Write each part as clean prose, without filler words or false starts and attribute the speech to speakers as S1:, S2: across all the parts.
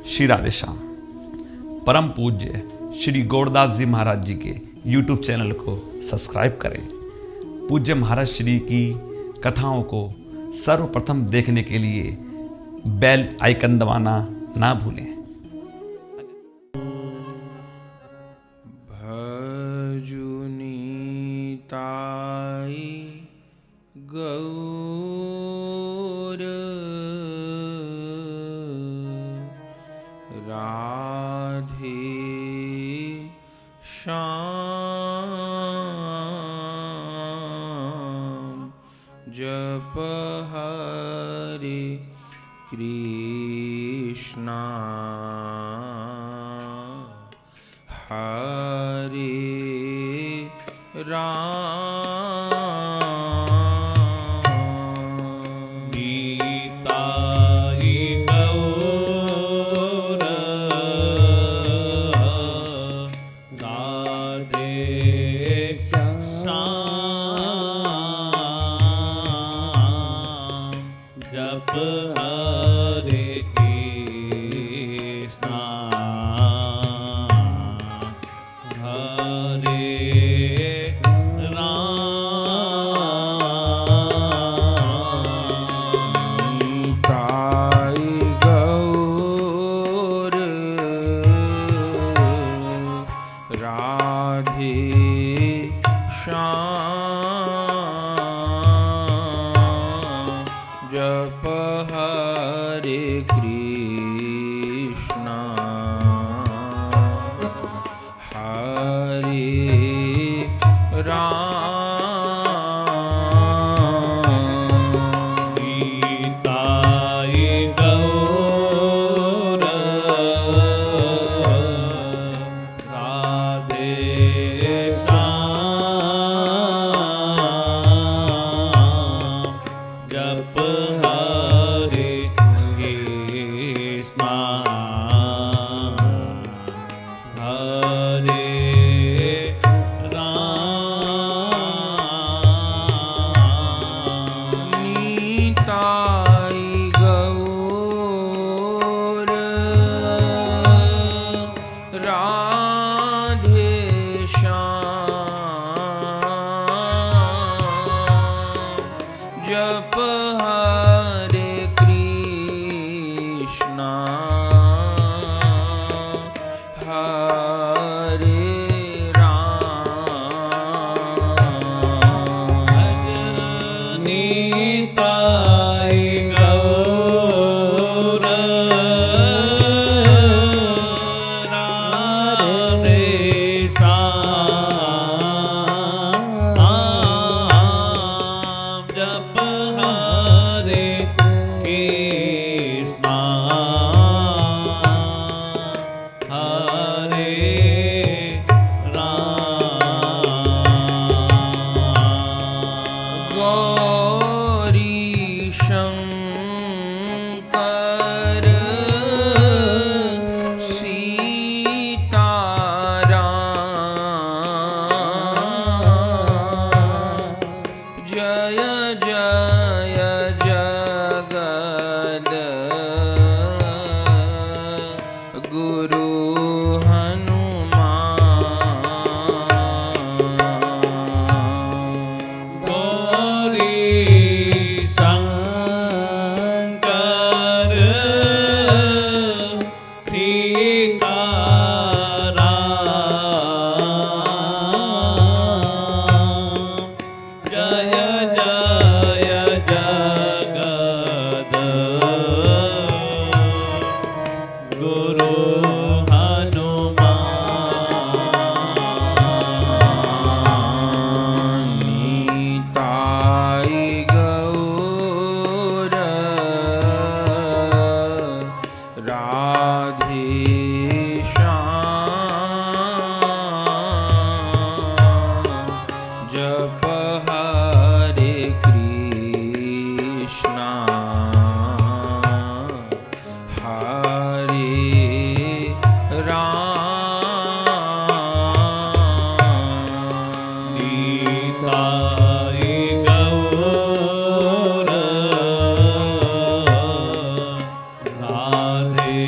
S1: श्री राधे श्याम। परम पूज्य श्री गौरदास जी महाराज जी के YouTube चैनल को सब्सक्राइब करें। पूज्य महाराज श्री की कथाओं को सर्वप्रथम देखने के लिए बेल आइकन दबाना ना भूलें।
S2: भजुनीताई गौर राधे श्याम जप हरे कृष्णा हरे राम।
S3: गीताई गौर राधे श्याम जप हरे कृष्णा हरे
S2: जप हरे कृष्णा हरे राम।
S3: गीताई गौर राधे श्याम जप हरे कृष्णा हरे राम।
S2: नीताई गौर राधे श्याम जप हरे कृष्णा हरे राम।
S3: नीताई गौर राधे श्याम जप हरे कृष्णा हरे राम।
S2: गौरी शंकर सीताराम जय जय जगद गुरु हनुमान।
S3: गौरी शंकर सीताराम जय जय जगद गुरु हनुमान।
S2: नीताई गौर राधे श्याम जप हरे कृष्णा हरे राम।
S3: गीताई गौर राधे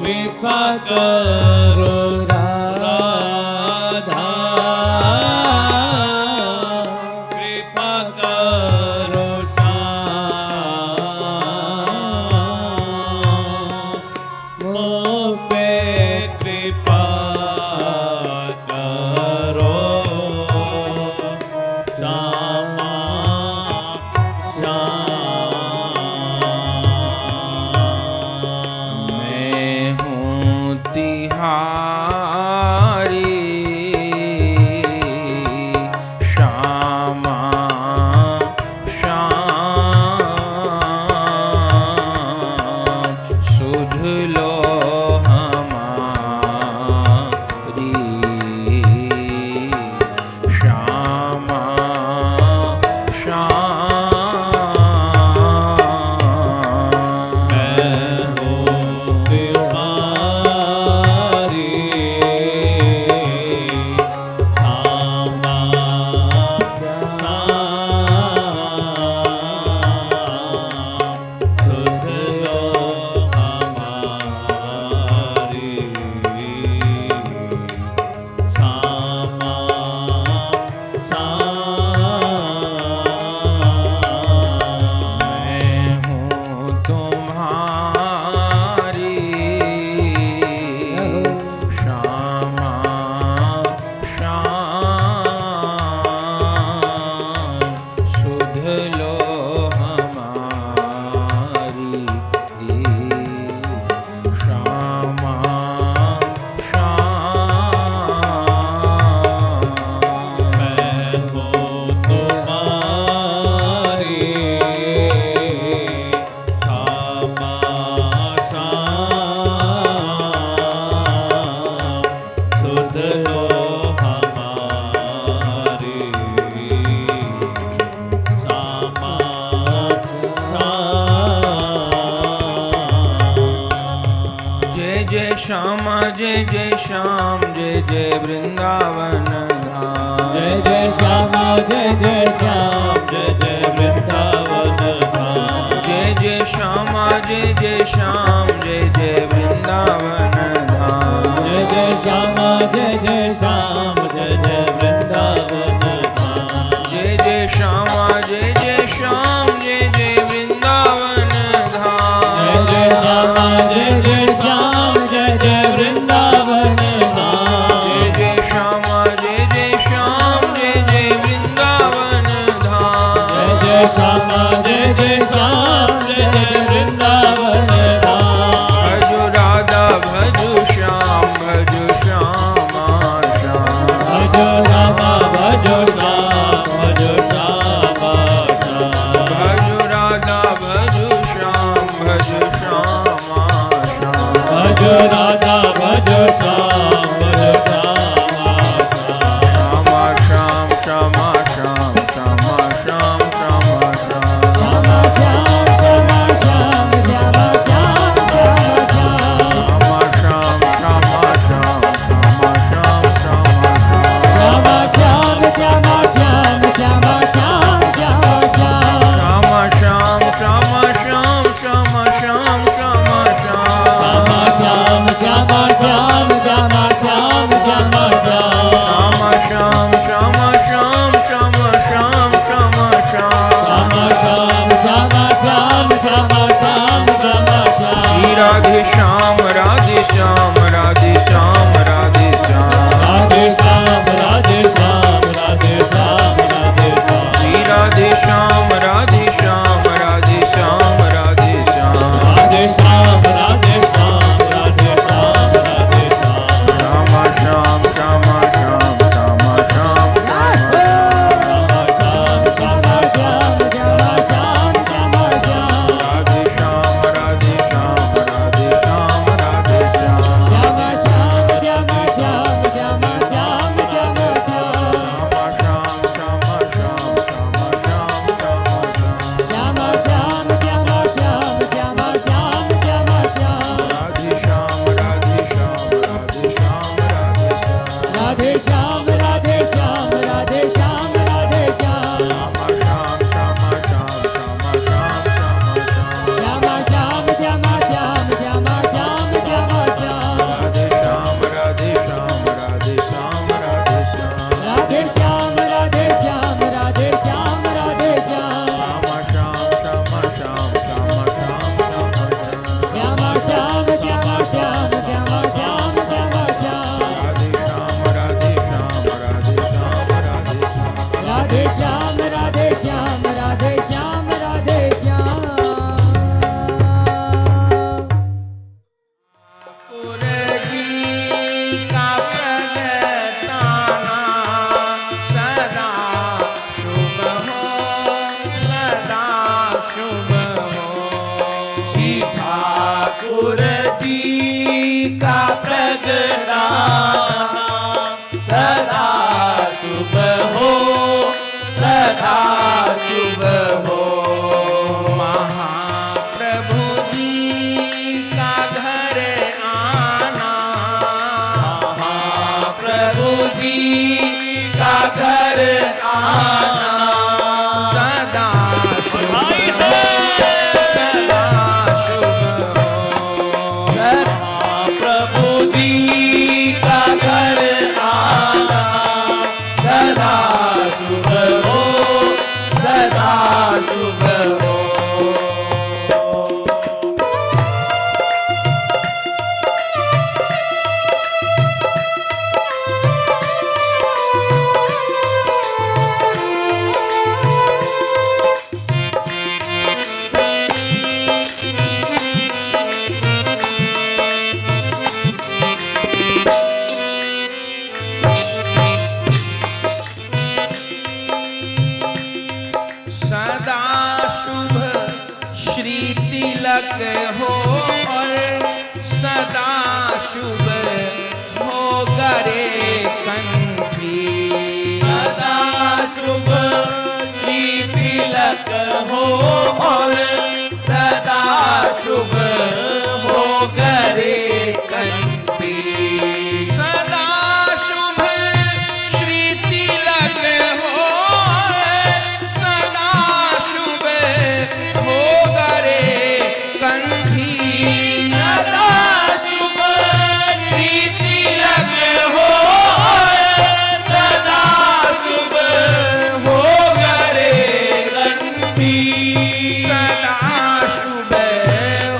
S3: कृपा करो राधा, कृपा करो श्याम, मुझ पे कृपा करो श्यामा श्याम।
S2: मैं हूँ तिहारी श्यामा श्याम, सुध लो हमारी श्यामा श्याम।
S3: मैं हूँ तुम्हारी श्यामा श्याम, सुध लो हमारी श्यामा श्याम।
S2: मैं हूँ तुम्हारी श्यामा श्याम, सुध लो हमारी श्यामा श्याम।
S3: मैं हूँ तुम्हारी श्यामा श्याम, सुध लो हमारी श्यामा श्याम।
S2: जय जय श्यामा जय जय श्याम, जय जय वृंदावन धाम।
S3: जय जय श्यामा जय जय श्याम, जय जय वृंदावन धाम।
S2: जय जय श्यामा जय जय श्याम, जय जय वृंदावन धाम।
S3: जय जय श्यामा जय जय श्याम, जय जय वृंदावन धाम।
S2: जय जय श्यामा जय जय श्याम, जय जय वृंदावन धाम।
S3: जय जय श्यामा जय जय श्याम, जय जय वृंदावन धाम।
S2: जय जय श्यामा जय जय श्याम, जय जय वृंदावन धाम।
S3: जय जय श्यामा जय जय श्याम, जय जय वृंदावन धाम।
S2: भजो राधा भजो श्याम, भजो श्यामा श्याम।
S3: भजो रामा भजो श्याम, भजो श्यामा श्याम।
S2: भजो राधा भजो श्याम, भजो श्यामा श्याम।
S3: भजो राधा भजो श्याम, भजो श्यामा श्याम।
S2: श्यामा श्याम श्यामा श्याम, श्यामा श्याम श्यामा श्याम।
S3: श्यामा श्याम श्यामा श्याम, श्यामा श्याम श्यामा श्याम।
S2: श्यामा श्याम श्यामा श्याम, श्यामा श्याम श्यामा श्याम।
S3: श्यामा श्याम श्यामा श्याम, श्यामा श्याम श्यामा श्याम, श्यामा श्याम श्यामा श्याम।
S2: श्यामा श्याम श्यामा श्याम, श्यामा श्याम श्यामा श्याम।
S3: श्यामा श्याम श्यामा श्याम, श्यामा श्याम।
S2: श्री राधे श्याम राधे श्याम, राधे श्याम राधे श्याम।
S3: राधे श्याम राधे श्याम, राधे श्याम राधे श्याम।
S2: श्री राधे श्याम राधे श्याम, राधे श्याम राधे श्याम।
S3: राधे श्याम राधे श्याम, राधे श्याम राधे श्याम।
S2: श्यामा श्याम श्यामा श्याम, श्यामा श्याम
S3: श्यामा श्याम श्यामा श्याम, श्यामा श्याम श्यामा श्याम।
S2: राधे श्याम राधे श्याम, राधे श्याम राधे श्याम।
S3: श्यामा श्याम ठाकुर जी का प्रगटाना सदा शुभ हो, सदा शुभ हो।
S2: महाप्रभु जी का घर आना,
S3: महाप्रभु जी का घर आना
S2: सदा शुभ
S3: भाई
S2: हो, सदा शुभ हो।
S3: महाप्रभु जी का घर आना सदा शुभ हो, सदा शुभ हो।
S2: सदा शुभ श्री तिलक हो और सदा शुभ हो गरे कंठी।
S3: सदा शुभ श्री तिलक हो और सदा शुभ हो गरे कंठी।
S2: सदा शुभ श्री तिलक हो, सदा शुभ हो गरे कंठी।
S3: सदा शुभ श्री तिलक हो, सदा शुभ हो गरे कंठी।
S2: सदा शुभ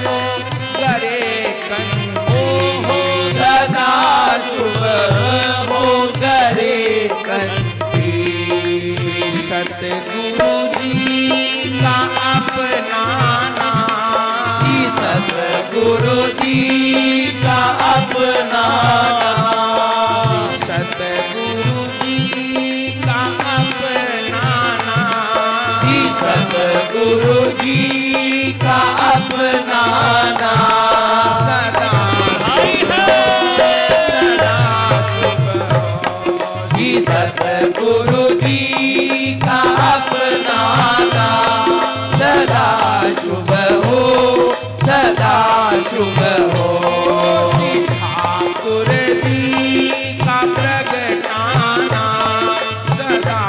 S2: हो गरे कंठी।
S3: सदा शुभ हो गरे कंठी।
S2: श्री सतगुरु जी का अपनाना,
S3: श्री सतगुरु जी का अपनाना,
S2: श्री सतगुरु जी का अपनाना।
S3: श्री सतगुरु जी का अपनाना
S2: सदा सदा शुभ हो।
S3: श्री सतगुरु जी का अपनाना सदा शुभ हो, सदा शुभ हो।
S2: श्री ठाकुर जी का प्रगटाना सदा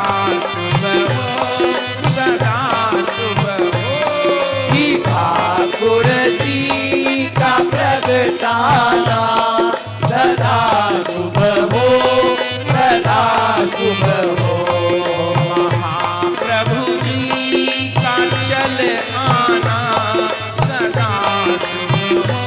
S2: शुभ हो, सदा शुभ हो।
S3: श्री ठाकुर जी का प्रगटाना सदा शुभ हो, सदा शुभ हो।
S2: महाप्रभु जी का चल आना सदा शुभ हो,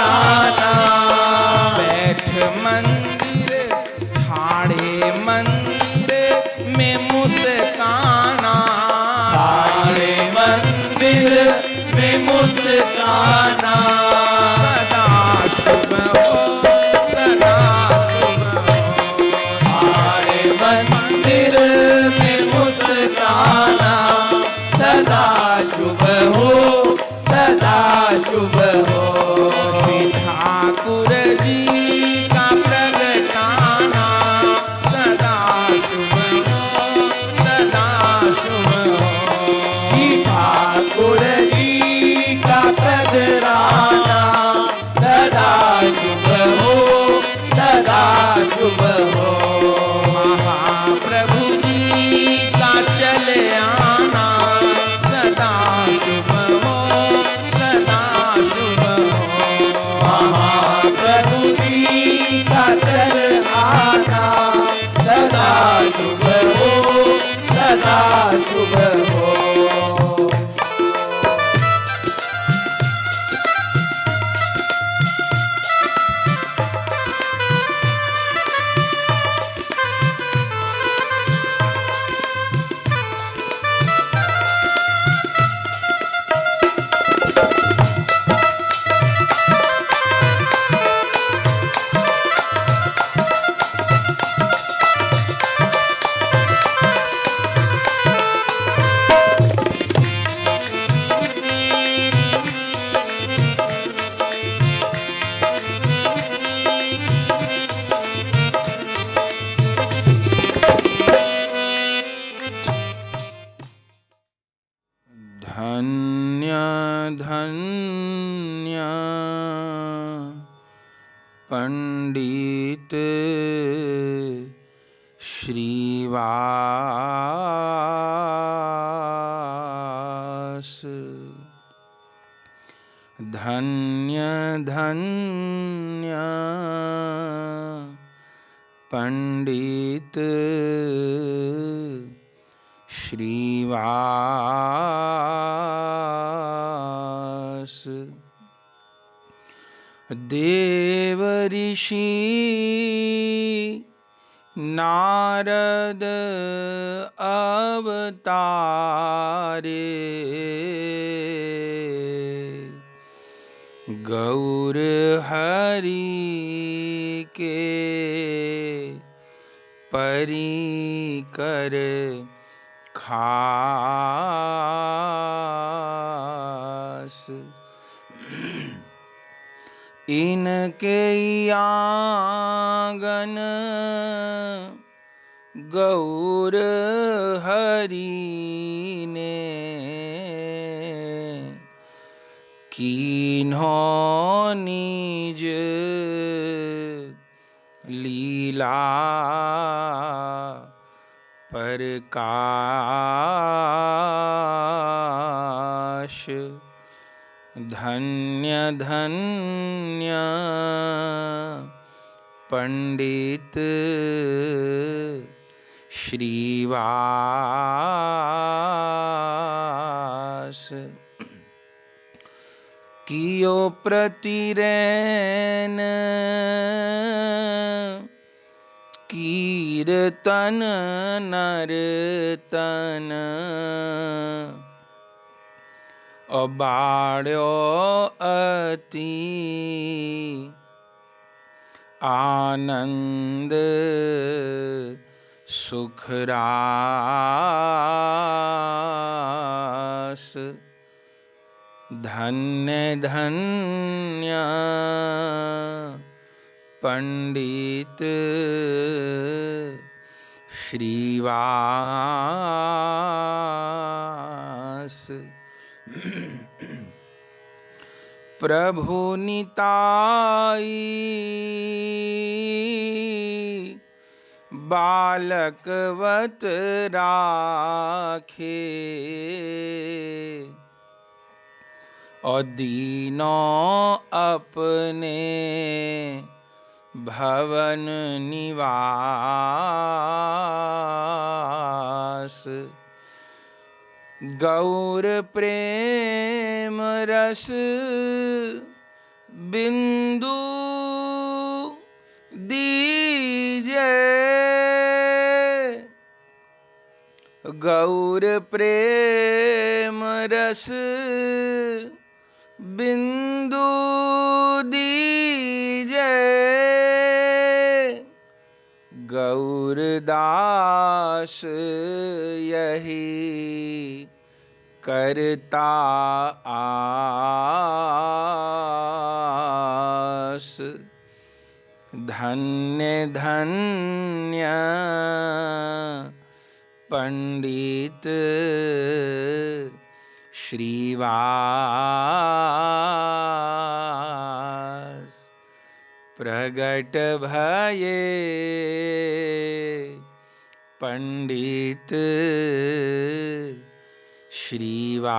S3: काना
S2: बैठ मंदिर ठाड़े मंदिर में मुस्काना
S3: तारे मंदिर में मुस्काना
S2: सदा शुभ हो सदा शुभ हो
S3: तारे मंदिर में मुस्काना सदा शुभ हो सदा शुभ हो
S2: श्री ठाकुर जी का प्रगटाना सदा शुभ हो सदा शुभ हो
S3: श्री ठाकुर जी का प्रगटाना सदा शुभ हो सदा शुभ हो
S2: महाप्रभु जी का चले आना सदा शुभ हो सदा शुभ हो
S3: महाप्रभु जी का चल आना सदा शुभ हो सदा शुभ हो
S2: धन्य धन्य पंडित श्रीवास धन्य धन्य पंडित श्रीवास देव ऋषि नारद अवतारे गौर हरि के परिकर खास इनके आंगन गौर हरि ने कीन्हों निज लीला प्रकाश धन्य धन्य पंडित श्रीवास कियो प्रतिरैन कीर्तन नर्तन अबाड्यो अति आनंद सुखरास धन्य धन्य पंडित श्रीवास प्रभु निताई बालकवत राखे और दीनों अपने भवन निवास गौर प्रेम रस बिंदु दीजे गौर प्रेम रस बिंदु दीजे गौरदास यही करता आस। धन्य धन्य पंडित श्रीवास प्रगट भये पंडित श्रीवास।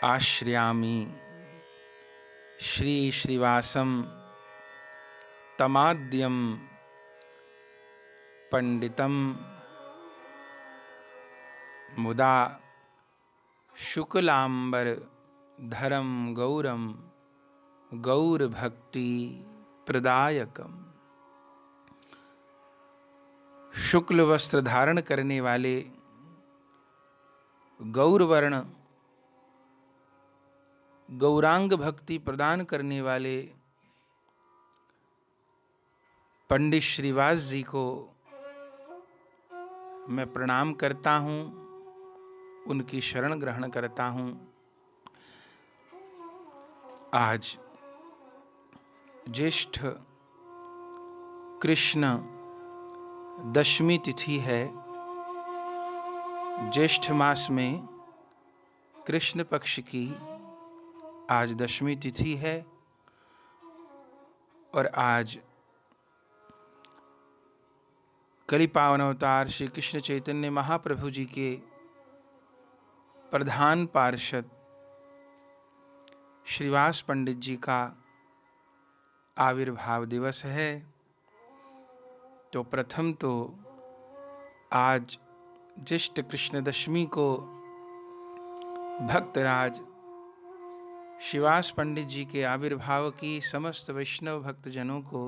S2: आश्रयामि श्री श्रीवासम तमाद्यम पंडितम मुदा शुक्लांबर धरम गौरम गौर भक्ति प्रदायकम। शुक्ल वस्त्र धारण करने वाले गौर वर्ण गौरांग भक्ति प्रदान करने वाले पंडित श्रीवास जी को मैं प्रणाम करता हूँ, उनकी शरण ग्रहण करता हूँ। आज ज्येष्ठ कृष्ण दशमी तिथि है। ज्येष्ठ मास में कृष्ण पक्ष की आज दशमी तिथि है और आज कलि पावन अवतार श्री कृष्ण चैतन्य महाप्रभु जी के प्रधान पार्षद श्रीवास पंडित जी का आविर्भाव दिवस है। तो प्रथम तो आज ज्येष्ठ कृष्ण दशमी को भक्तराज श्रीवास पंडित जी के आविर्भाव की समस्त वैष्णव भक्तजनों को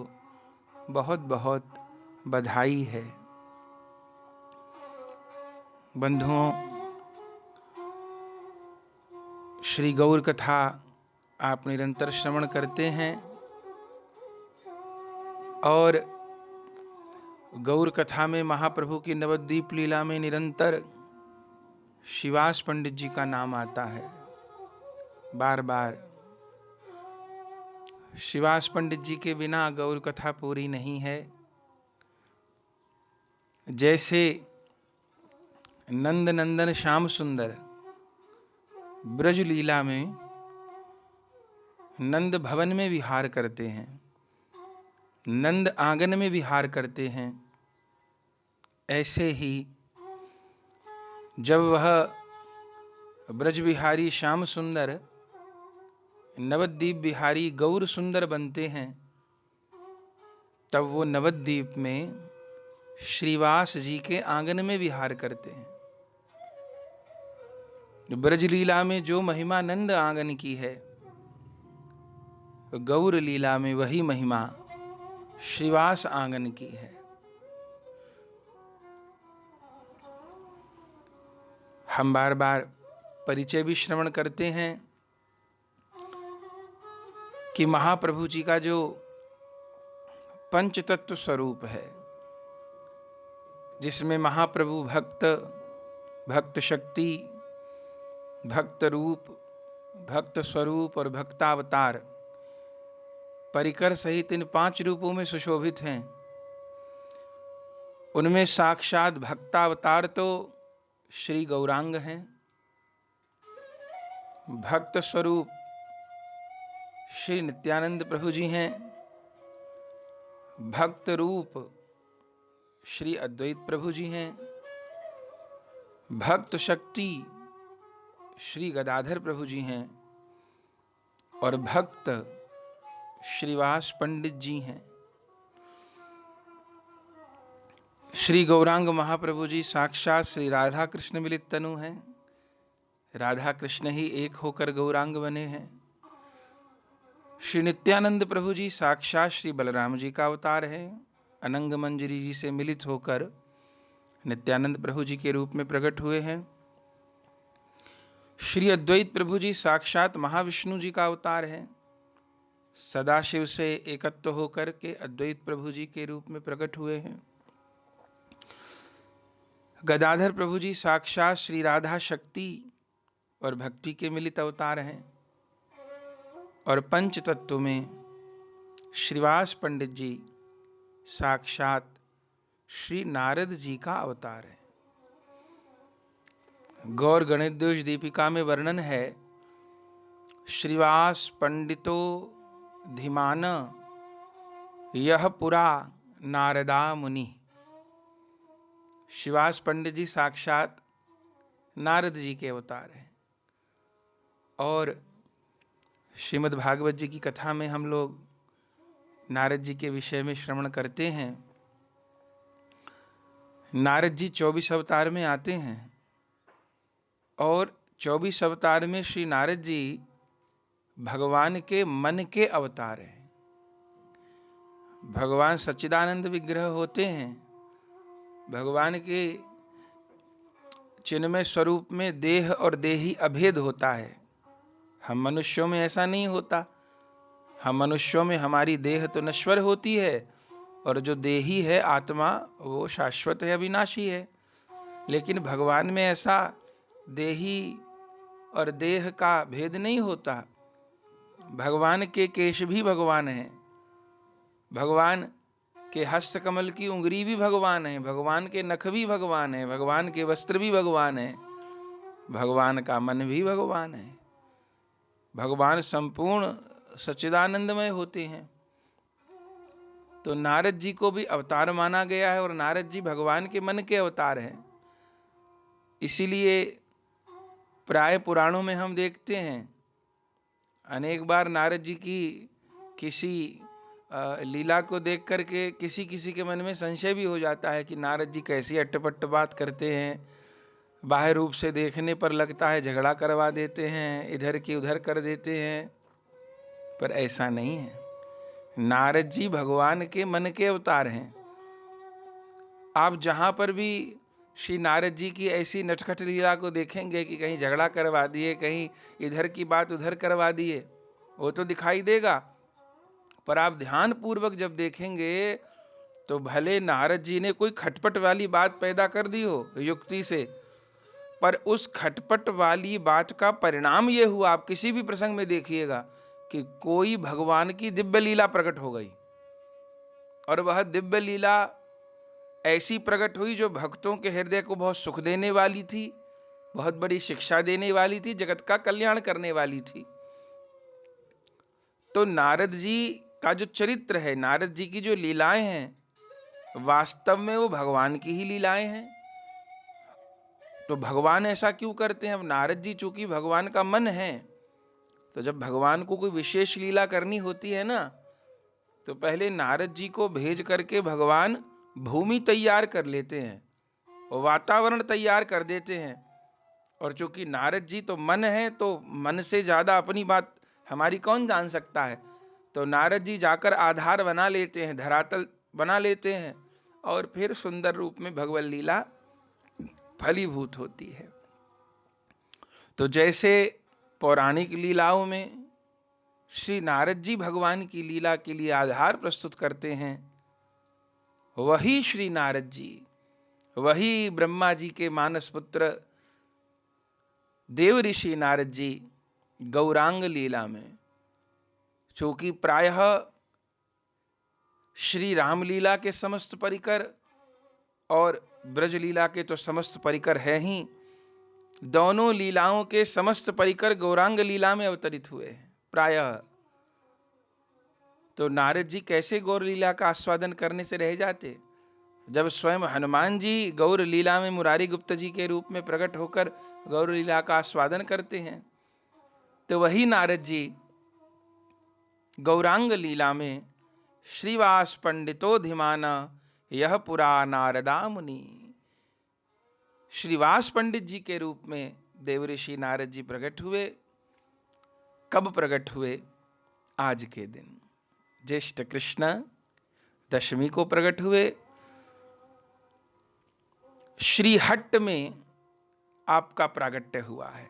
S2: बहुत बहुत बधाई है। बंधुओं, श्री गौर कथा आप निरंतर श्रवण करते हैं और गौर कथा में महाप्रभु की नवद्वीप लीला में निरंतर श्रीवास पंडित जी का नाम आता है। बार बार श्रीवास पंडित जी के बिना गौर कथा पूरी नहीं है। जैसे नंद नंदन श्याम सुंदर ब्रज लीला में नंद भवन में विहार करते हैं, नंद आंगन में विहार करते हैं, ऐसे ही जब वह ब्रज बिहारी श्याम सुंदर नवद्वीप बिहारी गौर सुंदर बनते हैं, तब वो नवद्वीप में श्रीवास जी के आंगन में विहार करते हैं। ब्रज लीला में जो महिमा नंद आंगन की है, गौर लीला में वही महिमा श्रीवास आंगन की है। हम बार बार परिचय भी श्रवण करते हैं कि महाप्रभु जी का जो पंच तत्व स्वरूप है, जिसमें महाप्रभु भक्त, भक्त शक्ति, भक्त रूप, भक्त स्वरूप और भक्तावतार परिकर सहित इन 5 रूपों में सुशोभित हैं, उनमें साक्षात भक्तावतार तो श्री गौरांग हैं। भक्त स्वरूप श्री नित्यानंद प्रभु जी हैं। भक्त रूप श्री अद्वैत प्रभु जी हैं। भक्त शक्ति श्री गदाधर प्रभु जी हैं और भक्त श्रीवास पंडित जी हैं। श्री गौरांग महाप्रभु जी साक्षात श्री राधा कृष्ण मिलित तनु हैं। राधा कृष्ण ही एक होकर गौरांग बने हैं। श्री नित्यानंद प्रभु जी साक्षात श्री बलराम जी का अवतार है। अनंग मंजरी जी से मिलित होकर नित्यानंद प्रभु जी के रूप में प्रकट हुए हैं। श्री अद्वैत प्रभु जी साक्षात महाविष्णु जी का अवतार है। सदाशिव से एकत्व होकर के अद्वैत प्रभु जी के रूप में प्रकट हुए हैं। गदाधर प्रभु जी साक्षात श्री राधा शक्ति और भक्ति के मिलित अवतार हैं। और पंच तत्व में श्रीवास पंडित जी साक्षात श्री नारद जी का अवतार है। गौर गणेश दीपिका में वर्णन है, श्रीवास पंडितो धीमान यह पुरा नारदा मुनि। श्रीवास पंडित जी साक्षात नारद जी के अवतार हैं। और श्रीमद् भागवत जी की कथा में हम लोग नारद जी के विषय में श्रवण करते हैं। नारद जी 24 अवतार में आते हैं और 24 अवतार में श्री नारद जी भगवान के मन के अवतार हैं। भगवान सच्चिदानंद विग्रह होते हैं। भगवान के चिन्मय स्वरूप में देह और देही अभेद होता है। हम मनुष्यों में ऐसा नहीं होता। हम मनुष्यों में हमारी देह तो नश्वर होती है और जो देही है आत्मा वो शाश्वत है, अविनाशी है। लेकिन भगवान में ऐसा देही और देह का भेद नहीं होता। भगवान के केश भी भगवान हैं। भगवान के हस्त कमल की उंगली भी भगवान है। भगवान के नख भी भगवान है। भगवान के वस्त्र भी भगवान है। भगवान का मन भी भगवान है। भगवान संपूर्ण सच्चिदानंदमय होते हैं। तो नारद जी को भी अवतार माना गया है और नारद जी भगवान के मन के अवतार हैं। इसीलिए प्राय पुराणों में हम देखते हैं, अनेक बार नारद जी की किसी लीला को देख करके किसी किसी के मन में संशय भी हो जाता है कि नारद जी कैसी अट्टपट्ट बात करते हैं। बाह्य रूप से देखने पर लगता है झगड़ा करवा देते हैं, इधर की उधर कर देते हैं, पर ऐसा नहीं है। नारद जी भगवान के मन के अवतार हैं। आप जहां पर भी श्री नारद जी की ऐसी नटखट लीला को देखेंगे कि कहीं झगड़ा करवा दिए, कहीं इधर की बात उधर करवा दिए, वो तो दिखाई देगा। पर आप ध्यान पूर्वक जब देखेंगे तो भले नारद जी ने कोई खटपट वाली बात पैदा कर दी हो युक्ति से, पर उस खटपट वाली बात का परिणाम ये हुआ, आप किसी भी प्रसंग में देखिएगा कि कोई भगवान की दिव्य लीला प्रकट हो गई। और वह दिव्य लीला ऐसी प्रकट हुई जो भक्तों के हृदय को बहुत सुख देने वाली थी, बहुत बड़ी शिक्षा देने वाली थी, जगत का कल्याण करने वाली थी। तो नारद जी का जो चरित्र है, नारद जी की जो लीलाएं हैं, वास्तव में वो भगवान की ही लीलाएं हैं। तो भगवान ऐसा क्यों करते हैं? अब नारद जी चूंकि भगवान का मन है, तो जब भगवान को कोई विशेष लीला करनी होती है ना, तो पहले नारद जी को भेज करके भगवान भूमि तैयार कर लेते हैं, वातावरण तैयार कर देते हैं। और चूंकि नारद जी तो मन है, तो मन से ज्यादा अपनी बात हमारी कौन जान सकता है। तो नारद जी जाकर आधार बना लेते हैं, धरातल बना लेते हैं, और फिर सुंदर रूप में भगवत लीला फलीभूत होती है। तो जैसे पौराणिक लीलाओं में श्री नारद जी भगवान की लीला के लिए आधार प्रस्तुत करते हैं, वही श्री नारद जी, वही ब्रह्मा जी के मानस पुत्र देव ऋषि नारद जी गौरांग लीला में, चूंकि प्रायः श्री रामलीला के समस्त परिकर और ब्रज लीला के तो समस्त परिकर है ही, दोनों लीलाओं के समस्त परिकर गौरांग लीला में अवतरित हुए हैं प्रायः। तो नारद जी कैसे गौर लीला का आस्वादन करने से रह जाते, जब स्वयं हनुमान जी गौर लीला में मुरारी गुप्त जी के रूप में प्रकट होकर गौर लीला का आस्वादन करते हैं। तो वही नारद जी गौरांग लीला में श्रीवास पंडितो धीमाना यह पुरा नारदा मुनि। श्रीवास पंडित जी के रूप में देवऋषि नारद जी प्रकट हुए। कब प्रकट हुए? आज के दिन ज्येष्ठ कृष्ण दशमी को प्रकट हुए। श्रीहट्ट में आपका प्रागट्य हुआ है।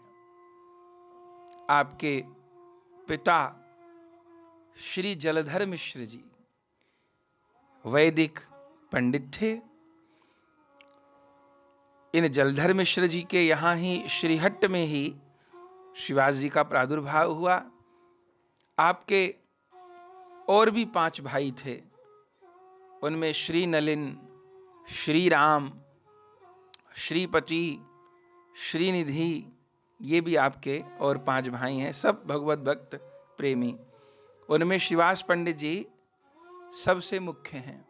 S2: आपके पिता श्री जलधर मिश्र जी वैदिक पंडित थे। इन जलधर मिश्र जी के यहाँ ही श्रीहट्ट में ही शिवाजी जी का प्रादुर्भाव हुआ। आपके और भी 5 भाई थे। उनमें श्री नलिन, श्री राम, श्रीपति, श्रीनिधि, ये भी आपके और 5 भाई हैं, सब भगवत भक्त प्रेमी। उनमें श्रीवास पंडित जी सबसे मुख्य हैं।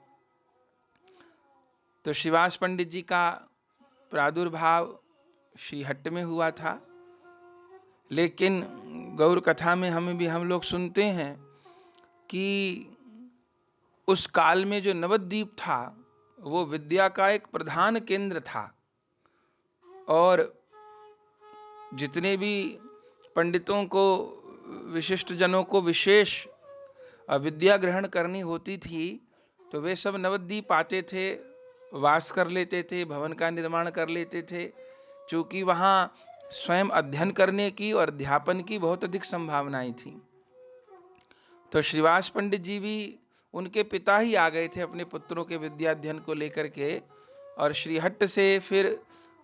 S2: तो श्रीवास पंडित जी का प्रादुर्भाव श्रीहट्ट में हुआ था। लेकिन गौर कथा में हम लोग सुनते हैं कि उस काल में जो नवद्वीप था वो विद्या का एक प्रधान केंद्र था, और जितने भी पंडितों को, विशिष्ट जनों को विशेष विद्या ग्रहण करनी होती थी तो वे सब नवद्वीप आते थे, वास कर लेते थे, भवन का निर्माण कर लेते थे, क्योंकि वहाँ स्वयं अध्ययन करने की और अध्यापन की बहुत अधिक संभावनाएं थी। तो श्रीवास पंडित जी भी, उनके पिता ही आ गए थे अपने पुत्रों के विद्या अध्ययन को लेकर के, और श्रीहट्ट से फिर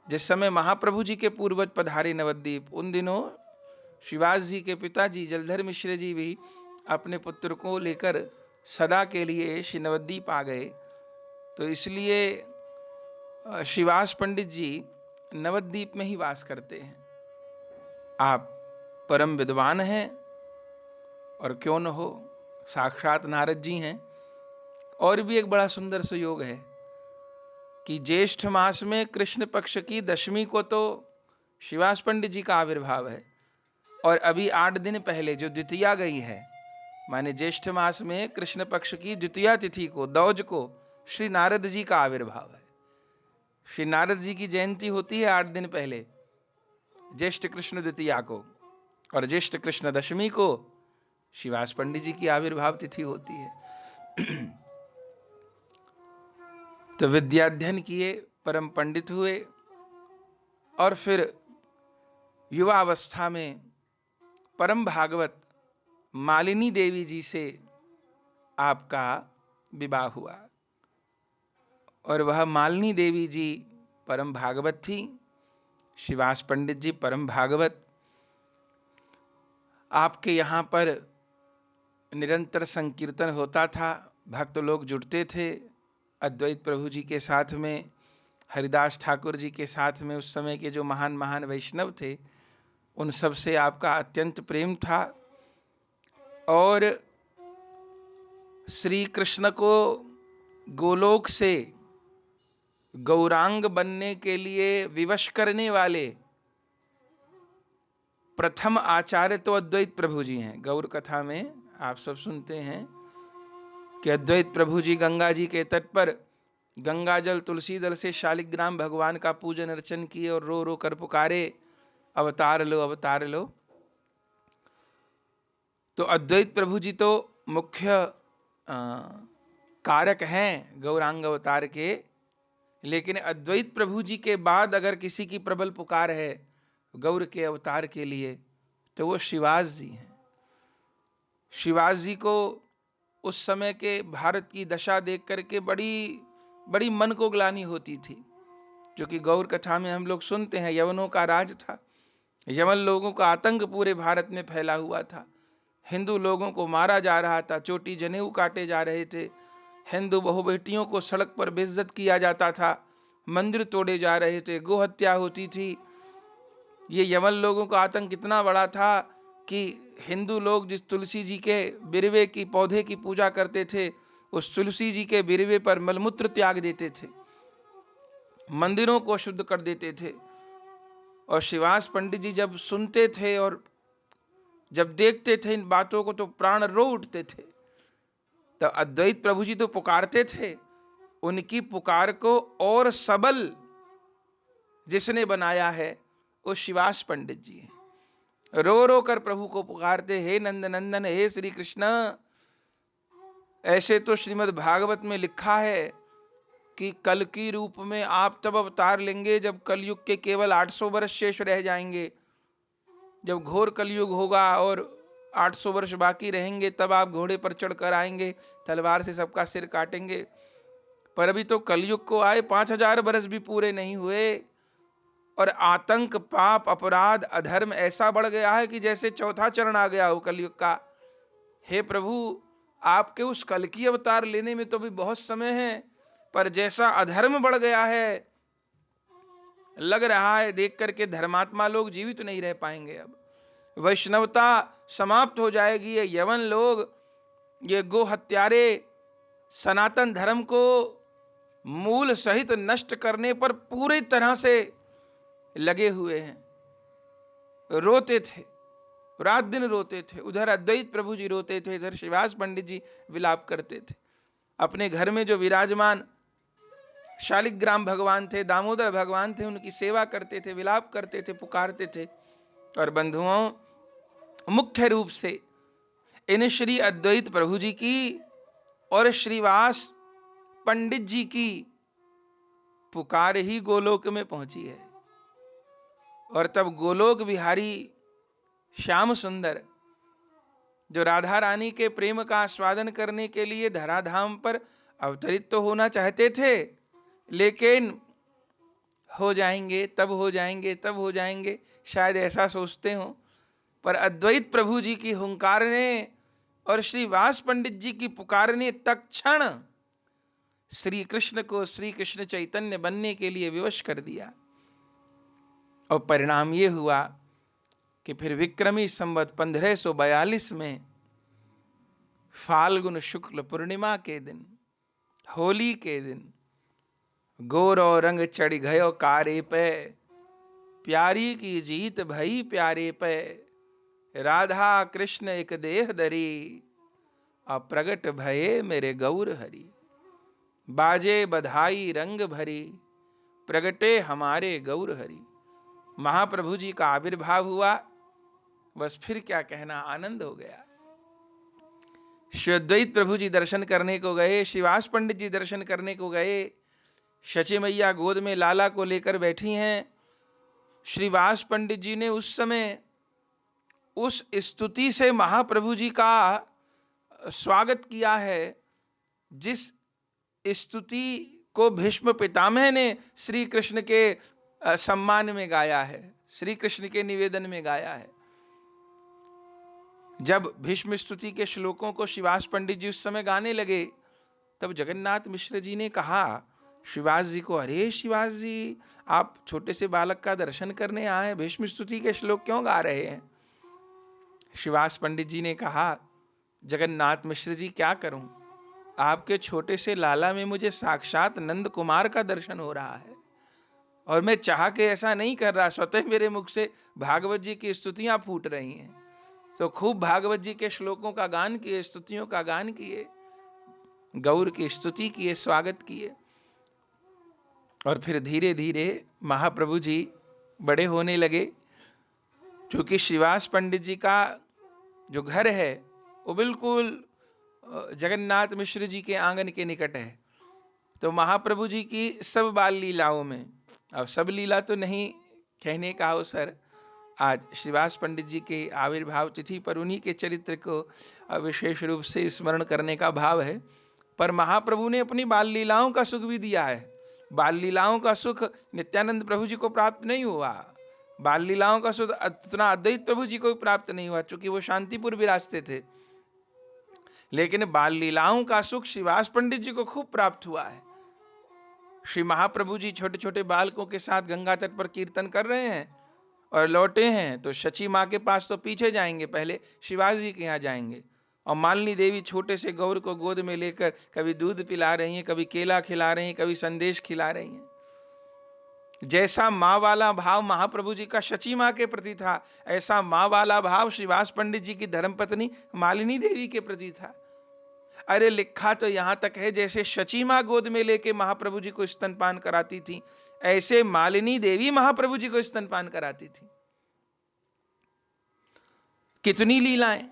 S2: जिस समय महाप्रभु जी के पूर्वज पधारे नवद्वीप, उन दिनों श्रीवास जी के पिताजी जलधर मिश्र जी भी अपने पुत्र को लेकर सदा के लिए श्री नवद्वीप आ गए। तो इसलिए श्रीवास पंडित जी नवद्वीप में ही वास करते हैं। आप परम विद्वान हैं, और क्यों न हो, साक्षात नारद जी हैं। और भी एक बड़ा सुंदर संयोग है कि ज्येष्ठ मास में कृष्ण पक्ष की दशमी को तो श्रीवास पंडित जी का आविर्भाव है, और अभी 8 दिन पहले जो द्वितीया गई है, माने ज्येष्ठ मास में कृष्ण पक्ष की द्वितीया तिथि को, दौज को, श्री नारद जी का आविर्भाव है। श्री नारद जी की जयंती होती है 8 दिन पहले, ज्येष्ठ कृष्ण द्वितीया को, और ज्येष्ठ कृष्ण दशमी को श्रीवास पंडित जी की आविर्भाव तिथि होती है। तो विद्याध्ययन किए, परम पंडित हुए, और फिर युवा अवस्था में परम भागवत मालिनी देवी जी से आपका विवाह हुआ। और वह मालिनी देवी जी परम भागवत थी, श्रीवास पंडित जी परम भागवत। आपके यहाँ पर निरंतर संकीर्तन होता था, भक्त लोग जुटते थे अद्वैत प्रभु जी के साथ में, हरिदास ठाकुर जी के साथ में। उस समय के जो महान महान वैष्णव थे, उन सब से आपका अत्यंत प्रेम था। और श्री कृष्ण को गोलोक से गौरांग बनने के लिए विवश करने वाले प्रथम आचार्य तो अद्वैत प्रभु जी हैं। गौर कथा में आप सब सुनते हैं कि अद्वैत प्रभु जी गंगा जी के तट पर गंगा जल तुलसी दल से शालिग्राम भगवान का पूजन अर्चन किए और रो रो कर पुकारे, अवतार लो अवतार लो। तो अद्वैत प्रभु जी तो मुख्य कारक हैं गौरांग अवतार के, लेकिन अद्वैत प्रभु जी के बाद अगर किसी की प्रबल पुकार है गौर के अवतार के लिए तो वो श्रीवास जी हैं। श्रीवास जी को उस समय के भारत की दशा देख करके बड़ी बड़ी मन को ग्लानि होती थी, जो कि गौर कथा में हम लोग सुनते हैं। यवनों का राज था, यवन लोगों का आतंक पूरे भारत में फैला हुआ था, हिंदू लोगों को मारा जा रहा था, चोटी जनेऊ काटे जा रहे थे, हिंदू बहु बेटियों को सड़क पर बेइज्जत किया जाता था, मंदिर तोड़े जा रहे थे, गो हत्या होती थी। ये यवन लोगों का आतंक इतना बड़ा था कि हिंदू लोग जिस तुलसी जी के बिरवे की पौधे की पूजा करते थे, उस तुलसी जी के बिरवे पर मलमूत्र त्याग देते थे, मंदिरों को शुद्ध कर देते थे। और श्रीवास पंडित जी जब सुनते थे और जब देखते थे इन बातों को तो प्राण रो उठते थे। तो अद्वैत प्रभु जी तो पुकारते थे उनकी पुकार को और सबल जिसने बनाया है वो शिवास पंडित जी हैं। रो रो कर प्रभु को पुकारते, हे नंद नंदन, हे श्री कृष्ण। ऐसे तो श्रीमद् भागवत में लिखा है कि कल की रूप में आप तब अवतार लेंगे जब कलयुग के केवल 800 वर्ष शेष रह जाएंगे। जब घोर कलयुग होगा और 800 वर्ष बाकी रहेंगे, तब आप घोड़े पर चढ़कर आएंगे, तलवार से सबका सिर काटेंगे। पर अभी तो कलयुग को आए 5000 वर्ष भी पूरे नहीं हुए और आतंक, पाप, अपराध, अधर्म ऐसा बढ़ गया है कि जैसे चौथा चरण आ गया हो कलयुग का। हे प्रभु, आपके उस कल की अवतार लेने में तो भी बहुत समय है, पर जैसा अधर्म बढ़ गया है, लग रहा है देख करके धर्मात्मा लोग जीवित नहीं रह पाएंगे। अब वैष्णवता समाप्त हो जाएगी। ये यवन लोग, ये गो हत्यारे सनातन धर्म को मूल सहित नष्ट करने पर पूरी तरह से लगे हुए हैं। रोते थे, रात दिन रोते थे। उधर अद्वैत प्रभु जी रोते थे, इधर शिवास पंडित जी विलाप करते थे। अपने घर में जो विराजमान शालिग्राम भगवान थे, दामोदर भगवान थे, उनकी सेवा करते थे, विलाप करते थे, पुकारते थे। और बंधुओं, मुख्य रूप से इन श्री अद्वैत प्रभु जी की और श्रीवास पंडित जी की पुकार ही गोलोक में पहुंची है। और तब गोलोक बिहारी श्याम सुंदर, जो राधा रानी के प्रेम का आस्वादन करने के लिए धराधाम पर अवतरित तो होना चाहते थे, लेकिन हो जाएंगे तब हो जाएंगे तब हो जाएंगे, शायद ऐसा सोचते हो। पर अद्वैत प्रभु जी की हुंकार ने और श्री वास पंडित जी की पुकार ने तत्क्षण श्री कृष्ण को श्री कृष्ण चैतन्य बनने के लिए विवश कर दिया। और परिणाम ये हुआ कि फिर विक्रमी संवत 1542 में फाल्गुन शुक्ल पूर्णिमा के दिन, होली के दिन, गोरो रंग चढ़ गयो कारे पे, प्यारी की जीत भई प्यारे पे, राधा कृष्ण एक देह धरी, अप्रगट भये मेरे गौर हरि। बाजे बधाई रंग भरी, प्रगटे हमारे गौर हरि। महाप्रभु जी का आविर्भाव हुआ, बस फिर क्या कहना, आनंद हो गया। श्री अद्वैत प्रभु जी दर्शन करने को गए, श्रीवास पंडित जी दर्शन करने को गए। शची मैया गोद में लाला को लेकर बैठी हैं। श्रीवास पंडित जी ने उस समय उस स्तुति से महाप्रभु जी का स्वागत किया है जिस स्तुति को भीष्म पितामह ने श्री कृष्ण के सम्मान में गाया है, श्री कृष्ण के निवेदन में गाया है। जब भीष्म स्तुति के श्लोकों को श्रीवास पंडित जी उस समय गाने लगे, तब जगन्नाथ मिश्र जी ने कहा श्रीवास जी को, अरे श्रीवास जी, आप छोटे से बालक का दर्शन करने आए, भीष्म स्तुति के श्लोक क्यों गा रहे हैं? श्रीवास पंडित जी ने कहा, जगन्नाथ मिश्र जी, क्या करूं, आपके छोटे से लाला में मुझे साक्षात नंद कुमार का दर्शन हो रहा है और मैं चाह के ऐसा नहीं कर रहा, स्वतः मेरे मुख से भागवत जी की स्तुतियां फूट रही हैं। तो खूब भागवत जी के श्लोकों का गान किए, स्तुतियों का गान किए, गौर की स्तुति किए, स्वागत किए। और फिर धीरे धीरे महाप्रभु जी बड़े होने लगे। क्योंकि श्रीवास पंडित जी का जो घर है वो बिल्कुल जगन्नाथ मिश्र जी के आंगन के निकट है। तो महाप्रभु जी की सब बाल लीलाओं में, अब सब लीला तो नहीं कहने का अवसर, आज श्रीवास पंडित जी के आविर्भाव तिथि पर उन्हीं के चरित्र को विशेष रूप से स्मरण करने का भाव है। पर महाप्रभु ने अपनी बाल लीलाओं का सुख भी दिया है। बाल लीलाओं का सुख नित्यानंद प्रभु जी को प्राप्त नहीं हुआ, बाल लीलाओं का सुख उतना अद्वैत प्रभु जी को प्राप्त नहीं हुआ, चूंकि वो शांतिपुर विराजते थे। लेकिन बाल लीलाओं का सुख श्रीवास पंडित जी को खूब प्राप्त हुआ है। श्री महाप्रभु जी छोटे छोटे बालकों के साथ गंगा तट पर कीर्तन कर रहे हैं और लौटे हैं तो शची माँ के पास तो पीछे जाएंगे, पहले शिवाजी जी के यहाँ जाएंगे। और मालिनी देवी छोटे से गौर को गोद में लेकर कभी दूध पिला रही हैं, कभी केला खिला रही हैं, कभी संदेश खिला रही हैं। जैसा माँ वाला भाव महाप्रभु जी का शची माँ के प्रति था, ऐसा माँ वाला भाव श्रीवास पंडित जी की धर्मपत्नी मालिनी देवी के प्रति था। अरे लिखा तो यहां तक है जैसे शची मां गोद में लेके महाप्रभु जी को स्तनपान कराती थी, ऐसे मालिनी देवी महाप्रभु जी को स्तनपान कराती थी। कितनी लीलाएं।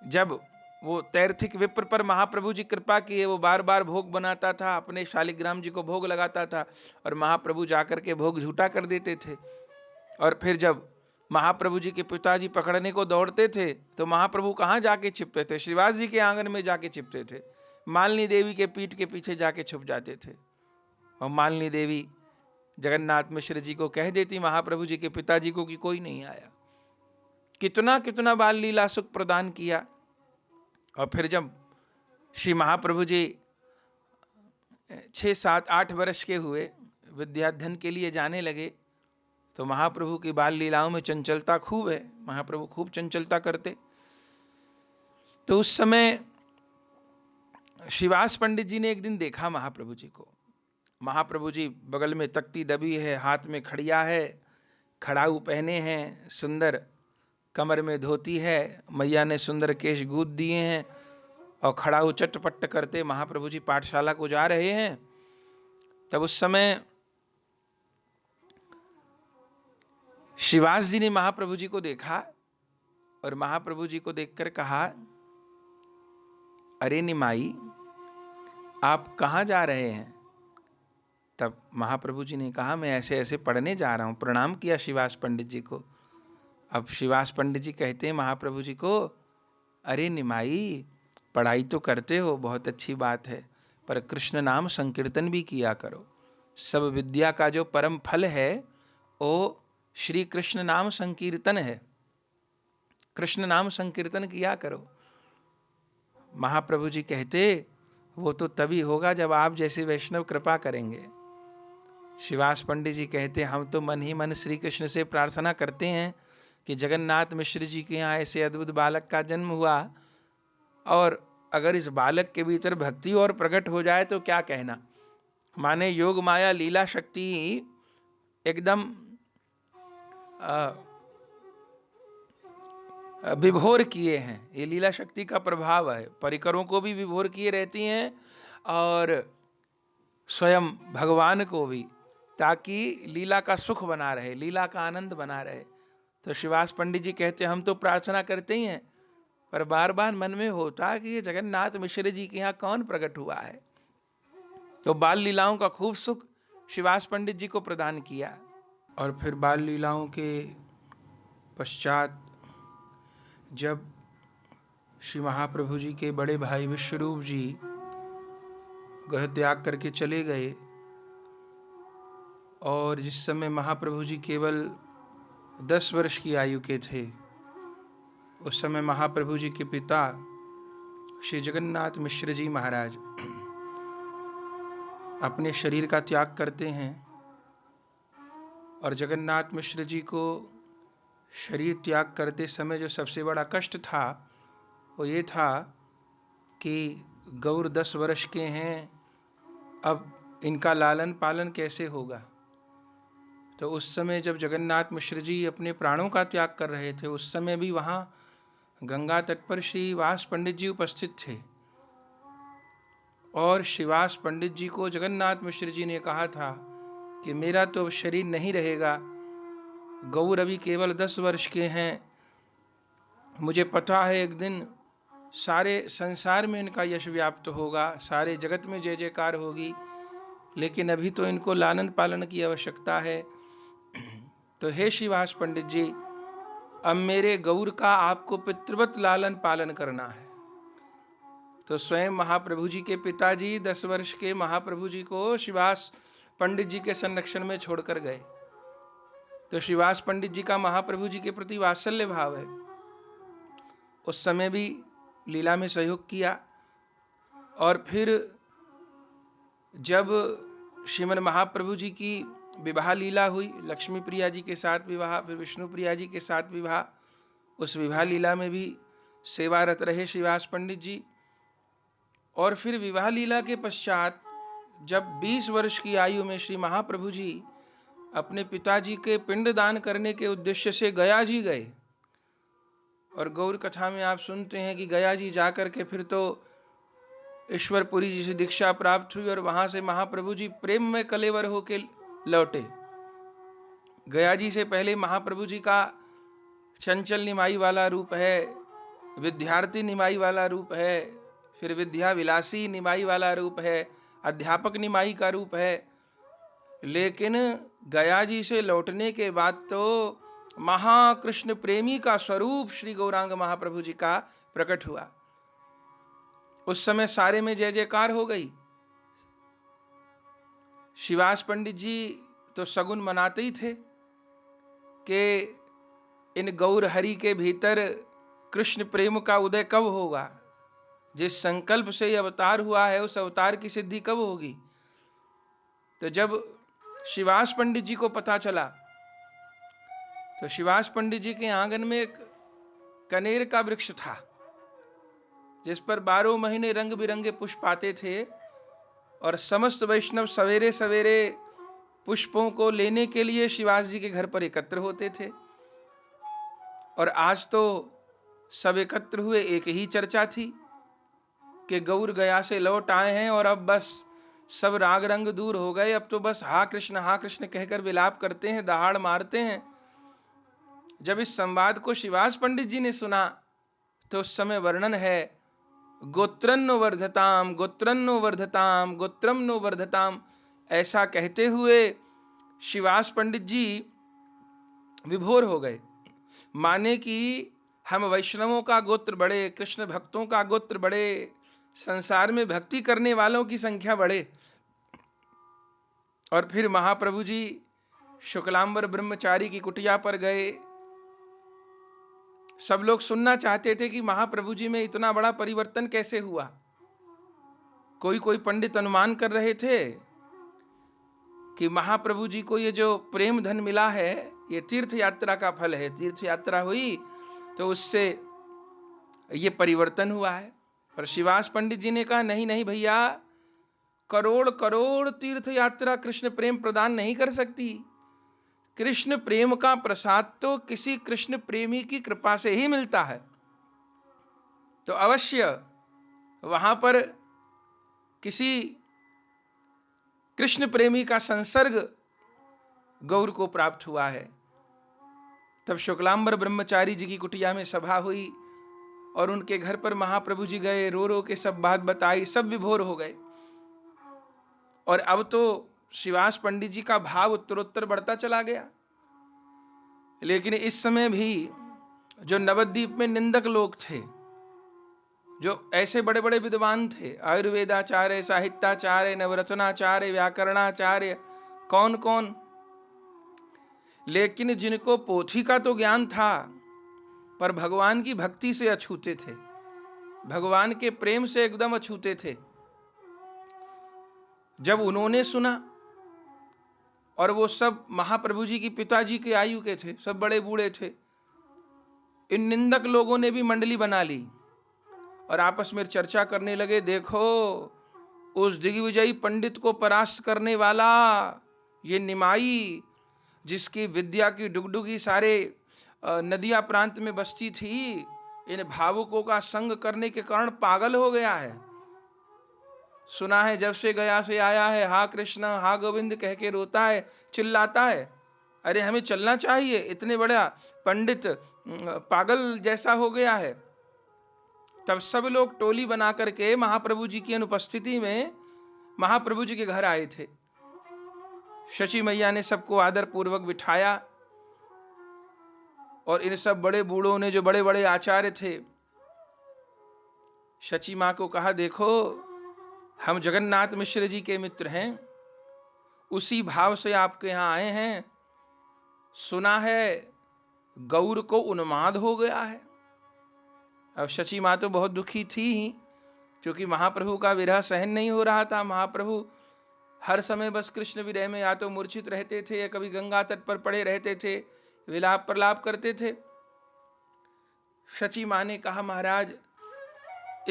S2: जब वो तैर्थिक विप्र पर महाप्रभु जी कृपा किए, वो बार बार भोग बनाता था, अपने शालिग्राम जी को भोग लगाता था और महाप्रभु जाकर के भोग झूठा कर देते थे। और फिर जब महाप्रभु जी के पिताजी पकड़ने को दौड़ते थे तो महाप्रभु कहाँ जाके छिपते थे? श्रीवास जी के आंगन में जाके छिपते थे, मालिनी देवी के पीठ के पीछे जाके छुप जाते थे। और मालिनी देवी जगन्नाथ मिश्र जी को कह देती महाप्रभु जी के पिताजी को कि कोई नहीं आया। कितना कितना बाल लीला सुख प्रदान किया। और फिर जब श्री महाप्रभु जी 6, 7, 8 वर्ष के हुए, विद्याध्ययन के लिए जाने लगे, तो महाप्रभु की बाल लीलाओं में चंचलता खूब है, महाप्रभु खूब चंचलता करते। तो उस समय श्रीवास पंडित जी ने एक दिन देखा महाप्रभु जी को। महाप्रभु जी बगल में तख्ती दबी है, हाथ में खड़िया है, खड़ाऊ पहने हैं, सुंदर कमर में धोती है, मैया ने सुंदर केश गूंथ दिए हैं और खड़ाऊ चटपट करते महाप्रभु जी पाठशाला को जा रहे हैं। तब उस समय श्रीवास जी ने महाप्रभु जी को देखा और महाप्रभु जी को देखकर कहा, अरे निमाई, आप कहाँ जा रहे हैं? तब महाप्रभु जी ने कहा, मैं ऐसे ऐसे पढ़ने जा रहा हूं। प्रणाम किया श्रीवास पंडित जी को। अब श्रीवास पंडित जी कहते हैं महाप्रभु जी को, अरे निमाई, पढ़ाई तो करते हो, बहुत अच्छी बात है, पर कृष्ण नाम संकीर्तन भी किया करो। सब विद्या का जो परम फल है वो श्री कृष्ण नाम संकीर्तन है। कृष्ण नाम संकीर्तन किया करो। महाप्रभु जी कहते, वो तो तभी होगा जब आप जैसे वैष्णव कृपा करेंगे। श्रीवास पंडित जी कहते, हम तो मन ही मन श्री कृष्ण से प्रार्थना करते हैं कि जगन्नाथ मिश्र जी के यहाँ ऐसे अद्भुत बालक का जन्म हुआ, और अगर इस बालक के भीतर भक्ति और प्रकट हो जाए तो क्या कहना। माने योग माया लीला शक्ति एकदम विभोर किए हैं। ये लीला शक्ति का प्रभाव है, परिकरों को भी विभोर किए रहती हैं और स्वयं भगवान को भी, ताकि लीला का सुख बना रहे, लीला का आनंद बना रहे। तो श्रीवास पंडित जी कहते, हम तो प्रार्थना करते ही हैं, पर बार बार मन में होता कि ये जगन्नाथ मिश्र जी के यहाँ कौन प्रकट हुआ है। तो बाल लीलाओं का खूब सुख श्रीवास पंडित जी को प्रदान किया। और फिर बाल लीलाओं के पश्चात जब श्री महाप्रभु जी के बड़े भाई विश्वरूप जी गृह त्याग करके चले गए, और जिस समय महाप्रभु जी केवल 10 वर्ष की आयु के थे, उस समय महाप्रभु जी के पिता श्री जगन्नाथ मिश्र जी महाराज अपने शरीर का त्याग करते हैं। और जगन्नाथ मिश्र जी को शरीर त्याग करते समय जो सबसे बड़ा कष्ट था वो ये था कि गौर 10 वर्ष के हैं, अब इनका लालन पालन कैसे होगा। तो उस समय जब जगन्नाथ मिश्र जी अपने प्राणों का त्याग कर रहे थे, उस समय भी वहाँ गंगा तट पर श्रीवास पंडित जी उपस्थित थे। और श्रीवास पंडित जी को जगन्नाथ मिश्र जी ने कहा था कि मेरा तो अब शरीर नहीं रहेगा, गौर अभी केवल 10 वर्ष के हैं, मुझे पता है एक दिन सारे संसार में इनका यश व्याप्त होगा, सारे जगत में जय जयकार होगी, लेकिन अभी तो इनको लालन पालन की आवश्यकता है। तो हे श्रीवास पंडित जी, अब मेरे गौर का आपको पितृवत लालन पालन करना है। तो स्वयं महाप्रभु जी के पिताजी 10 वर्ष के महाप्रभु जी को श्रीवास पंडित जी के संरक्षण में छोड़कर गए। तो श्रीवास पंडित जी का महाप्रभु जी के प्रति वात्सल्य भाव है। उस समय भी लीला में सहयोग किया। और फिर जब श्रीमन महाप्रभु जी की विवाह लीला हुई, लक्ष्मी प्रिया जी के साथ विवाह, फिर विष्णु प्रिया जी के साथ विवाह, उस विवाह लीला में भी सेवारत रहे श्रीवास पंडित जी। और फिर विवाह लीला के पश्चात जब 20 वर्ष की आयु में श्री महाप्रभु जी अपने पिताजी के पिंडदान करने के उद्देश्य से गया जी गए। और गौर कथा में आप सुनते हैं कि गया जी जाकर के फिर तो ईश्वरपुरी जी से दीक्षा प्राप्त हुई और वहां से महाप्रभु जी प्रेम में कलेवर होके लौटे। गया जी से पहले महाप्रभु जी का चंचल निमाई वाला रूप है, विद्यार्थी निमाई वाला रूप है, फिर विद्या विलासी निमाई वाला रूप है, अध्यापक निमाई का रूप है। लेकिन गया जी से लौटने के बाद तो महाकृष्ण प्रेमी का स्वरूप श्री गौरांग महाप्रभु जी का प्रकट हुआ। उस समय सारे में जय जयकार हो गई। शिवास पंडित जी तो सगुन मनाते ही थे कि इन गौर हरि के भीतर कृष्ण प्रेम का उदय कब होगा, जिस संकल्प से यह अवतार हुआ है उस अवतार की सिद्धि कब होगी। तो जब शिवास पंडित जी को पता चला तो शिवास पंडित जी के आंगन में एक कनेर का वृक्ष था जिस पर 12 महीने रंग बिरंगे पुष्प आते थे और समस्त वैष्णव सवेरे सवेरे पुष्पों को लेने के लिए शिवास जी के घर पर एकत्र होते थे। और आज तो सब एकत्र हुए, एक ही चर्चा थी कि गौर गया से लौट आए हैं और अब बस सब राग रंग दूर हो गए, अब तो बस हा कृष्ण कहकर विलाप करते हैं, दहाड़ मारते हैं। जब इस संवाद को शिवास पंडित जी ने सुना तो उस समय वर्णन है, गोत्रन्नो वर्धताम गोत्रन्नो वर्धताम गोत्रम नो वर्धताम, ऐसा कहते हुए शिवास पंडित जी विभोर हो गए। माने कि हम वैष्णवों का गोत्र बढ़े, कृष्ण भक्तों का गोत्र बढ़े, संसार में भक्ति करने वालों की संख्या बढ़े। और फिर महाप्रभु जी शुक्लांबर ब्रह्मचारी की कुटिया पर गए। सब लोग सुनना चाहते थे कि महाप्रभु जी में इतना बड़ा परिवर्तन कैसे हुआ। कोई पंडित अनुमान कर रहे थे कि महाप्रभु जी को ये जो प्रेम धन मिला है ये तीर्थ यात्रा का फल है, तीर्थ यात्रा हुई तो उससे ये परिवर्तन हुआ है। पर शिवास पंडित जी ने कहा, नहीं नहीं भैया, करोड़ करोड़ तीर्थ यात्रा कृष्ण प्रेम प्रदान नहीं कर सकती। कृष्ण प्रेम का प्रसाद तो किसी कृष्ण प्रेमी की कृपा से ही मिलता है। तो अवश्य वहां पर किसी कृष्ण प्रेमी का संसर्ग गौर को प्राप्त हुआ है। तब शुक्लांबर ब्रह्मचारी जी की कुटिया में सभा हुई और उनके घर पर महाप्रभु जी गए, रो रो के सब बात बताई, सब विभोर हो गए। और अब तो शिवास पंडित जी का भाव उत्तरोत्तर बढ़ता चला गया। लेकिन इस समय भी जो नवद्वीप में निंदक लोग थे, जो ऐसे बड़े बड़े विद्वान थे, आयुर्वेदाचार्य, साहित्याचार्य, नवरत्नाचार्य, व्याकरणाचार्य, कौन कौन, लेकिन जिनको पोथी का तो ज्ञान था पर भगवान की भक्ति से अछूते थे, भगवान के प्रेम से एकदम अछूते थे। जब उन्होंने सुना, और वो सब महाप्रभु जी की पिताजी के आयु के थे, सब बड़े बूढ़े थे, इन निंदक लोगों ने भी मंडली बना ली और आपस में चर्चा करने लगे, देखो उस दिग्विजयी पंडित को परास्त करने वाला ये निमाई, जिसकी विद्या की डुगडुगी सारे नदिया प्रांत में बसती थी, इन भावुकों का संग करने के कारण पागल हो गया है। सुना है जब से गया से आया है, हा कृष्ण हा गोविंद कह के रोता है, चिल्लाता है। अरे हमें चलना चाहिए, इतने बड़ा पंडित पागल जैसा हो गया है। तब सब लोग टोली बना करके महाप्रभु जी की अनुपस्थिति में महाप्रभु जी के घर आए थे। शची मैया ने सबको आदर पूर्वक बिठाया और इन सब बड़े बूढ़ों ने, जो बड़े बड़े आचार्य थे, शची मां को कहा, देखो हम जगन्नाथ मिश्र जी के मित्र हैं, उसी भाव से आपके यहां आए हैं। सुना है गौर को उन्माद हो गया है। अब शची मां तो बहुत दुखी थी ही, क्योंकि महाप्रभु का विरह सहन नहीं हो रहा था। महाप्रभु हर समय बस कृष्ण विरह में या तो मूर्छित रहते थे या कभी गंगा तट पर पड़े रहते थे, विलाप प्रलाप करते थे। शची मां ने कहा, महाराज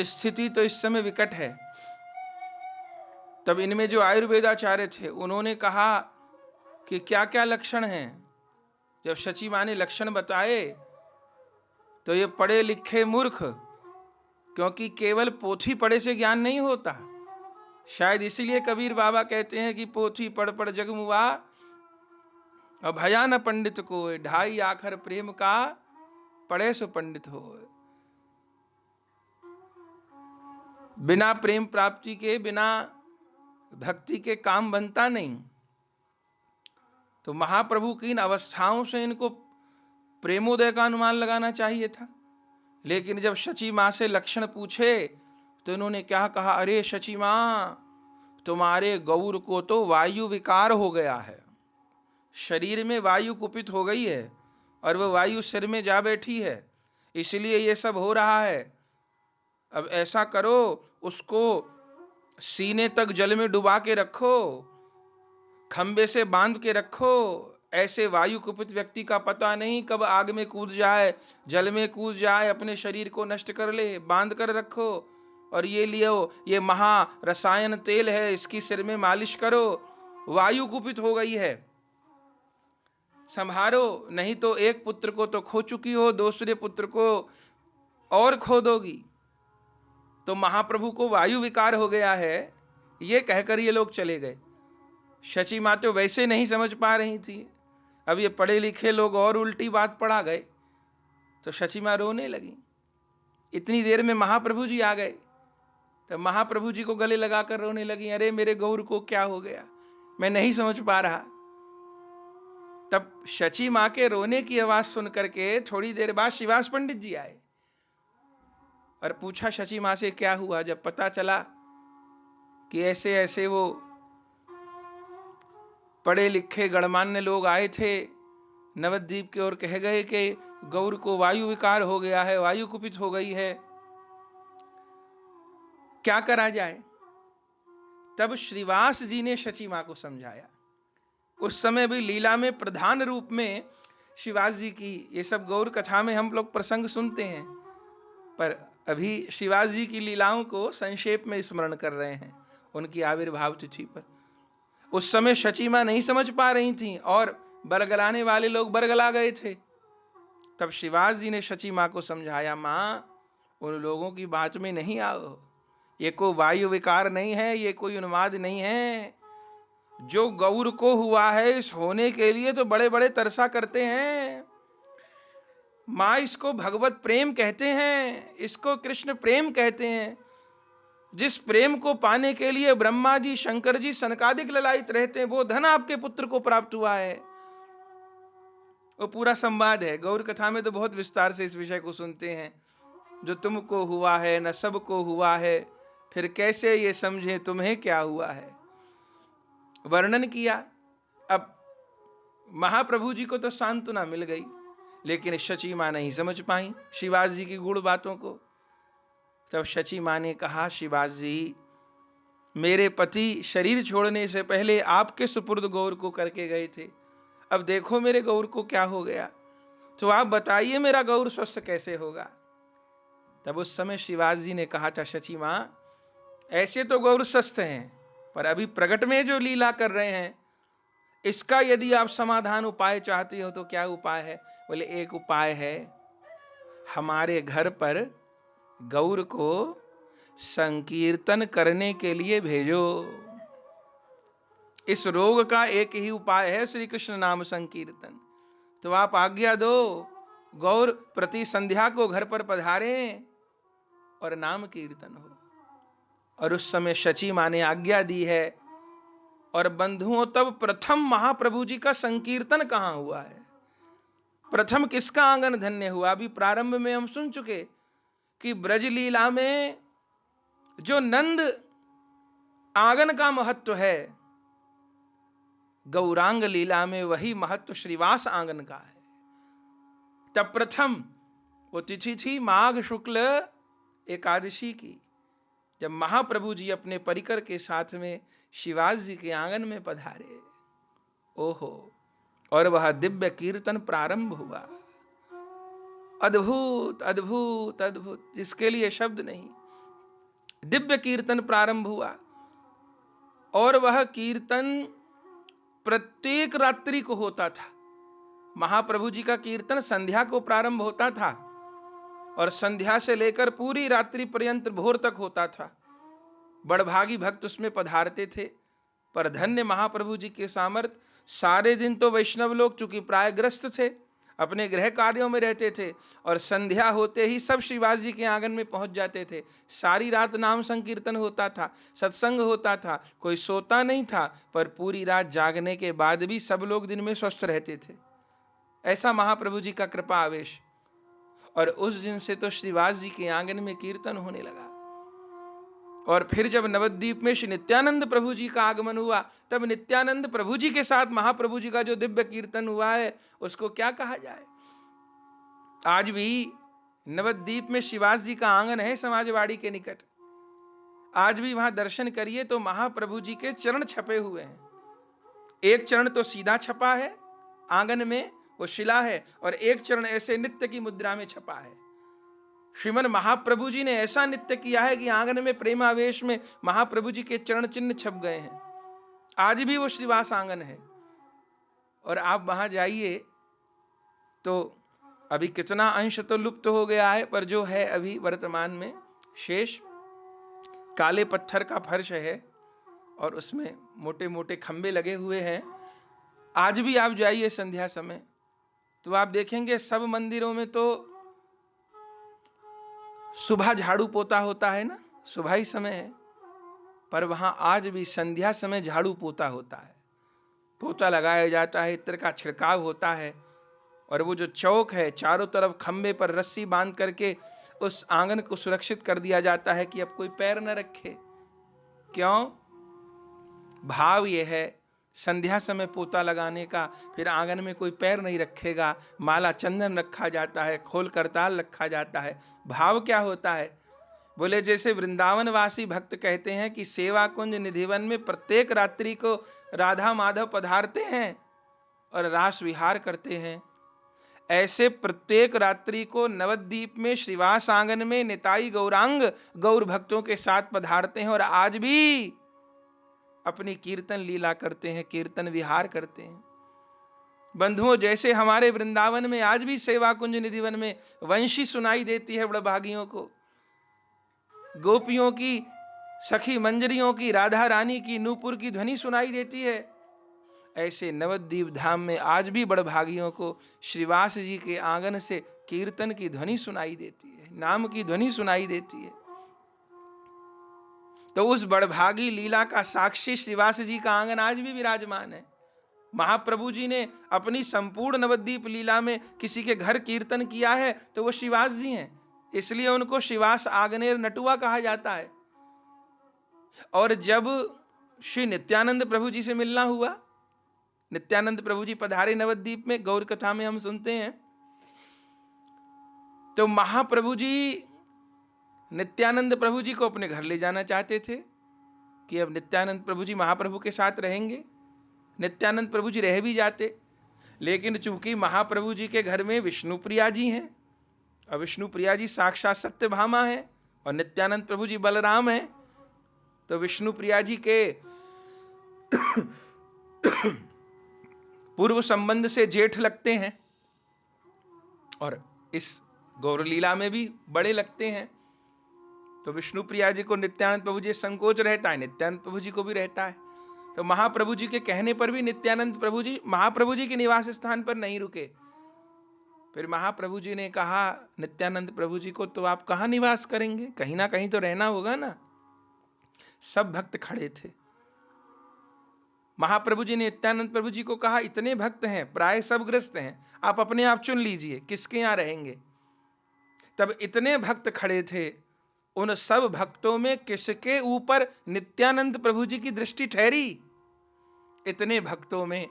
S2: स्थिति तो इस समय विकट है। तब इनमें जो आयुर्वेदाचार्य थे उन्होंने कहा कि क्या क्या लक्षण हैं। जब शची मां ने लक्षण बताए तो ये पढ़े लिखे मूर्ख क्योंकि केवल पोथी पढ़े से ज्ञान नहीं होता। शायद इसीलिए कबीर बाबा कहते हैं कि पोथी पढ़ पढ़ जग मुआ और भया न पंडित को, ढाई आखर प्रेम का पढ़े सो पंडित हो। बिना प्रेम प्राप्ति के, बिना भक्ति के काम बनता नहीं। तो महाप्रभु की इन अवस्थाओं से इनको प्रेमोदय का अनुमान लगाना चाहिए था। लेकिन जब शची मां से लक्षण पूछे तो इन्होंने क्या कहा, अरे शची मां, तुम्हारे गौर को तो वायु विकार हो गया है, शरीर में वायु कुपित हो गई है और वह वायु सिर में जा बैठी है, इसलिए ये सब हो रहा है। अब ऐसा करो, उसको सीने तक जल में डुबा के रखो, खंबे से बांध के रखो। ऐसे वायु कुपित व्यक्ति का पता नहीं कब आग में कूद जाए, जल में कूद जाए, अपने शरीर को नष्ट कर ले। बांध कर रखो और ये लियो, ये महा रसायन तेल है, इसकी सिर में मालिश करो। वायु कुपित हो गई है, संभारो, नहीं तो एक पुत्र को तो खो चुकी हो, दूसरे पुत्र को और खो दोगी। तो महाप्रभु को वायु विकार हो गया है, ये कहकर ये लोग चले गए। शची मां तो वैसे नहीं समझ पा रही थी, अब ये पढ़े लिखे लोग और उल्टी बात पढ़ा गए, तो शची मां रोने लगी। इतनी देर में महाप्रभु जी आ गए, तो महाप्रभु जी को गले लगाकर रोने लगी, अरे मेरे गौर को क्या हो गया, मैं नहीं समझ पा रहा। तब शची मां के रोने की आवाज सुन करके थोड़ी देर बाद शिवास पंडित जी आए और पूछा शची मां से क्या हुआ। जब पता चला कि ऐसे ऐसे वो पढ़े लिखे गणमान्य लोग आए थे नवद्वीप के और कह गए कि गौर को वायु विकार हो गया है, वायु कुपित हो गई है, क्या करा जाए। तब श्रीवास जी ने शची मां को समझाया। उस समय भी लीला में प्रधान रूप में श्रीवास जी की, ये सब गौर कथा में हम लोग प्रसंग सुनते हैं, पर अभी श्रीवास जी की लीलाओं को संक्षेप में स्मरण कर रहे हैं उनकी आविर्भाव तिथि पर। उस समय शची मां नहीं समझ पा रही थी और बरगलाने वाले लोग बरगला गए थे। तब श्रीवास जी ने शची मां को समझाया, मां उन लोगों की बात में नहीं आओ, ये कोई वायु विकार नहीं है, ये कोई उन्माद नहीं है। जो गौर को हुआ है, इस होने के लिए तो बड़े बड़े तरसा करते हैं। मां इसको भगवत प्रेम कहते हैं, इसको कृष्ण प्रेम कहते हैं। जिस प्रेम को पाने के लिए ब्रह्मा जी, शंकर जी, सनकादिक ललायित रहते हैं, वो धन आपके पुत्र को प्राप्त हुआ है। वो पूरा संवाद है। गौर कथा में तो बहुत विस्तार से इस विषय को सुनते हैं। जो तुमको हुआ है न सबको हुआ है, फिर कैसे ये समझे तुम्हें क्या हुआ है, वर्णन किया। अब महाप्रभु जी को तो सांत्वना मिल गई, लेकिन शची मां नहीं समझ पाई शिवास जी की गूढ़ बातों को। तब शची मां ने कहा, शिवास जी, मेरे पति शरीर छोड़ने से पहले आपके सुपुर्द गौर को करके गए थे, अब देखो मेरे गौर को क्या हो गया, तो आप बताइए मेरा गौर स्वस्थ कैसे होगा। तब उस समय शिवास जी ने कहा था, शची मां, ऐसे तो गौर स्वस्थ हैं, पर अभी प्रगट में जो लीला कर रहे हैं, इसका यदि आप समाधान उपाय चाहते हो तो क्या उपाय है। बोले, एक उपाय है, हमारे घर पर गौर को संकीर्तन करने के लिए भेजो। इस रोग का एक ही उपाय है, श्री कृष्ण नाम संकीर्तन। तो आप आज्ञा दो, गौर प्रति संध्या को घर पर पधारें और नाम कीर्तन हो। और उस समय शची मां ने आज्ञा दी है। और बंधुओं, तब प्रथम महाप्रभु जी का संकीर्तन कहां हुआ है, प्रथम किसका आंगन धन्य हुआ। अभी प्रारंभ में हम सुन चुके कि ब्रज लीला में जो नंद आंगन का महत्व है, गौरांग लीला में वही महत्व श्रीवास आंगन का है। तब प्रथम वो तिथि थी माघ शुक्ल एकादशी की, जब महाप्रभु जी अपने परिकर के साथ में शिवास जी के आंगन में पधारे। ओहो, और वह दिव्य कीर्तन प्रारंभ हुआ। अद्भुत अद्भुत अद्भुत, जिसके लिए शब्द नहीं। दिव्य कीर्तन प्रारंभ हुआ और वह कीर्तन प्रत्येक रात्रि को होता था। महाप्रभु जी का कीर्तन संध्या को प्रारंभ होता था और संध्या से लेकर पूरी रात्रि पर्यंत भोर तक होता था। बड़भागी भक्त उसमें पधारते थे। पर धन्य महाप्रभु जी के सामर्थ्य, सारे दिन तो वैष्णव लोग चूंकि प्राय ग्रस्त थे, अपने गृह कार्यों में रहते थे, और संध्या होते ही सब श्रीवास जी के आंगन में पहुंच जाते थे। सारी रात नाम संकीर्तन होता था, सत्संग होता था, कोई सोता नहीं था, पर पूरी रात जागने के बाद भी सब लोग दिन में स्वस्थ रहते थे। ऐसा महाप्रभु जी का कृपा आवेश। और उस दिन से तो श्रीवास जी के आंगन में कीर्तन होने लगा। और फिर जब नवद्वीप में श्री नित्यानंद प्रभु जी का आगमन हुआ, तब नित्यानंद प्रभु जी के साथ महाप्रभु जी का जो दिव्य कीर्तन हुआ है, उसको क्या कहा जाए। आज भी नवद्वीप में श्रीवास जी का आंगन है समाजवाड़ी के निकट। आज भी वहां दर्शन करिए तो महाप्रभु जी के चरण छपे हुए हैं। एक चरण तो सीधा छपा है आंगन में, वो शिला है, और एक चरण ऐसे नित्य की मुद्रा में छपा है। श्रीमन महाप्रभु जी ने ऐसा नित्य किया है कि आंगन में प्रेमावेश में महाप्रभु जी के चरण चिन्ह छप गए हैं। आज भी वो श्रीवास आंगन है। और आप वहां जाइए तो अभी कितना अंश तो लुप्त हो गया है, पर जो है अभी वर्तमान में शेष, काले पत्थर का फर्श है और उसमें मोटे मोटे खंबे लगे हुए हैं। आज भी आप जाइए संध्या समय तो आप देखेंगे सब मंदिरों में तो सुबह झाड़ू पोता होता है ना, सुबह ही समय है, पर वहां आज भी संध्या समय झाड़ू पोता होता है। पोता लगाया जाता है, इत्र का छिड़काव होता है, और वो जो चौक है चारों तरफ खंबे पर रस्सी बांध करके उस आंगन को सुरक्षित कर दिया जाता है कि अब कोई पैर न रखे। क्यों? भाव ये है संध्या समय पोता लगाने का, फिर आंगन में कोई पैर नहीं रखेगा, माला चंदन रखा जाता है, खोल करताल रखा जाता है। भाव क्या होता है? बोले जैसे वृंदावन वासी भक्त कहते हैं कि सेवा कुंज निधिवन में प्रत्येक रात्रि को राधा माधव पधारते हैं और रास विहार करते हैं, ऐसे प्रत्येक रात्रि को नवद्वीप में श्रीवास आंगन में निताई गौरांग गौर भक्तों के साथ पधारते हैं और आज भी अपनी कीर्तन लीला करते हैं, कीर्तन विहार करते हैं। बंधुओं, जैसे हमारे वृंदावन में आज भी सेवा कुंज निधिवन में वंशी सुनाई देती है बड़भागियों को, गोपियों की, सखी मंजरियों की, राधा रानी की, नूपुर की ध्वनि सुनाई देती है, ऐसे नवद्वीप धाम में आज भी बड़भागियों को श्रीवास जी के आंगन से कीर्तन की ध्वनि सुनाई देती है, नाम की ध्वनि सुनाई देती है। तो उस बड़भागी लीला का साक्षी श्रीवास जी का आंगन आज भी विराजमान है। महाप्रभु जी ने अपनी संपूर्ण नवद्वीप लीला में किसी के घर कीर्तन किया है तो वो श्रीवास जी हैं, इसलिए उनको श्रीवास आग्नेय नटुआ कहा जाता है। और जब श्री नित्यानंद प्रभु जी से मिलना हुआ, नित्यानंद प्रभु जी पधारे नवद्वीप में, गौर कथा में हम सुनते हैं, तो महाप्रभु जी नित्यानंद प्रभु जी को अपने घर ले जाना चाहते थे कि अब नित्यानंद प्रभु जी महाप्रभु के साथ रहेंगे। नित्यानंद प्रभु जी रह भी जाते, लेकिन चूंकि महाप्रभु जी के घर में विष्णु प्रिया जी हैं, और विष्णु प्रिया जी साक्षात सत्यभामा हैं और नित्यानंद प्रभु जी बलराम हैं, तो विष्णु प्रिया जी के पूर्व संबंध से जेठ लगते हैं और इस गौरलीला में भी बड़े लगते हैं। तो विष्णु प्रिया जी को नित्यानंद प्रभु जी संकोच रहता है, नित्यानंद प्रभु जी को भी रहता है। तो महाप्रभु जी के कहने पर भी नित्यानंद प्रभु जी महाप्रभु जी के निवास स्थान पर नहीं रुके। फिर महाप्रभु जी ने कहा नित्यानंद प्रभु जी को, तो आप कहाँ निवास करेंगे, कहीं ना कहीं तो रहना होगा ना। सब भक्त खड़े थे। महाप्रभु जी ने नित्यानंद प्रभु जी को कहा, इतने भक्त हैं, प्राय सब ग्रस्त हैं, आप अपने आप चुन लीजिए किसके यहां रहेंगे। तब इतने भक्त खड़े थे, उन सब भक्तों में किसके ऊपर नित्यानंद प्रभु जी की दृष्टि ठहरी? इतने भक्तों में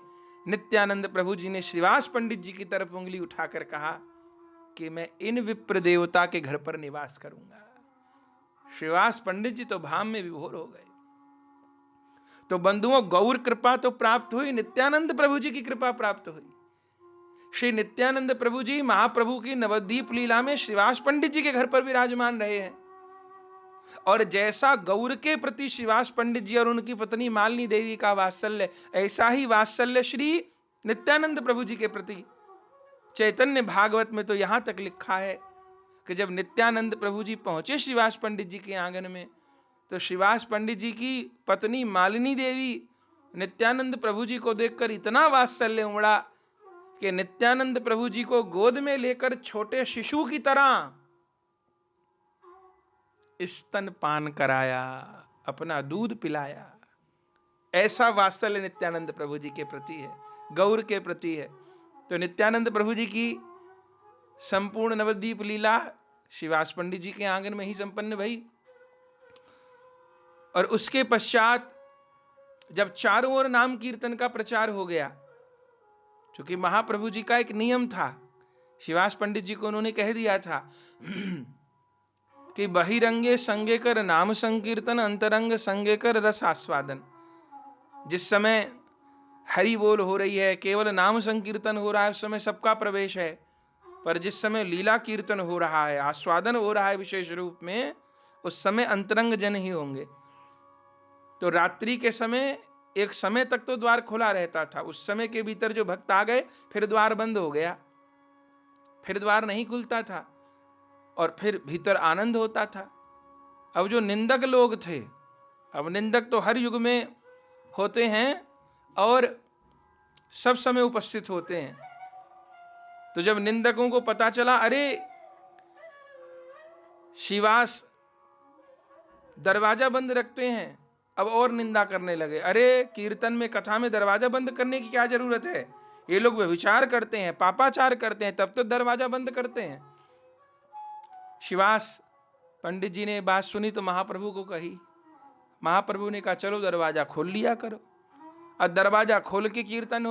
S2: नित्यानंद प्रभु जी ने श्रीवास पंडित जी की तरफ उंगली उठाकर कहा कि मैं इन विप्र देवता के घर पर निवास करूंगा। श्रीवास पंडित जी तो भाव में विभोर हो गए। तो बंधुओं, गौर कृपा तो प्राप्त हुई, नित्यानंद प्रभु जी की कृपा प्राप्त हुई। श्री नित्यानंद प्रभु जी महाप्रभु की नवद्वीप लीला में श्रीवास पंडित जी के घर पर विराजमान रहे हैं। और जैसा गौर के प्रति श्रीवास पंडित जी और उनकी पत्नी मालिनी देवी का वात्सल्य, ऐसा ही वात्सल्य श्री नित्यानंद प्रभु जी के प्रति चैतन्य भागवत में तो यहां तक लिखा है, कि जब नित्यानंद प्रभु जी पहुंचे श्रीवास पंडित जी के आंगन में, तो श्रीवास पंडित जी की पत्नी मालिनी देवी नित्यानंद प्रभु जी को देखकर इतना वात्सल्य उमड़ा कि नित्यानंद प्रभु जी को गोद में लेकर छोटे शिशु की तरह स्तनपान कराया, अपना दूध पिलाया। ऐसा वात्सल्य नित्यानंद प्रभु जी के प्रति है, गौर के प्रति है। तो नित्यानंद प्रभु जी की संपूर्ण नवद्वीप लीला श्रीवास पंडित जी के आंगन में ही संपन्न भई। और उसके पश्चात जब चारों ओर नाम कीर्तन का प्रचार हो गया, क्योंकि महाप्रभु जी का एक नियम था, श्रीवास पंडित जी को उन्होंने कह दिया था कि बहिरंगे संगे कर नाम संकीर्तन, अंतरंग संगे कर रस आस्वादन। जिस समय हरि बोल हो रही है, केवल नाम संकीर्तन हो रहा है, उस समय सबका प्रवेश है। पर जिस समय लीला कीर्तन हो रहा है, आस्वादन हो रहा है विशेष रूप में, उस समय अंतरंग जन ही होंगे। तो रात्रि के समय एक समय तक तो द्वार खुला रहता था, उस समय के भीतर जो भक्त आ गए फिर द्वार बंद हो गया, फिर द्वार नहीं खुलता था और फिर भीतर आनंद होता था। अब जो निंदक लोग थे, अब निंदक तो हर युग में होते हैं और सब समय उपस्थित होते हैं। तो जब निंदकों को पता चला अरे श्रीवास दरवाजा बंद रखते हैं, अब और निंदा करने लगे। अरे कीर्तन में, कथा में दरवाजा बंद करने की क्या जरूरत है? ये लोग व्यभिचार करते हैं, पापाचार करते हैं, तब तो दरवाजा बंद करते हैं। श्रीवास पंडित जी ने बात सुनी तो महाप्रभु को कही। महाप्रभु ने कहा चलो दरवाजा खोल लिया करो। और दरवाजा खोल के कीर्तन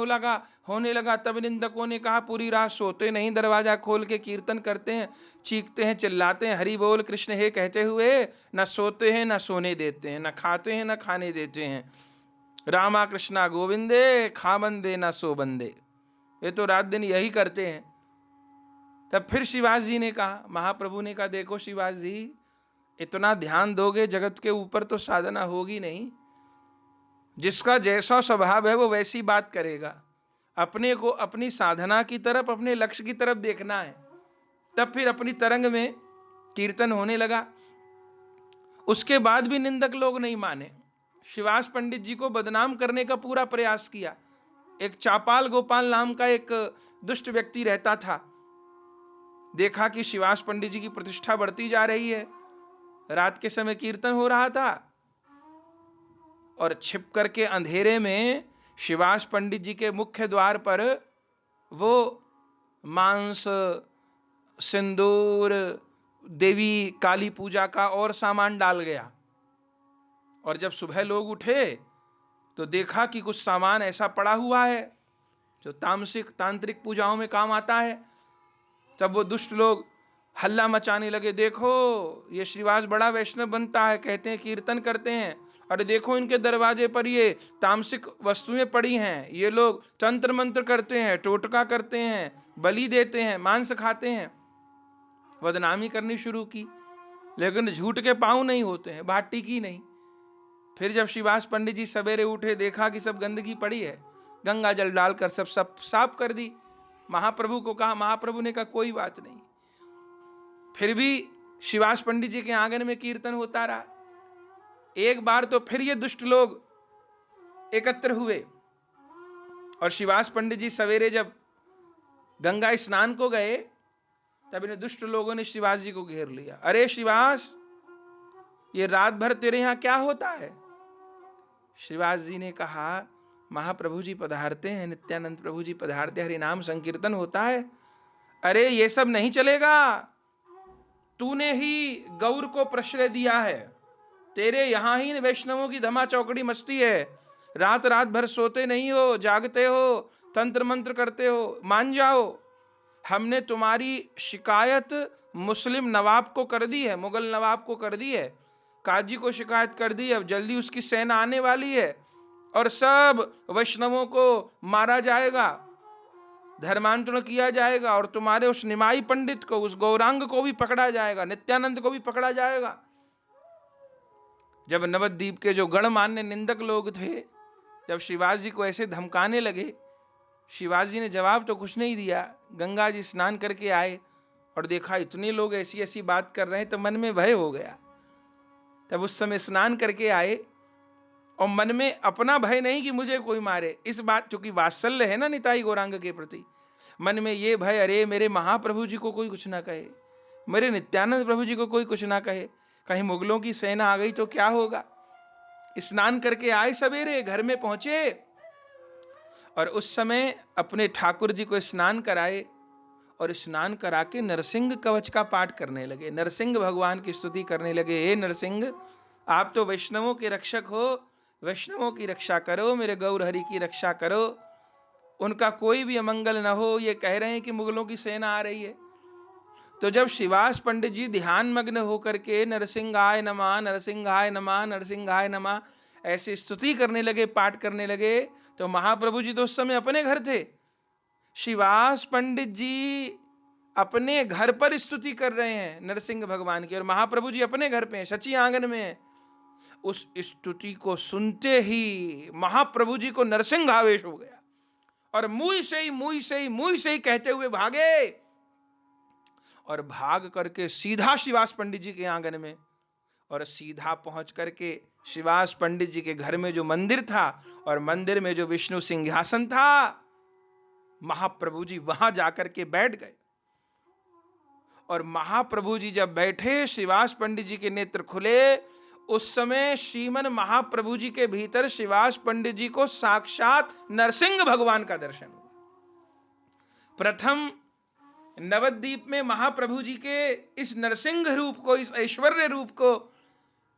S2: होने लगा। तब निंदकों ने कहा पूरी रात सोते नहीं, दरवाजा खोल के कीर्तन करते हैं, चीखते हैं, चिल्लाते हैं, हरि बोल कृष्ण हे कहते हुए न सोते हैं, न सोने देते हैं, न खाते हैं, न खाने देते हैं। रामा कृष्णा गोविंदे खा बंदे न सो बंदे, ये तो रात दिन यही करते हैं। तब फिर श्रीवास जी ने कहा, महाप्रभु ने कहा देखो श्रीवास जी, इतना ध्यान दोगे जगत के ऊपर तो साधना होगी नहीं। जिसका जैसा स्वभाव है वो वैसी बात करेगा। अपने को अपनी साधना की तरफ, अपने लक्ष्य की तरफ देखना है। तब फिर अपनी तरंग में कीर्तन होने लगा। उसके बाद भी निंदक लोग नहीं माने, श्रीवास पंडित जी को बदनाम करने का पूरा प्रयास किया। एक चापाल गोपाल नाम का एक दुष्ट व्यक्ति रहता था। देखा कि श्रीवास पंडित जी की प्रतिष्ठा बढ़ती जा रही है, रात के समय कीर्तन हो रहा था और छिप करके अंधेरे में श्रीवास पंडित जी के मुख्य द्वार पर वो मांस, सिंदूर, देवी काली पूजा का और सामान डाल गया। और जब सुबह लोग उठे तो देखा कि कुछ सामान ऐसा पड़ा हुआ है जो तामसिक तांत्रिक पूजाओं में काम आता है। तब वो दुष्ट लोग हल्ला मचाने लगे, देखो ये श्रीवास बड़ा वैष्णव बनता है, कहते हैं कीर्तन करते हैं, अरे देखो इनके दरवाजे पर ये तामसिक वस्तुएं पड़ी हैं, ये लोग तंत्र मंत्र करते हैं, टोटका करते हैं, बलि देते हैं, मांस खाते हैं। बदनामी करनी शुरू की, लेकिन झूठ के पांव नहीं होते हैं, बात टिकी नहीं। फिर जब श्रीवास पंडित जी सवेरे उठे, देखा कि सब गंदगी पड़ी है, गंगा जल डालकर सब साफ कर दी। महाप्रभु को कहा, महाप्रभु ने कहा कोई बात नहीं। फिर भी श्रीवास पंडित जी के आंगन में कीर्तन होता रहा। एक बार तो फिर ये दुष्ट लोग एकत्र हुए और श्रीवास पंडित जी सवेरे जब गंगा स्नान को गए, तब इन दुष्ट लोगों ने श्रीवास जी को घेर लिया। अरे श्रीवास, ये रात भर तेरे यहां क्या होता है? श्रीवास जी ने कहा, महाप्रभु जी पधारते हैं, नित्यानंद प्रभु जी पधारते, हरि नाम संकीर्तन होता है। अरे ये सब नहीं चलेगा, तूने ही गौर को प्रश्रय दिया है, तेरे यहां ही वैष्णवों की धमा चौकड़ी मचती है। रात रात भर सोते नहीं हो, जागते हो, तंत्र मंत्र करते हो, मान जाओ। हमने तुम्हारी शिकायत मुस्लिम नवाब को कर दी है, मुगल नवाब को कर दी है, काजी को शिकायत कर दी। अब जल्दी उसकी सेना आने वाली है और सब वैष्णवों को मारा जाएगा, धर्मांतरण किया जाएगा और तुम्हारे उस निमाई पंडित को, उस गौरांग को भी पकड़ा जाएगा, नित्यानंद को भी पकड़ा जाएगा। जब नवद्वीप के जो गणमान्य निंदक लोग थे, जब श्रीवास जी को ऐसे धमकाने लगे, श्रीवास जी ने जवाब तो कुछ नहीं दिया। गंगा जी स्नान करके आए और देखा इतने लोग ऐसी ऐसी बात कर रहे हैं, तो मन में भय हो गया। तब उस समय स्नान करके आए और मन में अपना भय नहीं कि मुझे कोई मारे, इस बात, क्योंकि वात्सल्य है ना निताई गौरांग के प्रति, मन में ये भय, अरे मेरे महाप्रभु जी को कोई कुछ ना कहे, मेरे नित्यानंद प्रभु जी को कोई कुछ ना कहे, कहीं मुगलों की सेना आ गई तो क्या होगा। स्नान करके आए, सवेरे घर में पहुंचे और उस समय अपने ठाकुर जी को स्नान कराए और स्नान करा के नरसिंह कवच का पाठ करने लगे, नरसिंह भगवान की स्तुति करने लगे। हे नरसिंह, आप तो वैष्णवों के रक्षक हो, वैष्णवों की रक्षा करो, मेरे गौर हरि की रक्षा करो, उनका कोई भी अमंगल न हो। ये कह रहे हैं कि मुगलों की सेना आ रही है। तो जब शिवास पंडित जी ध्यान मग्न होकर के नरसिंहाय नमः, नरसिंहाय नमः, नरसिंहाय नमः ऐसी स्तुति करने लगे, पाठ करने लगे, तो महाप्रभु जी तो उस समय अपने घर थे। शिवास पंडित जी अपने घर पर स्तुति कर रहे हैं नरसिंह भगवान की, और महाप्रभु जी अपने घर पे हैं, सची आंगन में हैं। उस स्तुति को सुनते ही महाप्रभु जी को नरसिंह आवेश हो गया और मुई से ही मुई से ही मुई से ही कहते हुए भागे और भाग करके सीधा शिवास पंडित जी के आंगन में, और सीधा पहुंच करके शिवास पंडित जी के घर में जो मंदिर था और मंदिर में जो विष्णु सिंहासन था, महाप्रभु जी वहां जाकर के बैठ गए। और महाप्रभु जी जब बैठे, शिवास पंडित जी के नेत्र खुले, उस समय श्रीमन महाप्रभु जी के भीतर शिवास पंडित जी को साक्षात नरसिंह भगवान का दर्शन हुआ। प्रथम नवद्वीप में महाप्रभु जी के इस नरसिंह रूप को, इस ऐश्वर्य रूप को,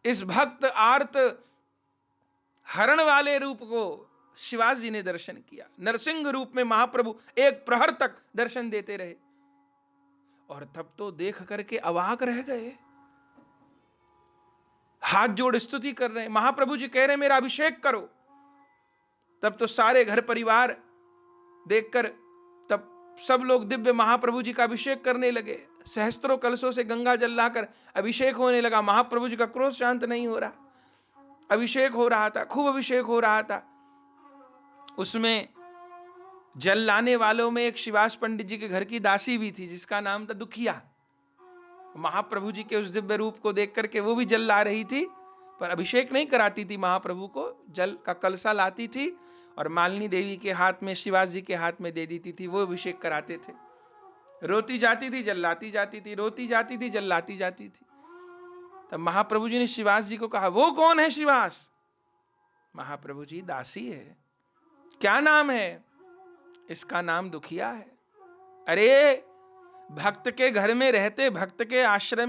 S2: इस भक्त आर्त हरण वाले रूप को शिवास जी ने दर्शन किया। नरसिंह रूप में महाप्रभु एक प्रहर तक दर्शन देते रहे और तब तो देख करके अवाक रह गए, हाथ जोड़ स्तुति कर रहे हैं। महाप्रभु जी कह रहे हैं मेरा अभिषेक करो। तब तो सारे घर परिवार देखकर तब सब लोग दिव्य महाप्रभु जी का अभिषेक करने लगे। सहस्त्रों कलशों से गंगा जल लाकर अभिषेक होने लगा। महाप्रभु जी का क्रोध शांत नहीं हो रहा, अभिषेक हो रहा था, खूब अभिषेक हो रहा था। उसमें जल लाने वालों में एक शिवास पंडित जी के घर की दासी भी थी जिसका नाम था दुखिया। महाप्रभु जी के उस दिव्य रूप को देख करके वो भी जल ला रही थी, पर अभिषेक नहीं कराती थी महाप्रभु को, जल का कलसा लाती थी और मालिनी देवी के हाथ में, शिवास जी के हाथ में दे देती थी, वो अभिषेक कराते थे। रोती जाती थी, जल लाती जाती थी, रोती जाती थी, जल लाती जाती थी। तब महाप्रभु जी ने शिवास जी को कहा, वो कौन है शिवास? महाप्रभु जी, दासी है। क्या नाम है? इसका नाम दुखिया है। अरे भक्त के घर में रहते, भक्त के आश्रय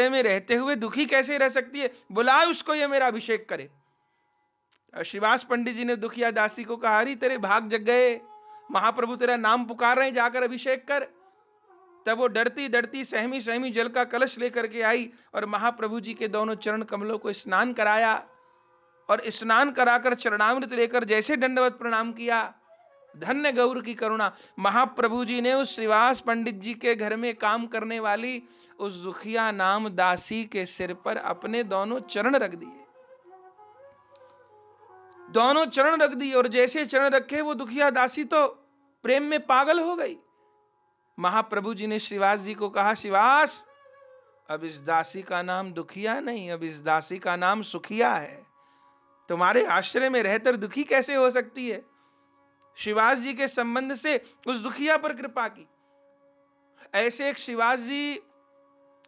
S2: में रहते हुए दुखी कैसे रह सकती है? बुलाए उसको, ये मेरा अभिषेक करे। शिवास पंडित जी ने दुखिया दासी को कहा, अरे तेरे भाग जग गए, महाप्रभु तेरा नाम पुकार रहे हैं, जाकर अभिषेक कर। तब वो डरती डरती सहमी सहमी जल का कलश लेकर के आई और महाप्रभु जी के दोनों चरण कमलों को स्नान कराया और स्नान कराकर चरणामृत लेकर जैसे दंडवत प्रणाम किया। धन्य गौर की करुणा, महाप्रभु जी ने उस श्रीवास पंडित जी के घर में काम करने वाली उस दुखिया नाम दासी के सिर पर अपने दोनों चरण रख दिए। दोनों चरण रख दिए और जैसे चरण रखे वो दुखिया दासी तो प्रेम में पागल हो गई। महाप्रभु जी ने श्रीवास जी को कहा, श्रीवास, अब इस दासी का नाम दुखिया नहीं, अब इस दासी का नाम सुखिया है। तुम्हारे आश्रय में रहकर दुखी कैसे हो सकती है? शिवास जी के संबंध से उस दुखिया पर कृपा की। ऐसे एक शिवास जी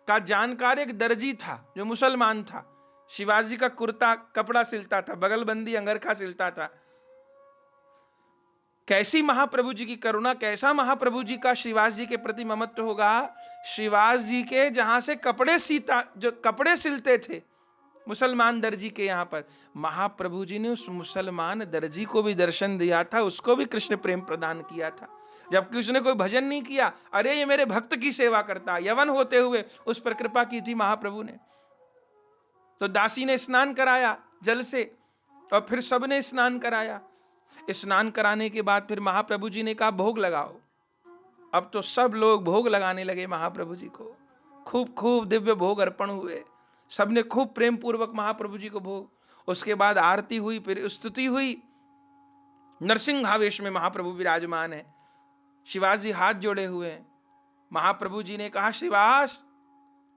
S2: का जानकार एक दर्जी था जो मुसलमान था। शिवास जी का कुर्ता कपड़ा सिलता था, बगलबंदी अंगरखा सिलता था। कैसी महाप्रभु जी की करुणा, कैसा महाप्रभु जी का शिवास जी के प्रति ममत्व होगा। शिवास जी के जहां से जो कपड़े सिलते थे मुसलमान दर्जी के, यहाँ पर महाप्रभु जी ने उस मुसलमान दर्जी को भी दर्शन दिया था, उसको भी कृष्ण प्रेम प्रदान किया था, जबकि उसने कोई भजन नहीं किया। अरे ये मेरे भक्त की सेवा करता, यवन होते हुए उस पर कृपा की थी महाप्रभु ने। तो दासी ने स्नान कराया जल से और फिर सबने स्नान कराया। स्नान कराने के बाद फिर महाप्रभु जी ने कहा, भोग लगाओ। अब तो सब लोग भोग लगाने लगे महाप्रभु जी को। खूब खूब दिव्य भोग अर्पण हुए, सबने खूब प्रेम पूर्वक महाप्रभु जी को भोग। उसके बाद आरती हुई, फिर स्तुति हुई। नरसिंहावेश में महाप्रभु विराजमान है। शिवास जी हाथ जोड़े हुए हैं महाप्रभु जी ने कहा, श्रीवास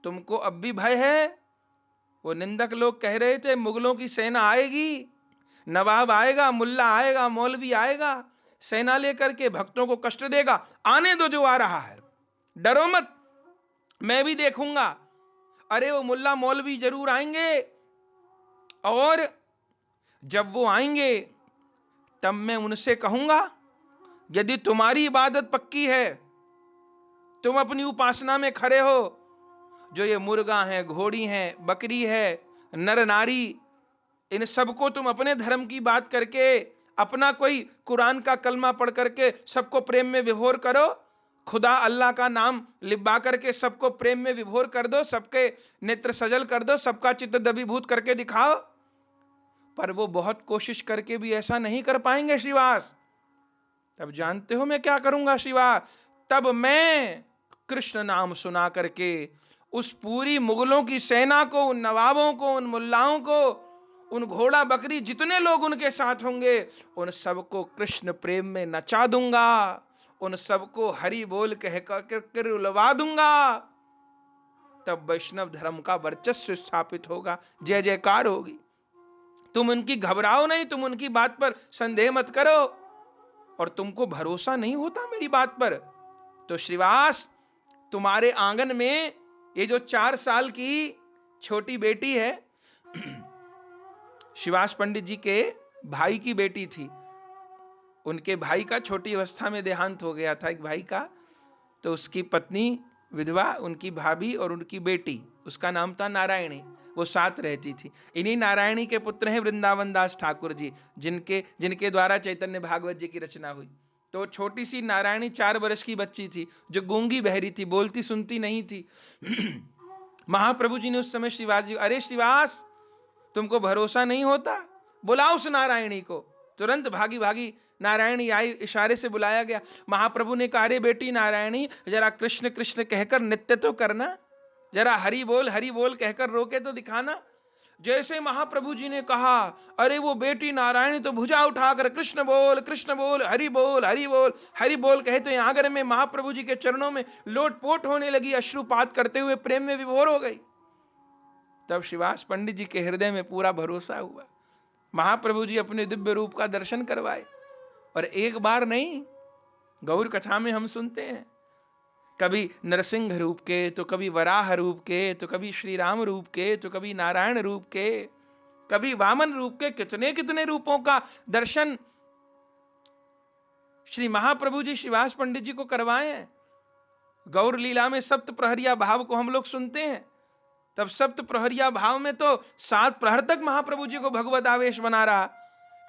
S2: तुमको अब भी भय है? वो निंदक लोग कह रहे थे मुगलों की सेना आएगी, नवाब आएगा, मुल्ला आएगा, मौलवी आएगा, सेना लेकर के भक्तों को कष्ट देगा। आने दो जो आ रहा है, डरो मत, मैं भी देखूंगा। अरे वो मुल्ला मौलवी जरूर आएंगे, और जब वो आएंगे तब मैं उनसे कहूंगा, यदि तुम्हारी इबादत पक्की है, तुम अपनी उपासना में खड़े हो, जो ये मुर्गा है, घोड़ी है, बकरी है, नर नारी, इन सबको तुम अपने धर्म की बात करके, अपना कोई कुरान का कलमा पढ़ करके सबको प्रेम में विभोर करो, खुदा अल्लाह का नाम लिबा करके सबको प्रेम में विभोर कर दो, सबके नेत्र सजल कर दो, सबका चित्त दबीभूत करके दिखाओ। पर वो बहुत कोशिश करके भी ऐसा नहीं कर पाएंगे श्रीवास। तब जानते हो मैं क्या करूंगा श्रीवास? तब मैं कृष्ण नाम सुना करके उस पूरी मुगलों की सेना को, उन नवाबों को, उन मुल्लाओं को, उन घोड़ा बकरी जितने लोग उनके साथ होंगे, उन सबको कृष्ण प्रेम में नचा दूंगा, उन सबको हरि बोल कह कर रुलवा दूंगा। तब वैष्णव धर्म का वर्चस्व स्थापित होगा, जय जयकार होगी। तुम उनकी घबराओ नहीं, तुम उनकी बात पर संदेह मत करो। और तुमको भरोसा नहीं होता मेरी बात पर, तो श्रीवास तुम्हारे आंगन में ये जो 4 साल की छोटी बेटी है, श्रीवास पंडित जी के भाई की बेटी थी, उनके भाई का छोटी अवस्था में देहांत हो गया था एक भाई का, तो उसकी पत्नी विधवा, उनकी भाभी और उनकी बेटी, उसका नाम था नारायणी, वो साथ रहती थी। इन्हीं नारायणी के पुत्र हैं वृंदावन दास ठाकुर जी, जिनके द्वारा चैतन्य भागवत जी की रचना हुई। तो छोटी सी नारायणी 4 वर्ष की बच्ची थी, जो गूंगी बहरी थी, बोलती सुनती नहीं थी। महाप्रभु जी ने उस समय श्रीवास जी, अरे श्रीवास तुमको भरोसा नहीं होता, बुलाओ उस नारायणी को। तुरंत भागी भागी नारायणी आई, इशारे से बुलाया गया। महाप्रभु ने कहा, अरे बेटी नारायणी, जरा कृष्ण कृष्ण कहकर नित्य तो करना, जरा हरि बोल कहकर रोके तो दिखाना। जैसे महाप्रभु जी ने कहा, अरे वो बेटी नारायणी तो भुजा उठाकर कृष्ण बोल, हरि बोल, हरि बोल कहते आंगन में महाप्रभु जी के चरणों में लोटपोट होने लगी, अश्रुपात करते हुए प्रेम में विभोर हो गई। तब श्रीवास पंडित जी के हृदय में पूरा भरोसा हुआ। महाप्रभु जी अपने दिव्य रूप का दर्शन करवाए, और एक बार नहीं, गौर कथा में हम सुनते हैं, कभी नरसिंह रूप के, तो कभी वराह रूप के, तो कभी श्री राम रूप के, तो कभी नारायण रूप के, कभी वामन रूप के, कितने कितने रूपों का दर्शन श्री महाप्रभु जी श्रीवास पंडित जी को करवाए हैं। गौर लीला में सप्त प्रहरिया भाव को हम लोग सुनते हैं, तब सप्त प्रहरिया भाव में तो 7 प्रहर तक महाप्रभु जी को भगवत आवेश बना रहा।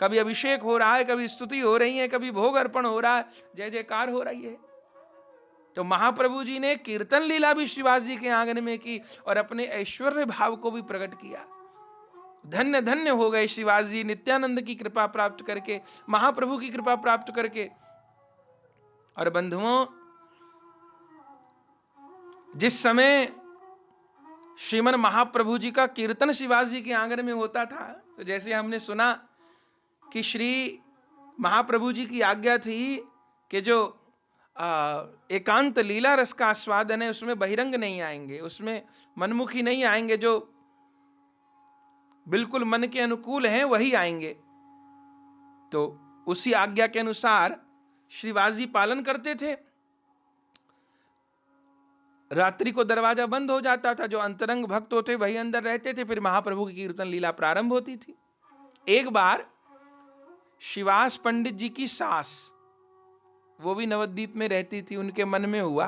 S2: कभी अभिषेक हो रहा है, कभी स्तुति हो रही है, कभी भोग अर्पण हो रहा है, जय जयकार हो रही है। तो महाप्रभु जी ने कीर्तन लीला भी श्रीवास जी के आंगन में की, और अपने ऐश्वर्य भाव को भी प्रकट किया। धन्य धन्य हो गए श्रीवास जी, नित्यानंद की कृपा प्राप्त करके, महाप्रभु की कृपा प्राप्त करके। और बंधुओं, जिस समय श्रीमन महाप्रभु जी का कीर्तन श्रीवास जी के आंगन में होता था, तो जैसे हमने सुना कि श्री महाप्रभु जी की आज्ञा थी कि जो एकांत लीला रस का आस्वादन है, उसमें बहिरंग नहीं आएंगे, उसमें मनमुखी नहीं आएंगे, जो बिल्कुल मन के अनुकूल हैं वही आएंगे। तो उसी आज्ञा के अनुसार श्रीवास जी पालन करते थे। रात्रि को दरवाजा बंद हो जाता था, जो अंतरंग भक्त होते वही अंदर रहते थे, फिर महाप्रभु की कीर्तन लीला प्रारंभ होती थी। एक बार श्रीवास पंडित जी की सास, वो भी नवद्वीप में रहती थी, उनके मन में हुआ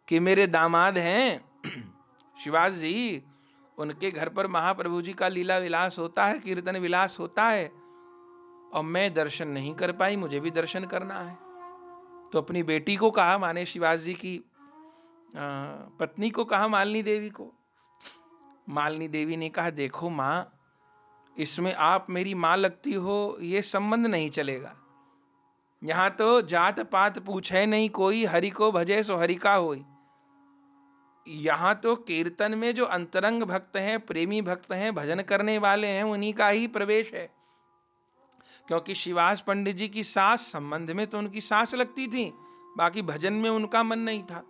S2: कि मेरे दामाद हैं श्रीवास जी, उनके घर पर महाप्रभु जी का लीला विलास होता है, कीर्तन विलास होता है, और मैं दर्शन नहीं कर पाई, मुझे भी दर्शन करना है। तो अपनी बेटी को कहा, माने श्रीवास जी की पत्नी को कहा, मालिनी देवी को। मालिनी देवी ने कहा, देखो माँ, इसमें आप मेरी माँ लगती हो, ये संबंध नहीं चलेगा। यहां तो जात पात पूछे नहीं कोई, हरि को भजे सो हरि का होई। यहां तो कीर्तन में जो अंतरंग भक्त हैं, प्रेमी भक्त हैं, भजन करने वाले हैं, उन्हीं का ही प्रवेश है। क्योंकि श्रीवास पंडित जी की सास, संबंध में तो उनकी सास लगती थी, बाकी भजन में उनका मन नहीं था।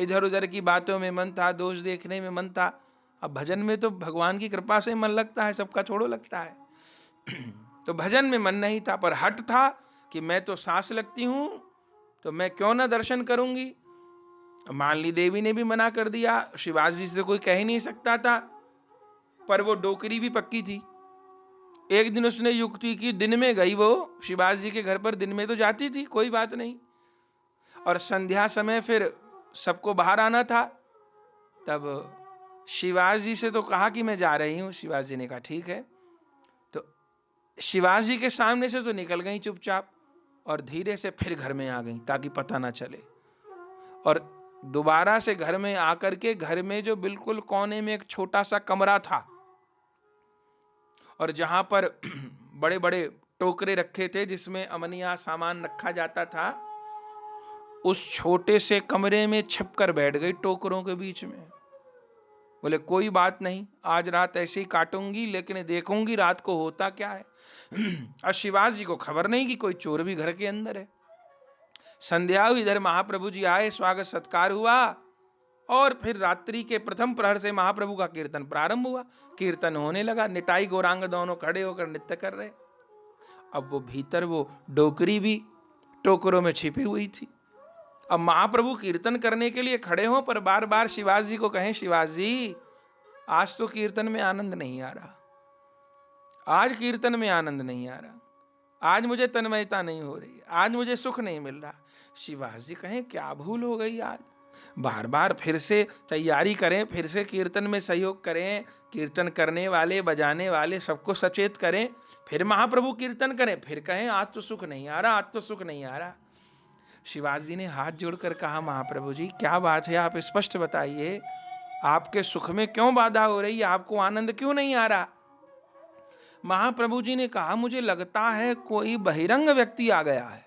S2: इधर उधर की बातों में मन था, दोष देखने में मन था। अब भजन में तो भगवान की कृपा से मन लगता है, सबका छोड़ो लगता है। तो भजन में मन नहीं था, पर हट था कि मैं तो सांस लगती हूं, तो मैं क्यों ना दर्शन करूंगी। मालिनी देवी ने भी मना कर दिया, शिवाजी से कोई कह ही नहीं सकता था, पर वो डोकरी भी पक्की थी। एक दिन उसने युक्ति की, दिन में गई वो शिवाजी के घर पर, दिन में तो जाती थी, कोई बात नहीं। और संध्या समय फिर सबको बाहर आना था, तब शिवाजी से तो कहा कि मैं जा रही हूं। शिवाजी ने कहा ठीक है। तो शिवाजी के सामने से तो निकल गई चुपचाप, और धीरे से फिर घर में आ गई ताकि पता ना चले। और दोबारा से घर में आकर के, घर में जो बिल्कुल कोने में एक छोटा सा कमरा था, और जहां पर बड़े बड़े टोकरे रखे थे जिसमें अमनिया सामान रखा जाता था, उस छोटे से कमरे में छिपकर बैठ गई टोकरों के बीच में। बोले कोई बात नहीं, आज रात ऐसे ही काटूंगी, लेकिन देखूंगी रात को होता क्या है। और शिवाजी को खबर नहीं कि कोई चोर भी घर के अंदर है। संध्या हुई, इधर महाप्रभु जी आए, स्वागत सत्कार हुआ, और फिर रात्रि के प्रथम प्रहर से महाप्रभु का कीर्तन प्रारंभ हुआ। कीर्तन होने लगा, निताई गौरांग दोनों खड़े होकर नृत्य कर रहे। अब वो भीतर वो डोकरी भी टोकरों में छिपी हुई थी। अब महाप्रभु कीर्तन करने के लिए खड़े हों, पर बार बार शिवाजी को कहें, शिवाजी आज तो कीर्तन में आनंद नहीं आ रहा, आज कीर्तन में आनंद नहीं आ रहा, आज मुझे तन्मयता नहीं हो रही, आज मुझे सुख नहीं मिल रहा। शिवाजी कहें क्या भूल हो गई आज, बार बार फिर से तैयारी करें, फिर से कीर्तन में सहयोग करें, कीर्तन करने वाले बजाने वाले सबको सचेत करें, फिर महाप्रभु कीर्तन करें, फिर कहें आज तो सुख नहीं आ रहा, आज तो सुख नहीं आ रहा। शिवाजी ने हाथ जोड़कर कहा, महाप्रभु जी क्या बात है, आप स्पष्ट बताइए, आपके सुख में क्यों बाधा हो रही है, आपको आनंद क्यों नहीं आ रहा। महाप्रभु जी ने कहा, मुझे लगता है कोई बहिरंग व्यक्ति आ गया है।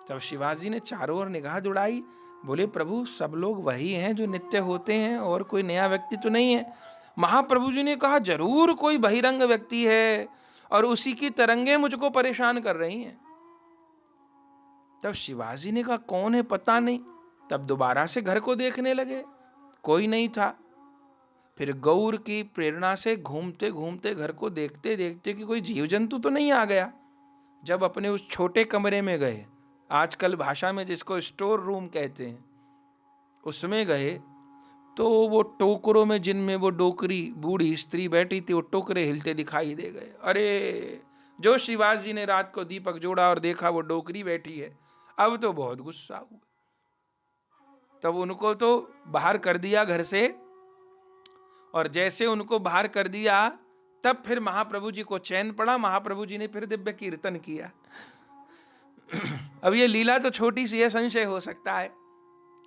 S2: तब शिवाजी ने चारों ओर निगाह दौड़ाई, बोले प्रभु सब लोग वही हैं जो नित्य होते हैं, और कोई नया व्यक्ति तो नहीं है। महाप्रभु जी ने कहा, जरूर कोई बहिरंग व्यक्ति है, और उसी की तरंगे मुझको परेशान कर रही हैं। तब शिवाजी ने कहा, कौन है पता नहीं। तब दोबारा से घर को देखने लगे, कोई नहीं था। फिर गौर की प्रेरणा से घूमते घूमते घर को देखते देखते कि कोई जीव जंतु तो नहीं आ गया। जब अपने उस छोटे कमरे में गए, आजकल भाषा में जिसको स्टोर रूम कहते हैं, उसमें गए, तो वो टोकरों में जिनमें वो डोकरी बूढ़ी स्त्री बैठी थी, वो टोकरे हिलते दिखाई दे गए। अरे जो शिवाजी ने रात को दीपक जोड़ा और देखा वो डोकरी बैठी है, अब तो बहुत गुस्सा हुआ। तब उनको तो बाहर कर दिया घर से, और जैसे उनको बाहर कर दिया, तब फिर महाप्रभु जी को चैन पड़ा। महाप्रभु जी ने फिर दिव्य कीर्तन किया। अब ये लीला तो छोटी सी है, संशय हो सकता है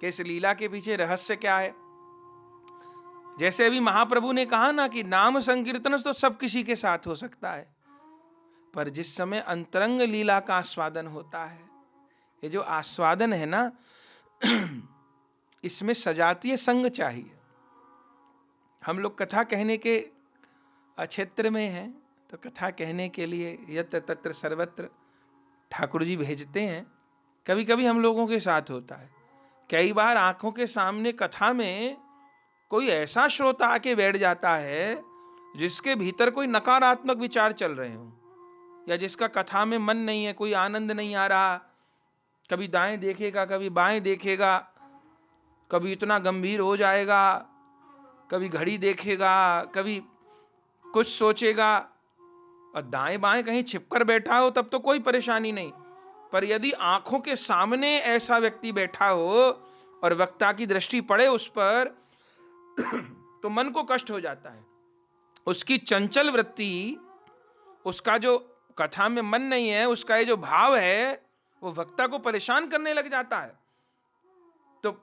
S2: कि इस लीला के पीछे रहस्य क्या है। जैसे अभी महाप्रभु ने कहा ना कि नाम संकीर्तन तो सब किसी के साथ हो सकता है, पर जिस समय अंतरंग लीला का आस्वादन होता है, ये जो आस्वादन है ना, इसमें सजातीय संग चाहिए। हम लोग कथा कहने के क्षेत्र में हैं, तो कथा कहने के लिए यत्र तत्र सर्वत्र ठाकुर जी भेजते हैं। कभी कभी हम लोगों के साथ होता है, कई बार आंखों के सामने कथा में कोई ऐसा श्रोता आके बैठ जाता है जिसके भीतर कोई नकारात्मक विचार चल रहे हों, या जिसका कथा में मन नहीं है, कोई आनंद नहीं आ रहा, कभी दाएं देखेगा कभी बाएं देखेगा, कभी इतना गंभीर हो जाएगा, कभी घड़ी देखेगा, कभी कुछ सोचेगा, और दाएं बाएं कहीं छिपकर बैठा हो तब तो कोई परेशानी नहीं। पर यदि आंखों के सामने ऐसा व्यक्ति बैठा हो और वक्ता की दृष्टि पड़े उस पर, तो मन को कष्ट हो जाता है। उसकी चंचल वृत्ति, उसका जो कथा में मन नहीं है, उसका ये जो भाव है, वो वक्ता को परेशान करने लग जाता है। तो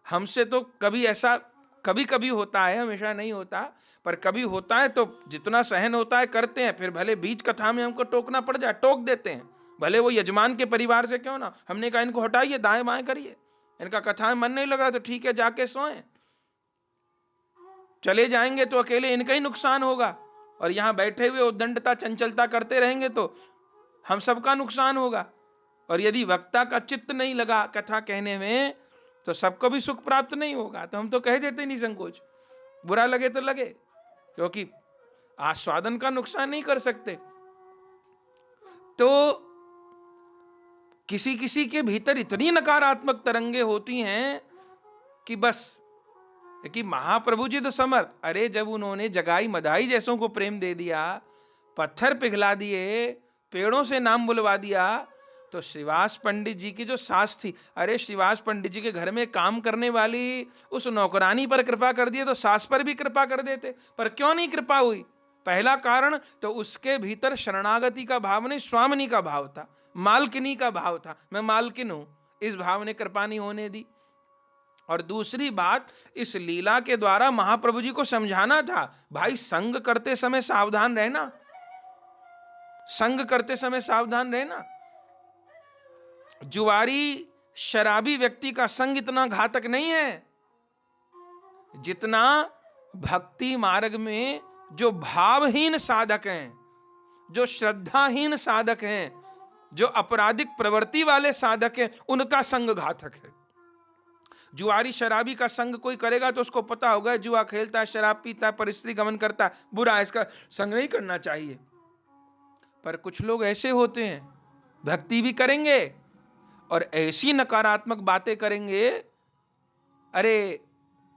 S2: हमसे तो कभी ऐसा कभी कभी होता है, हमेशा नहीं होता, पर कभी होता है, तो जितना सहन होता है करते हैं। फिर भले बीच कथा में हमको टोकना पड़ जाए, टोक देते हैं, भले वो यजमान के परिवार से क्यों ना। हमने कहा इनको हटाइए, दाएं बाएं करिए, इनका कथा में मन नहीं लग रहा, तो ठीक है जाके सोएं, चले जाएंगे तो अकेले इनका ही नुकसान होगा, और यहां बैठे हुए उद्दंडता चंचलता करते रहेंगे तो हम सबका नुकसान होगा। और यदि वक्ता का चित्त नहीं लगा कथा कहने में, तो सबको भी सुख प्राप्त नहीं होगा, तो हम तो कह देते नहीं संकोच, बुरा लगे तो लगे, क्योंकि आस्वादन का नुकसान नहीं कर सकते। तो किसी किसी के भीतर इतनी नकारात्मक तरंगे होती हैं कि बस, कि महाप्रभु जी तो समर्थ, अरे जब उन्होंने जगाई मदाई जैसों को प्रेम दे दिया, पत्थर पिघला दिए, पेड़ों से नाम बुलवा दिया, तो श्रीवास पंडित जी की जो सास थी, अरे श्रीवास पंडित जी के घर में काम करने वाली उस नौकरानी पर कृपा कर दिए तो सास पर भी कृपा कर देते, पर क्यों नहीं कृपा हुई? पहला कारण तो उसके भीतर शरणागति का भाव नहीं, स्वामिनी का भाव था, मालकिनी का भाव था, मैं मालकिन हूं, इस भाव ने कृपा नहीं होने दी। और दूसरी बात, इस लीला के द्वारा महाप्रभु जी को समझाना था, भाई संग करते समय सावधान रहना, संग करते समय सावधान रहना। जुआरी शराबी व्यक्ति का संग इतना घातक नहीं है जितना भक्ति मार्ग में जो भावहीन साधक हैं, जो श्रद्धाहीन साधक हैं, जो आपराधिक प्रवृत्ति वाले साधक हैं, उनका संग घातक है। जुआरी शराबी का संग कोई करेगा तो उसको पता होगा जुआ खेलता है, शराब पीता है, परिस्त्री गमन करता है, बुरा है, इसका संग नहीं करना चाहिए। पर कुछ लोग ऐसे होते हैं, भक्ति भी करेंगे और ऐसी नकारात्मक बातें करेंगे, अरे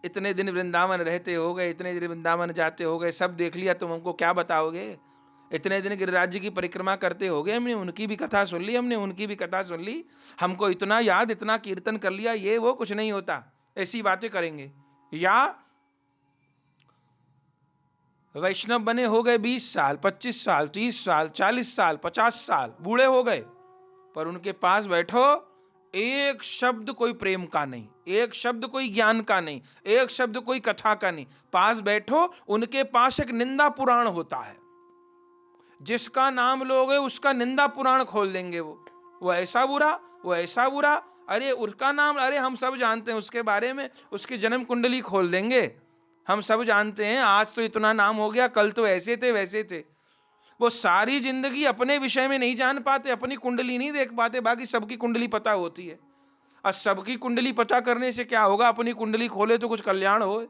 S2: इतने दिन वृंदावन रहते हो गए, इतने दिन वृंदावन जाते हो गए, सब देख लिया, तुम हमको क्या बताओगे? इतने दिन गिरिराज जी की परिक्रमा करते हो गए, हमने उनकी भी कथा सुन ली, हमने उनकी भी कथा सुन ली, हमको इतना याद, इतना कीर्तन कर लिया, ये वो कुछ नहीं होता, ऐसी बातें करेंगे। या वैष्णव बने हो गए 20 साल, 25 साल, 30 साल, 40 साल, 50 साल, बूढ़े हो गए, पर उनके पास बैठो, एक शब्द कोई प्रेम का नहीं, एक शब्द कोई ज्ञान का नहीं, एक शब्द कोई कथा का नहीं। पास बैठो, उनके पास एक निंदा पुराण होता है, जिसका नाम लोगे उसका निंदा पुराण खोल देंगे। वो ऐसा बुरा, वो ऐसा बुरा, अरे उसका नाम, अरे हम सब जानते हैं उसके बारे में, उसकी जन्म कुंडली खोल देंगे, हम सब जानते हैं, आज तो इतना नाम हो गया, कल तो ऐसे थे वैसे थे। वो सारी जिंदगी अपने विषय में नहीं जान पाते, अपनी कुंडली नहीं देख पाते, बाकी सबकी कुंडली पता होती है। और सबकी कुंडली पता करने से क्या होगा? अपनी कुंडली खोले तो कुछ कल्याण हो।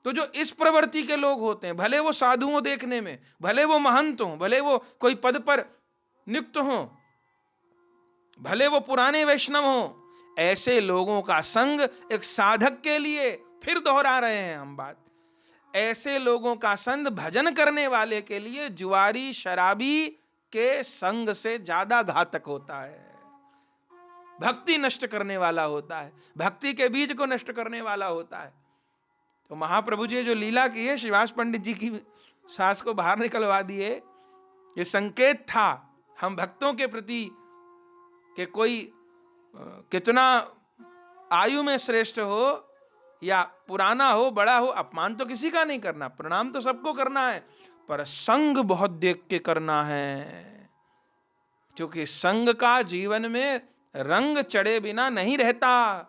S2: तो जो इस प्रवृत्ति के लोग होते हैं, भले वो साधु हो देखने में, भले वो महंत हो, भले वो कोई पद पर नियुक्त हो, भले वो पुराने वैष्णव हो, ऐसे लोगों का संग एक साधक के लिए, फिर दोहरा रहे हैं हम बात, ऐसे लोगों का संग भजन करने वाले के लिए जुआरी शराबी के संग से ज्यादा घातक होता है, भक्ति नष्ट करने वाला होता है, भक्ति के बीज को नष्ट करने वाला होता है। तो महाप्रभु जी जो लीला की है, श्रीवास पंडित जी की सास को बाहर निकलवा दिए, ये संकेत था हम भक्तों के प्रति कि कोई कितना आयु में श्रेष्ठ हो या पुराना हो, बड़ा हो, अपमान तो किसी का नहीं करना, प्रणाम तो सबको करना है, पर संग बहुत देख के करना है, क्योंकि संग का जीवन में रंग चढ़े बिना नहीं रहता।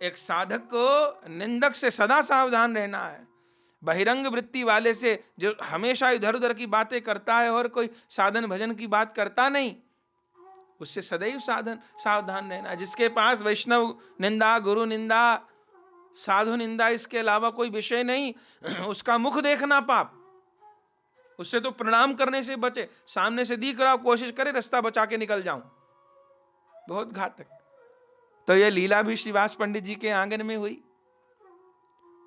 S2: एक साधक को निंदक से सदा सावधान रहना है, बहिरंग वृत्ति वाले से जो हमेशा इधर उधर की बातें करता है और कोई साधन भजन की बात करता नहीं, उससे सदैव सावधान रहना। जिसके पास वैष्णव निंदा, गुरु निंदा, साधु निंदा, इसके अलावा कोई विषय नहीं, उसका मुख देखना पाप, उससे तो प्रणाम करने से बचे, सामने से दिख रहा कोशिश करे रास्ता बचा के निकल जाऊं, बहुत घातक। तो यह लीला भी श्रीवास पंडित जी के आंगन में हुई।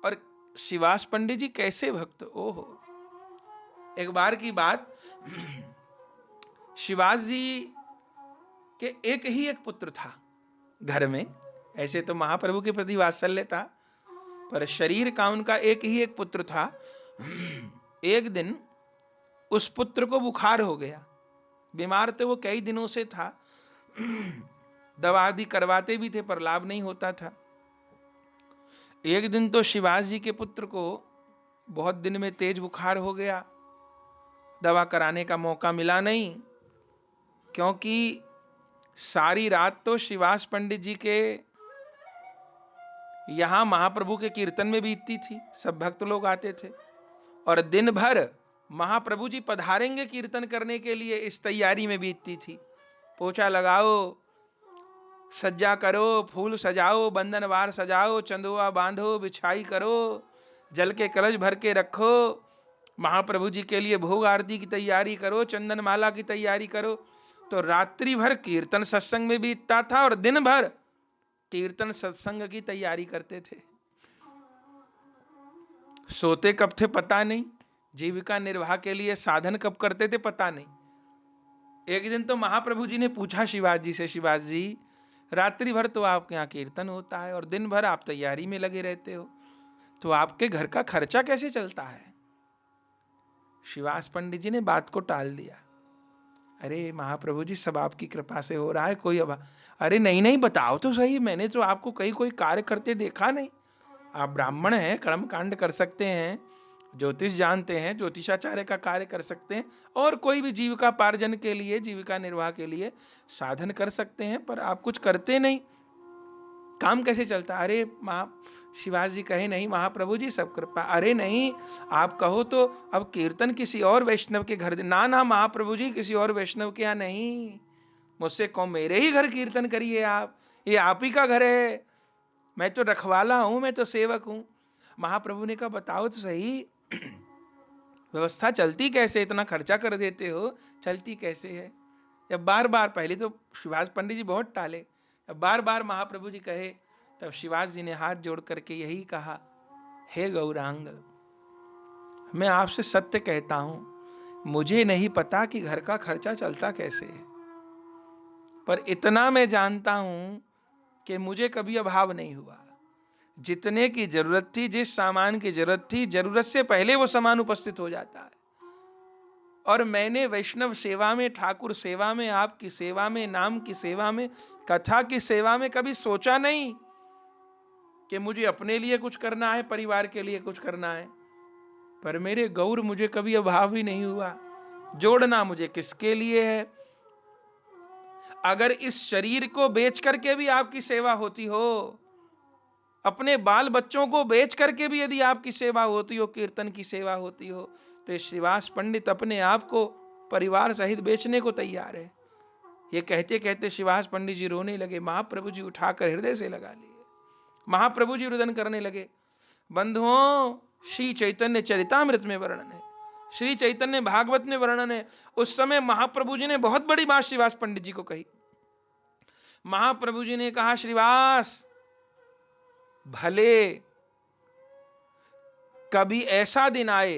S2: और श्रीवास पंडित जी कैसे भक्त, ओहो। एक बार की बात, श्रीवास जी के एक ही एक पुत्र था घर में, ऐसे तो महाप्रभु के प्रति वात्सल्य था, पर शरीर का उनका एक ही एक पुत्र था। एक दिन उस पुत्र को बुखार हो गया, बीमार तो वो कई दिनों से था, दवा आदि करवाते भी थे पर लाभ नहीं होता था। एक दिन तो श्रीवास जी के पुत्र को बहुत दिन में तेज बुखार हो गया, दवा कराने का मौका मिला नहीं, क्योंकि सारी रात तो श्रीवास पंडित जी के यहां महाप्रभु के कीर्तन में बीतती थी, सब भक्त लोग आते थे, और दिन भर महाप्रभु जी पधारेंगे कीर्तन करने के लिए, इस तैयारी में बीतती थी। पोछा लगाओ, सज्जा करो, फूल सजाओ, बंधनवार सजाओ, चंदुआ बांधो, बिछाई करो, जल के कलश भर के रखो, महाप्रभु जी के लिए भोग आरती की तैयारी करो, चंदन माला की तैयारी करो। तो रात्रि भर कीर्तन सत्संग में बीतता था और दिन भर कीर्तन सत्संग की तैयारी करते थे। सोते कब थे पता नहीं, जीविका निर्वाह के लिए साधन कब करते थे पता नहीं। एक दिन तो महाप्रभु जी ने पूछा शिवाजी जी से, शिवाजी जी रात्रि भर तो आपके यहाँ कीर्तन होता है और दिन भर आप तैयारी में लगे रहते हो, तो आपके घर का खर्चा कैसे चलता है? शिवास पंडित जी ने बात को टाल दिया। अरे महाप्रभु जी सब आपकी कृपा से हो रहा है, कोई अब अरे नहीं नहीं बताओ तो सही, मैंने तो आपको कहीं कोई कार्य करते देखा नहीं। आप ब्राह्मण हैं, कर्म कांड कर सकते हैं, ज्योतिष जानते हैं, ज्योतिषाचार्य का कार्य कर सकते हैं, और कोई भी जीविका पार्जन के लिए, जीविका निर्वाह के लिए साधन कर सकते हैं, पर आप कुछ करते नहीं, काम कैसे चलता? अरे शिवाजी जी कहे नहीं महाप्रभु जी सब कृपा। अरे नहीं, आप कहो तो अब कीर्तन किसी और वैष्णव के घर ना ना महाप्रभु जी किसी और वैष्णव के यहाँ नहीं, मुझसे कहो मेरे ही घर कीर्तन करिए आप, ये आप ही का घर है, मैं तो रखवाला हूं, मैं तो सेवक हूं। महाप्रभु ने कहा बताओ तो सही व्यवस्था चलती कैसे, इतना खर्चा कर देते हो, चलती कैसे है? जब बार बार, पहले तो शिवास पंडित जी बहुत टाले, जब बार बार महाप्रभु जी कहे, तब शिवास जी ने हाथ जोड़ करके यही कहा, हे गौरांग, मैं आपसे सत्य कहता हूं, मुझे नहीं पता कि घर का खर्चा चलता कैसे है, पर इतना मैं जानता हूं कि मुझे कभी अभाव नहीं हुआ। जितने की जरूरत थी, जिस सामान की जरूरत थी, जरूरत से पहले वो सामान उपस्थित हो जाता है। और मैंने वैष्णव सेवा में, ठाकुर सेवा में, आपकी सेवा में, नाम की सेवा में, कथा की सेवा में कभी सोचा नहीं कि मुझे अपने लिए कुछ करना है, परिवार के लिए कुछ करना है। पर मेरे गौर मुझे कभी अभाव ही नहीं हुआ। जोड़ना मुझे किसके लिए है? अगर इस शरीर को बेच करके भी आपकी सेवा होती हो, अपने बाल बच्चों को बेच करके भी यदि आपकी सेवा होती हो, कीर्तन की सेवा होती हो, तो श्रीवास पंडित अपने आप को परिवार सहित बेचने को तैयार है। ये कहते कहते श्रीवास पंडित जी रोने लगे। महाप्रभु जी उठाकर हृदय से लगा लिए। महाप्रभु जी रुदन करने लगे। बंधुओं, श्री चैतन्य चरितामृत में वर्णन है, श्री चैतन्य भागवत में वर्णन है। उस समय महाप्रभु जी ने बहुत बड़ी बात श्रीवास पंडित जी को कही। महाप्रभु जी ने कहा, श्रीवास, भले कभी ऐसा दिन आए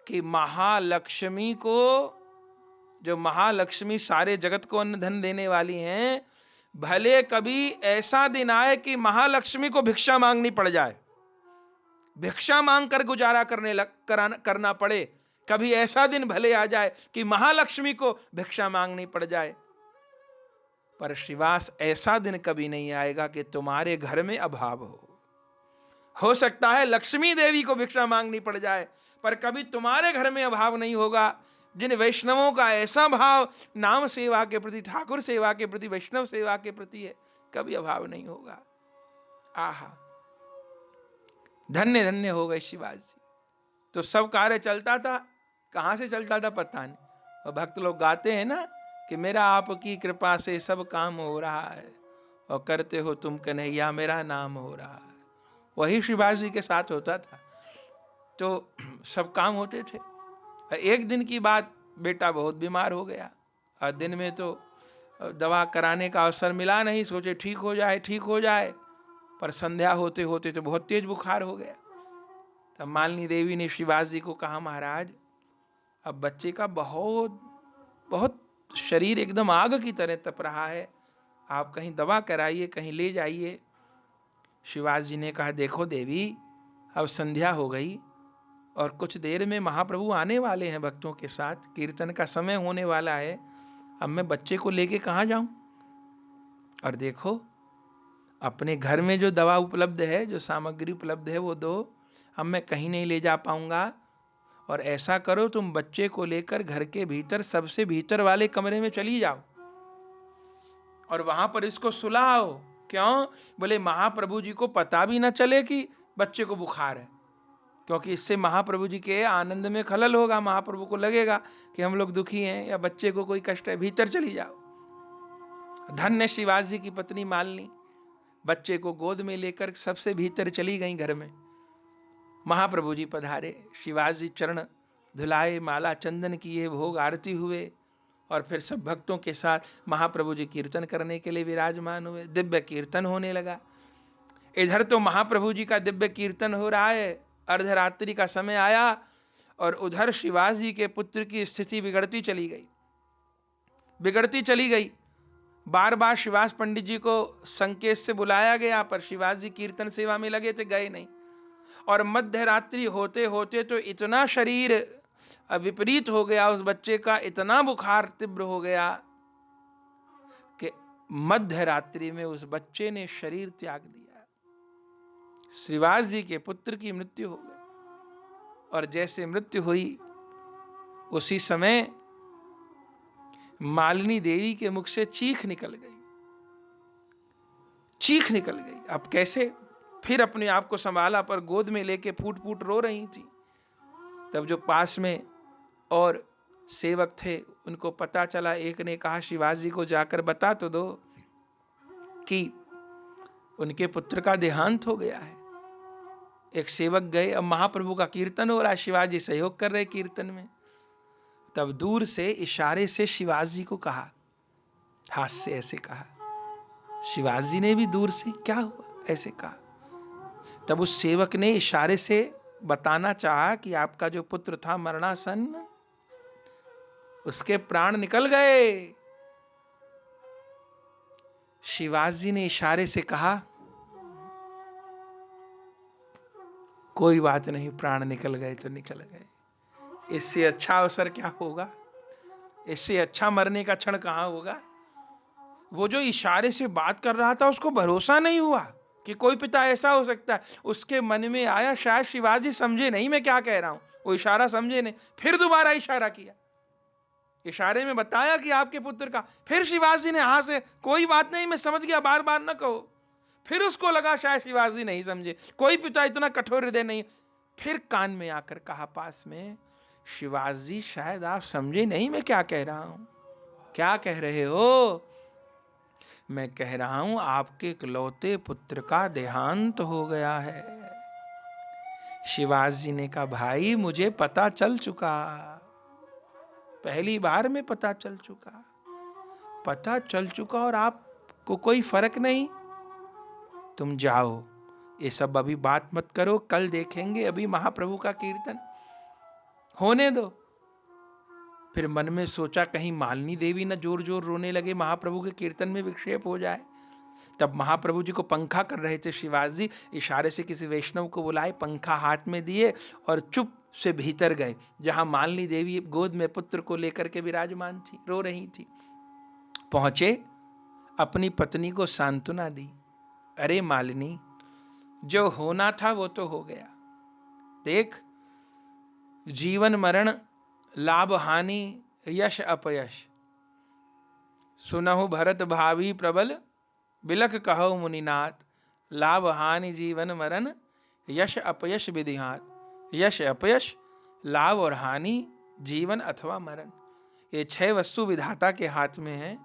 S2: कि महालक्ष्मी को, जो महालक्ष्मी सारे जगत को अन्न धन देने वाली हैं, भले कभी ऐसा दिन आए कि महालक्ष्मी को भिक्षा मांगनी पड़ जाए, भिक्षा मांग कर गुजारा करना पड़े। कभी ऐसा दिन भले आ जाए कि महालक्ष्मी को भिक्षा मांगनी पड़ जाए, पर श्रीवास ऐसा दिन कभी नहीं आएगा कि तुम्हारे घर में अभाव हो सकता है लक्ष्मी देवी को भिक्षा मांगनी पड़ जाए, पर कभी तुम्हारे घर में अभाव नहीं होगा। जिन वैष्णवों का ऐसा भाव नाम सेवा के प्रति, ठाकुर सेवा के प्रति, वैष्णव सेवा के प्रति है, कभी अभाव नहीं होगा। आहा, धन्य धन्य हो गए शिवाजी जी। तो सब कार्य चलता था, कहां से चलता था पता नहीं। और भक्त लोग गाते हैं ना कि मेरा आपकी कृपा से सब काम हो रहा है, और करते हो तुम कन्हैया मेरा नाम हो रहा है। वही शिवाजी जी के साथ होता था, तो सब काम होते थे। एक दिन की बात, बेटा बहुत बीमार हो गया, और दिन में तो दवा कराने का अवसर मिला नहीं, सोचे ठीक हो जाए ठीक हो जाए, पर संध्या होते होते तो बहुत तेज बुखार हो गया। तब मालिनी देवी ने शिवाजी जी को कहा, महाराज अब बच्चे का बहुत बहुत शरीर एकदम आग की तरह तप रहा है, आप कहीं दवा कराइए, कहीं ले जाइए। शिवाजी जी ने कहा, देखो देवी, अब संध्या हो गई और कुछ देर में महाप्रभु आने वाले हैं भक्तों के साथ, कीर्तन का समय होने वाला है, अब मैं बच्चे को लेके कहाँ जाऊं? और देखो अपने घर में जो दवा उपलब्ध है, जो सामग्री उपलब्ध है, वो दो, अब मैं कहीं नहीं ले जा पाऊंगा। और ऐसा करो, तुम बच्चे को लेकर घर के भीतर, सबसे भीतर वाले कमरे में चली जाओ और वहां पर इसको सुलाओ। क्यों? बोले महाप्रभु जी को पता भी ना चले कि बच्चे को बुखार है, क्योंकि इससे महाप्रभु जी के आनंद में खलल होगा, महाप्रभु को लगेगा कि हम लोग दुखी हैं या बच्चे को कोई कष्ट है, भीतर चली जाओ। धन्य शिवाजी जी की पत्नी मालिनी बच्चे को गोद में लेकर सबसे भीतर चली गई घर में। महाप्रभु जी पधारे, शिवाजी जी चरण धुलाए, माला चंदन किए, भोग आरती हुए और फिर सब भक्तों के साथ महाप्रभु जी कीर्तन करने के लिए विराजमान हुए। दिव्य कीर्तन होने लगा। इधर तो महाप्रभु जी का दिव्य कीर्तन हो रहा है, अर्धरात्रि का समय आया और उधर शिवाजी जी के पुत्र की स्थिति बिगड़ती चली गई। बार बार शिवास पंडित जी को संकेत से बुलाया गया, पर शिवाजी जी कीर्तन सेवा में लगे थे, गए नहीं। और मध्य रात्रि होते होते तो इतना शरीर विपरीत हो गया उस बच्चे का, इतना बुखार तीव्र हो गया कि मध्य रात्रि में उस बच्चे ने शरीर त्याग दिया। श्रीवास जी के पुत्र की मृत्यु हो गई। और जैसे मृत्यु हुई उसी समय मालिनी देवी के मुख से चीख निकल गई। अब कैसे? फिर अपने आप को संभाला, पर गोद में लेके फूट फूट रो रही थी। तब जो पास में और सेवक थे उनको पता चला। एक ने कहा, शिवाजी जी को जाकर बता तो दो कि उनके पुत्र का देहांत हो गया है। एक सेवक गए। अब महाप्रभु का कीर्तन हो रहा है, शिवाजी सहयोग कर रहे कीर्तन में। तब दूर से इशारे से शिवाजी जी को कहा, हाथ से ऐसे कहा। शिवाजी जी ने भी दूर से क्या हुआ ऐसे कहा। तब उस सेवक ने इशारे से बताना चाहा कि आपका जो पुत्र था मरणासन्न, उसके प्राण निकल गए। शिवाजी जी ने इशारे से कहा, कोई बात नहीं, प्राण निकल गए तो निकल गए, इससे अच्छा अवसर क्या होगा, इससे अच्छा मरने का क्षण कहां होगा। वो जो इशारे से बात कर रहा था उसको भरोसा नहीं हुआ कि कोई पिता ऐसा हो सकता है। उसके मन में आया शायद शिवाजी समझे नहीं मैं क्या कह रहा हूं, वो इशारा समझे नहीं। फिर दोबारा इशारा किया, इशारे में बताया कि आपके पुत्र का। फिर शिवाजी ने हां से, कोई बात नहीं मैं समझ गया, बार बार न कहो। फिर उसको लगा शायद शिवाजी नहीं समझे, कोई पिता इतना कठोर हृदय नहीं। फिर कान में आकर कहा पास में, शिवाजी शायद आप समझे नहीं मैं क्या कह रहा हूं। क्या कह रहे हो? मैं कह रहा हूं आपके इकलौते पुत्र का देहांत हो गया है। शिवाजी ने कहा, भाई मुझे पता चल चुका, पहली बार में पता चल चुका और आपको कोई फर्क नहीं। तुम जाओ, ये सब अभी बात मत करो, कल देखेंगे, अभी महाप्रभु का कीर्तन होने दो। फिर मन में सोचा कहीं मालिनी देवी न जोर जोर रोने लगे, महाप्रभु के कीर्तन में विक्षेप हो जाए। तब महाप्रभु जी को पंखा कर रहे थे शिवाजी, इशारे से किसी वैष्णव को बुलाए, पंखा हाथ में दिए और चुप से भीतर गए, जहां मालिनी देवी गोद में पुत्र को लेकर के विराजमान थी, रो रही थी। पहुंचे, अपनी पत्नी को सांत्वना दी, अरे मालिनी, जो होना था वो तो हो गया। देख, जीवन मरण, लाभ हानि, यश अपयश, सुनहु भरत भावी प्रबल, बिलख कहो मुनिनाथ, लाभ हानि जीवन मरण, यश अपयश विधिहात। यश अपयश, लाभ और हानि, जीवन अथवा मरण, ये 6 वस्तु विधाता के हाथ में है।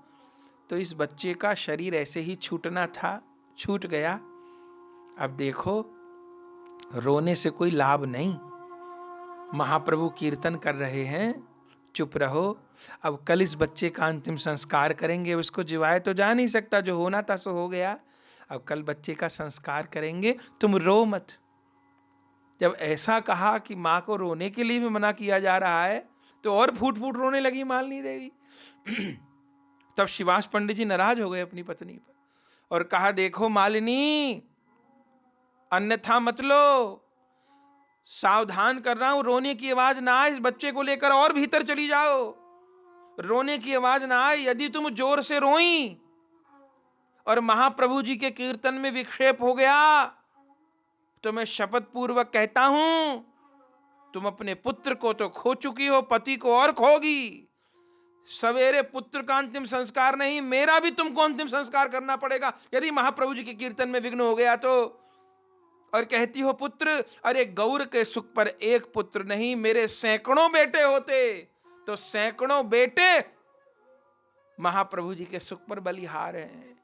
S2: तो इस बच्चे का शरीर ऐसे ही छूटना था, छूट गया। अब देखो, रोने से कोई लाभ नहीं। महाप्रभु कीर्तन कर रहे हैं, चुप रहो। अब कल इस बच्चे का अंतिम संस्कार करेंगे, उसको जिवाए तो जा नहीं सकता, जो होना था सो हो गया। अब कल बच्चे का संस्कार करेंगे, तुम रो मत। जब ऐसा कहा कि माँ को रोने के लिए भी मना किया जा रहा है, तो और फूट फूट रोने लगी मालिनी देवी। तब शिवास पंडित जी नाराज हो गए अपनी पत्नी पर और कहा, देखो मालिनी, अन्यथा मत लो, सावधान कर रहा हूं, रोने की आवाज ना आए, इस बच्चे को लेकर और भीतर चली जाओ, रोने की आवाज ना आए। यदि तुम जोर से रोई और महाप्रभु जी के कीर्तन में विक्षेप हो गया, तो मैं शपथ पूर्वक कहता हूं, तुम अपने पुत्र को तो खो चुकी हो, पति को और खोगी। सवेरे पुत्र का अंतिम संस्कार नहीं, मेरा भी तुमको अंतिम संस्कार करना पड़ेगा यदि महाप्रभु जी के कीर्तन में विघ्न हो गया तो। और कहती हो पुत्र, अरे गौर के सुख पर एक पुत्र नहीं, मेरे सैकड़ों बेटे होते तो सैकड़ों बेटे महाप्रभु जी के सुख पर बलिहार हैं।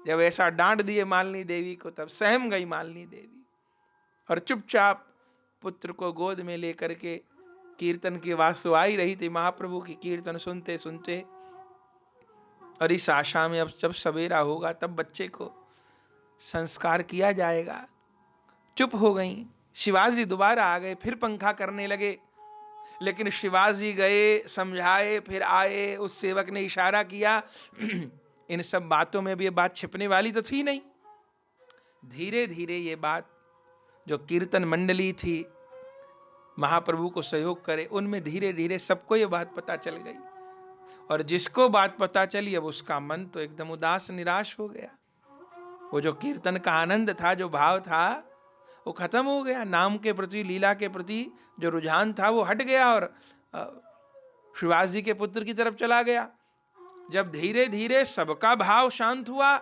S2: जब ऐसा डांट दिए मालिनी देवी को, तब सहम गई मालिनी देवी और चुपचाप पुत्र को गोद में लेकर के कीर्तन की वासु आई रही थी महाप्रभु की कीर्तन सुनते सुनते। और इस आशा में अब जब सवेरा होगा तब बच्चे को संस्कार किया जाएगा। चुप हो गई। शिवाजी जी दोबारा आ गए, फिर पंखा करने लगे। लेकिन शिवाजी जी गए, समझाए, फिर आए, उस सेवक ने इशारा किया। इन सब बातों में भी ये बात छिपने वाली तो थी नहीं। धीरे धीरे ये बात, जो कीर्तन मंडली थी महाप्रभु को सहयोग करे, उनमें धीरे धीरे सबको ये बात पता चल गई। और जिसको बात पता चली, अब उसका मन तो एकदम उदास निराश हो गया। वो जो कीर्तन का आनंद था, जो भाव था, वो खत्म हो गया। नाम के प्रति, लीला के प्रति जो रुझान था वो हट गया और शिवाजी के पुत्र की तरफ चला गया। जब धीरे धीरे सबका भाव शांत हुआ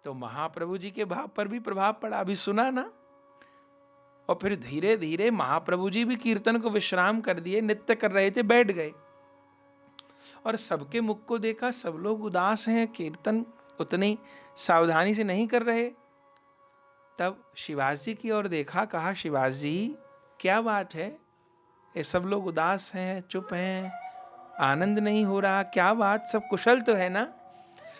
S2: तो महाप्रभु जी के भाव पर भी प्रभाव पड़ा। अभी सुना ना। और फिर धीरे धीरे महाप्रभु जी भी कीर्तन को विश्राम कर दिए, नृत्य कर रहे थे, बैठ गए। और सबके मुख को देखा, सब लोग उदास हैं, कीर्तन उतनी सावधानी से नहीं कर रहे। तब शिवाजी की ओर देखा, कहा, शिवाजी क्या बात है, ये सब लोग उदास हैं, चुप हैं, आनंद नहीं हो रहा, क्या बात, सब कुशल तो है ना?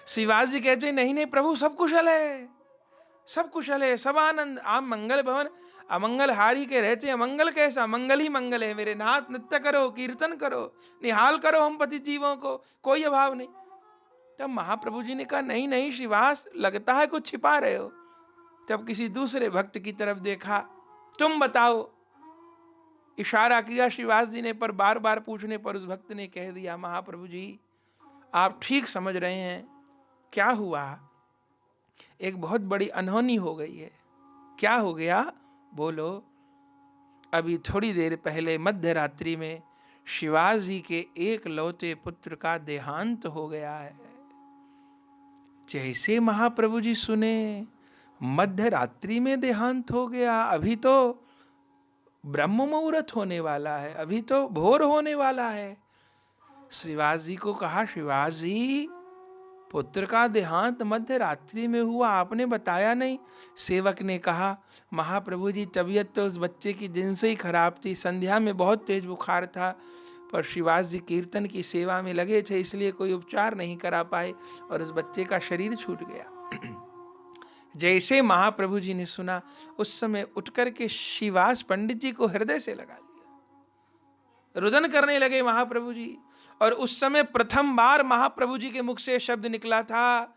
S2: शिवाजी कहते, नहीं नहीं प्रभु, सब कुशल है, सब कुशल है, सब आनंद। आप मंगल भवन अमंगल हारी के रहते हैं, मंगल कैसा, मंगल ही मंगल है मेरे नाथ। नृत्य करो, कीर्तन करो, निहाल करो हम पति जीवों को, कोई अभाव नहीं। तब महाप्रभु जी ने कहा, नहीं नहीं श्रीवास, लगता है कुछ छिपा रहे हो। तब किसी दूसरे भक्त की तरफ देखा, तुम बताओ। इशारा किया श्रीवास जी ने, पर बार बार पूछने पर उस भक्त ने कह दिया, महाप्रभु जी आप ठीक समझ रहे हैं, क्या हुआ, एक बहुत बड़ी अनहोनी हो गई है। क्या हो गया, बोलो। अभी थोड़ी देर पहले मध्य रात्रि में शिवास जी के एक लौते पुत्र का देहांत हो गया है। जैसे महाप्रभु जी सुने, मध्य रात्रि में देहांत हो गया, अभी तो ब्रह्म मुहूर्त होने वाला है, अभी तो भोर होने वाला है। श्रीवास जी को कहा, श्रीवास जी पुत्र का देहांत मध्य रात्रि में हुआ, आपने बताया नहीं। सेवक ने कहा, महाप्रभु जी तबीयत तो उस बच्चे की दिन से ही खराब थी, संध्या में बहुत तेज बुखार था, पर श्रीवास जी कीर्तन की सेवा में लगे थे, इसलिए कोई उपचार नहीं करा पाए और उस बच्चे का शरीर छूट गया। जैसे महाप्रभु जी ने सुना, उस समय उठकर के श्रीवास पंडित जी को हृदय से लगा लिया, रुदन करने लगे महाप्रभु जी। और उस समय प्रथम बार महाप्रभु जी के मुख से शब्द निकला था,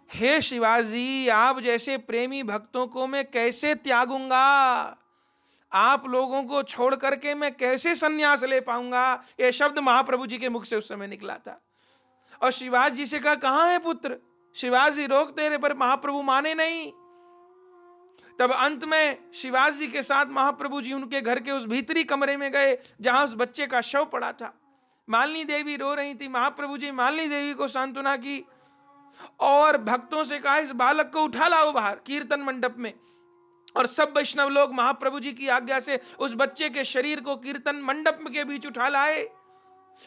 S2: हे शिवाजी जी, आप जैसे प्रेमी भक्तों को मैं कैसे त्यागूंगा, आप लोगों को छोड़ करके मैं कैसे संन्यास ले पाऊंगा। यह शब्द महाप्रभु जी के मुख से उस समय निकला था। और शिवाज जी से कहा, कहां है पुत्र। शिवाज जी रोकते रहे पर महाप्रभु माने नहीं। तब अंत में शिवाज जी के साथ महाप्रभु जी उनके घर के उस भीतरी कमरे में गए जहां उस बच्चे का शव पड़ा था। मालिनी देवी रो रही थी। महाप्रभु जी मालिनी देवी को सांत्वना की और भक्तों से कहा, इस बालक को उठा लाओ बाहर कीर्तन मंडप में। और सब वैष्णव लोग महाप्रभु जी की आज्ञा से उस बच्चे के शरीर को कीर्तन मंडप के बीच उठा लाए।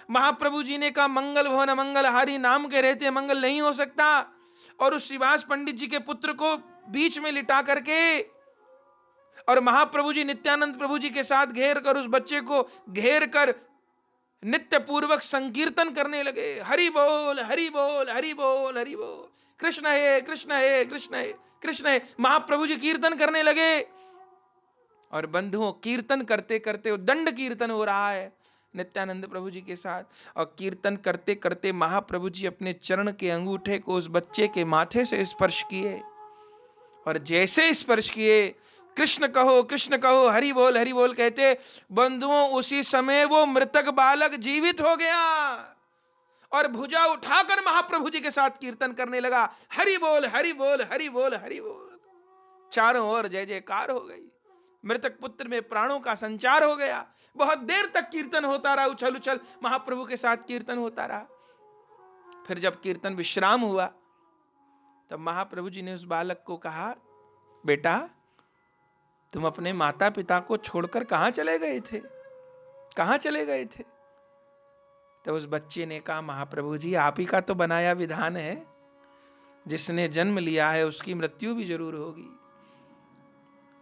S2: महाप्रभु जी ने कहा, मंगल भवन अमंगल हारी, नाम के रहते मंगल नहीं हो सकता। और उस श्रीवास पंडित जी के पुत्र को बीच में लिटा करके और महाप्रभु जी नित्यानंद प्रभु जी के साथ घेर कर उस बच्चे को घेर कर नित्य पूर्वक संकीर्तन करने लगे। हरि बोल हरि बोल हरि बोल हरि बोल, कृष्ण है कृष्ण है कृष्ण है कृष्ण है। महाप्रभु जी कीर्तन करने लगे। और बंधुओं, कीर्तन करते करते दंड कीर्तन हो रहा है नित्यानंद प्रभु जी के साथ। और कीर्तन करते करते महाप्रभु जी अपने चरण के अंगूठे को उस बच्चे के माथे से स्पर्श किए। और जैसे स्पर्श किए, कृष्ण कहो हरि बोल कहते, बंधुओं उसी समय वो मृतक बालक जीवित हो गया और भुजा उठाकर महाप्रभु जी के साथ कीर्तन करने लगा, हरि बोल हरि बोल हरि बोल हरि बोल। चारों ओर जय जयकार हो गई। मृतक पुत्र में प्राणों का संचार हो गया। बहुत देर तक कीर्तन होता रहा, उछल उछल महाप्रभु के साथ कीर्तन होता रहा। फिर जब कीर्तन विश्राम हुआ तब महाप्रभु जी ने उस बालक को कहा, बेटा तुम अपने माता पिता को छोड़कर कहां चले गए थे, कहां चले गए थे। तो उस बच्चे ने कहा, महाप्रभु जी आप ही का तो बनाया विधान है, जिसने जन्म लिया है उसकी मृत्यु भी जरूर होगी।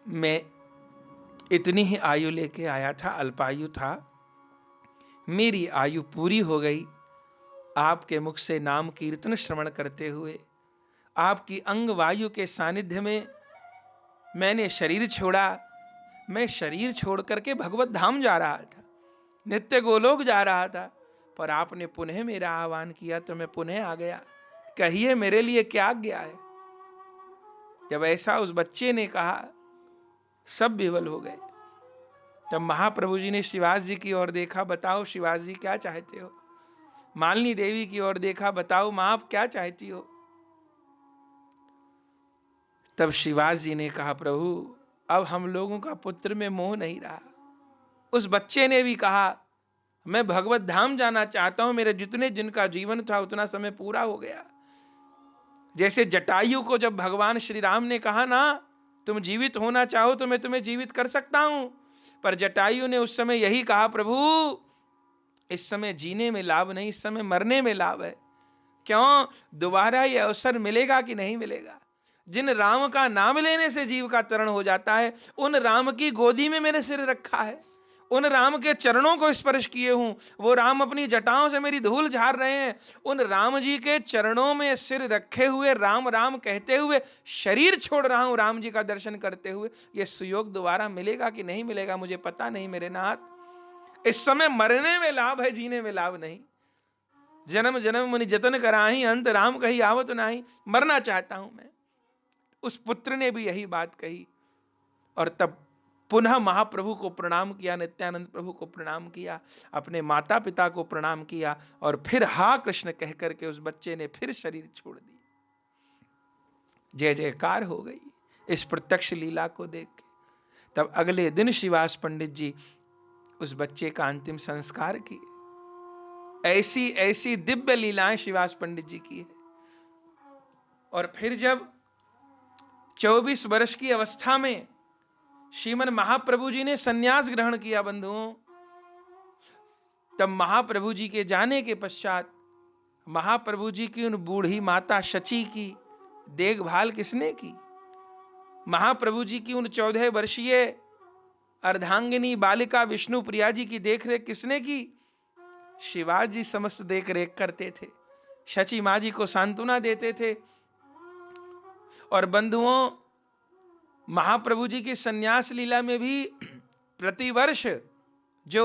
S2: मैं इतनी ही आयु लेके आया था, अल्पायु था, मेरी आयु पूरी हो गई। आपके मुख से नाम कीर्तन श्रवण करते हुए, आपकी अंग वायु के सानिध्य में मैंने शरीर छोड़ा। मैं शरीर छोड़ करके भगवत धाम जा रहा था, नित्य गोलोक जा रहा था, पर आपने पुनः मेरा आह्वान किया तो मैं पुनः आ गया। कहिए मेरे लिए क्या आज्ञा है। जब ऐसा उस बच्चे ने कहा, सब विवल हो गए। तब महाप्रभु जी ने शिवास जी की ओर देखा, बताओ शिवास जी क्या चाहते हो। मालिनी देवी की ओर देखा, बताओ मां आप क्या चाहती हो। तब शिवास जी ने कहा, प्रभु अब हम लोगों का पुत्र में मोह नहीं रहा। उस बच्चे ने भी कहा, मैं भगवत धाम जाना चाहता हूं, मेरे जितने जिनका जीवन था उतना समय पूरा हो गया। जैसे जटायु को जब भगवान श्री राम ने कहा ना, तुम जीवित होना चाहो तो मैं तुम्हें जीवित कर सकता हूं, पर जटायु ने उस समय यही कहा, प्रभु इस समय जीने में लाभ नहीं, इस समय मरने में लाभ है। क्यों? दोबारा ये अवसर मिलेगा कि नहीं मिलेगा। जिन राम का नाम लेने से जीव का तरण हो जाता है, उन राम की गोदी में मैंने सिर रखा है, उन राम के चरणों को स्पर्श किए हूं, वो राम अपनी जटाओं से मेरी धूल झाड़ रहे हैं। उन राम जी के चरणों में सिर रखे हुए, राम राम कहते हुए शरीर छोड़ रहा हूं, राम जी का दर्शन करते हुए। ये सुयोग दोबारा मिलेगा कि नहीं मिलेगा मुझे पता नहीं मेरे नाथ। इस समय मरने में लाभ है, जीने में लाभ नहीं। जन्म जन्म मुनि जतन कराही, अंत राम कही आवत नाही। मरना चाहता हूं मैं। उस पुत्र ने भी यही बात कही, और तब पुनः महाप्रभु को प्रणाम किया, नित्यानंद प्रभु को प्रणाम किया, अपने माता पिता को प्रणाम किया, और फिर हा कृष्ण कह करके उस बच्चे ने फिर शरीर छोड़ दी। जय जयकार हो गई इस प्रत्यक्ष लीला को देख के। तब अगले दिन श्रीवास पंडित जी उस बच्चे का अंतिम संस्कार किए। ऐसी ऐसी दिव्य लीलाएं श्रीवास पंडित जी की है। और फिर जब 24 वर्ष की अवस्था में श्रीमन महाप्रभु जी ने सन्यास ग्रहण किया बंधुओं, तब महाप्रभु जी के जाने के पश्चात महाप्रभु जी की उन बूढ़ी माता शची की देखभाल किसने की? महाप्रभु जी की उन 14 वर्षीय अर्धांगिनी बालिका विष्णु प्रिया जी की देखरेख किसने की? शिवाजी समस्त देख रेख करते थे, शची माँ जी को सांत्वना देते थे। और बंधुओं, महाप्रभु जी की सन्यास लीला में भी प्रतिवर्ष जो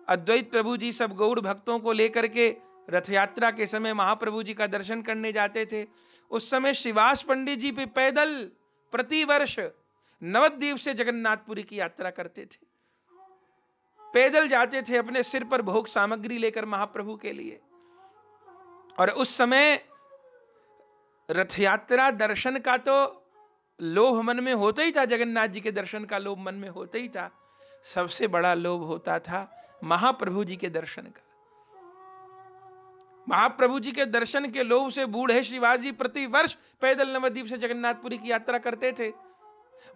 S2: अद्वैत प्रभु जी सब गौड़ भक्तों को लेकर के रथ यात्रा के समय महाप्रभु जी का दर्शन करने जाते थे, उस समय श्रीवास पंडित जी भी पैदल प्रतिवर्ष नवद्वीप से जगन्नाथपुरी की यात्रा करते थे। पैदल जाते थे अपने सिर पर भोग सामग्री लेकर महाप्रभु के लिए। और उस समय रथ यात्रा दर्शन का तो लोभ मन में होता ही था, जगन्नाथ जी के दर्शन का लोभ मन में होता ही था। सबसे बड़ा लोभ होता था महाप्रभु जी के दर्शन का। महाप्रभु जी के दर्शन के लोभ से बूढ़े श्रीवास जी प्रतिवर्ष पैदल नवद्वीप से जगन्नाथपुरी की यात्रा करते थे।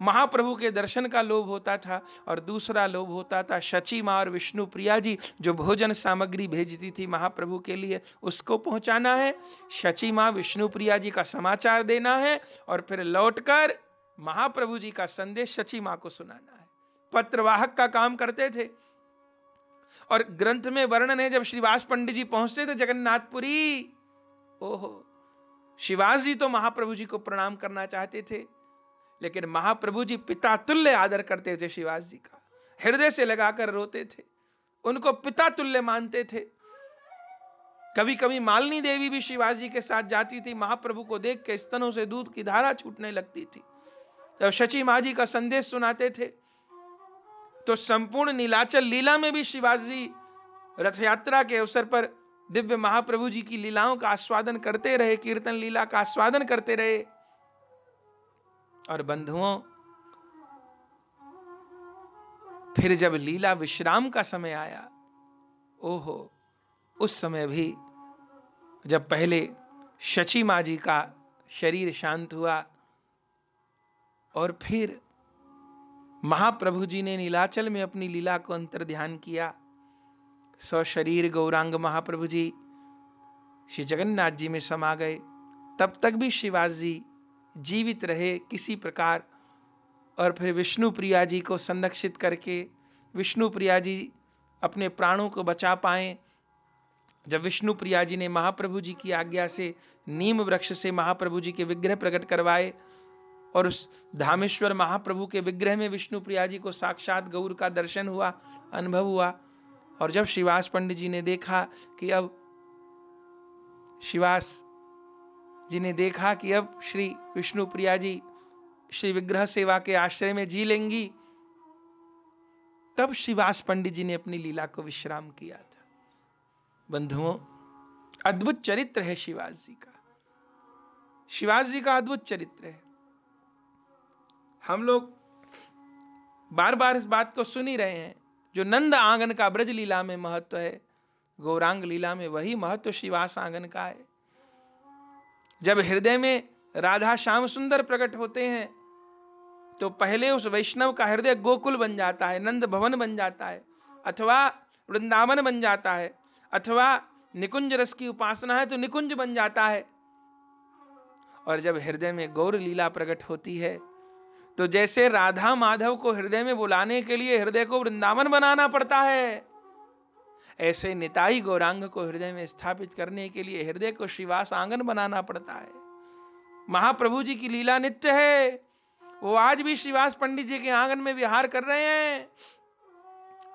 S2: महाप्रभु के दर्शन का लोभ होता था, और दूसरा लोभ होता था शची मां और विष्णु प्रिया जी जो भोजन सामग्री भेजती थी महाप्रभु के लिए, उसको पहुंचाना है। शची मां विष्णु प्रिया जी का समाचार देना है, और फिर लौटकर महाप्रभु जी का संदेश शची मां को सुनाना है। पत्रवाहक का काम करते थे। और ग्रंथ में वर्णन है, जब श्रीवास पंडित जी पहुंचते थे जगन्नाथपुरी, ओहो, श्रीवास जी तो महाप्रभु जी को प्रणाम करना चाहते थे, लेकिन महाप्रभु जी पिता तुल्य आदर करते थे श्रीवास जी का, हृदय से लगाकर रोते थे, उनको पिता तुल्य मानते थे। कभी कभी मालिनी देवी भी श्रीवास जी के साथ जाती थी, महाप्रभु को देख के स्तनों से दूध की धारा छूटने लगती थी। जब शची माँ जी का संदेश सुनाते थे, तो संपूर्ण नीलाचल लीला में भी श्रीवास जी रथ यात्रा के अवसर पर दिव्य महाप्रभु जी की लीलाओं का आस्वादन करते रहे, कीर्तन लीला का आस्वादन करते रहे। और बंधुओं, फिर जब लीला विश्राम का समय आया, ओहो, उस समय भी जब पहले शची माँ जी का शरीर शांत हुआ, और फिर महाप्रभु जी ने नीलाचल में अपनी लीला को अंतर ध्यान किया, सशरीर गौरांग महाप्रभु जी श्री जगन्नाथ जी में समा गए। तब तक भी श्रीवास जी जीवित रहे किसी प्रकार, और फिर विष्णु प्रिया जी को संरक्षित करके विष्णु प्रिया जी अपने प्राणों को बचा पाए। जब विष्णु प्रिया जी ने महाप्रभु जी की आज्ञा से नीम वृक्ष से महाप्रभु जी के विग्रह प्रकट करवाए, और उस धामेश्वर महाप्रभु के विग्रह में विष्णु प्रिया जी को साक्षात गौर का दर्शन हुआ, अनुभव हुआ। और जब श्रीवास पंडित जी ने देखा कि अब श्री विष्णु प्रिया जी श्री विग्रह सेवा के आश्रय में जी लेंगी, तब श्रीवास पंडित जी ने अपनी लीला को विश्राम किया था। बंधुओं, अद्भुत चरित्र है श्रीवास जी का। श्रीवास जी का अद्भुत चरित्र है। हम लोग बार बार इस बात को सुन ही रहे हैं, जो नंद आंगन का ब्रज लीला में महत्व है, गौरांग लीला में वही महत्व श्रीवास आंगन का है। जब हृदय में राधा श्याम सुंदर प्रकट होते हैं तो पहले उस वैष्णव का हृदय गोकुल बन जाता है, नंद भवन बन जाता है, अथवा वृंदावन बन जाता है, अथवा निकुंज रस की उपासना है तो निकुंज बन जाता है। और जब हृदय में गौर लीला प्रकट होती है तो जैसे राधा माधव को हृदय में बुलाने के लिए हृदय को वृंदावन बनाना पड़ता है, ऐसे निताई गौरांग को हृदय में स्थापित करने के लिए हृदय को श्रीवास आंगन बनाना पड़ता है। महाप्रभु जी की लीला नित्य है। वो आज भी श्रीवास पंडित जी के आंगन में विहार कर रहे हैं,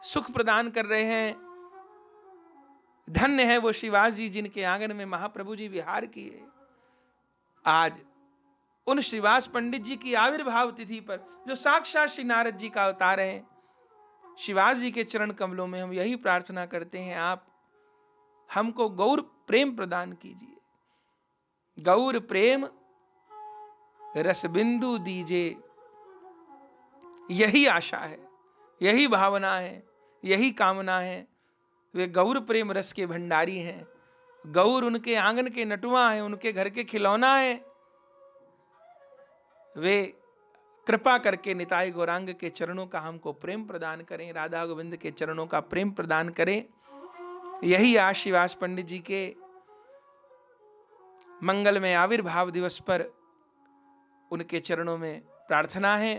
S2: सुख प्रदान कर रहे हैं। धन्य है वो श्रीवास जी जिनके आंगन में महाप्रभु जी विहार किए। आज उन श्रीवास पंडित जी की आविर्भाव तिथि पर, जो साक्षात श्री नारद जी का अवतार हैं, श्रीवास जी के चरण कमलों में हम यही प्रार्थना करते हैं, आप हमको गौर प्रेम प्रदान कीजिए, गौर प्रेम रस बिंदु दीजिए। यही आशा है, यही भावना है, यही कामना है। वे गौर प्रेम रस के भंडारी हैं। गौर उनके आंगन के नटुआ हैं, उनके घर के खिलौना हैं। वे कृपा करके निताई गौरांग के चरणों का हमको प्रेम प्रदान करें, राधा गोविंद के चरणों का प्रेम प्रदान करें। यही आज श्रीवास पंडित जी के मंगलमय आविर्भाव दिवस पर उनके चरणों में प्रार्थना है।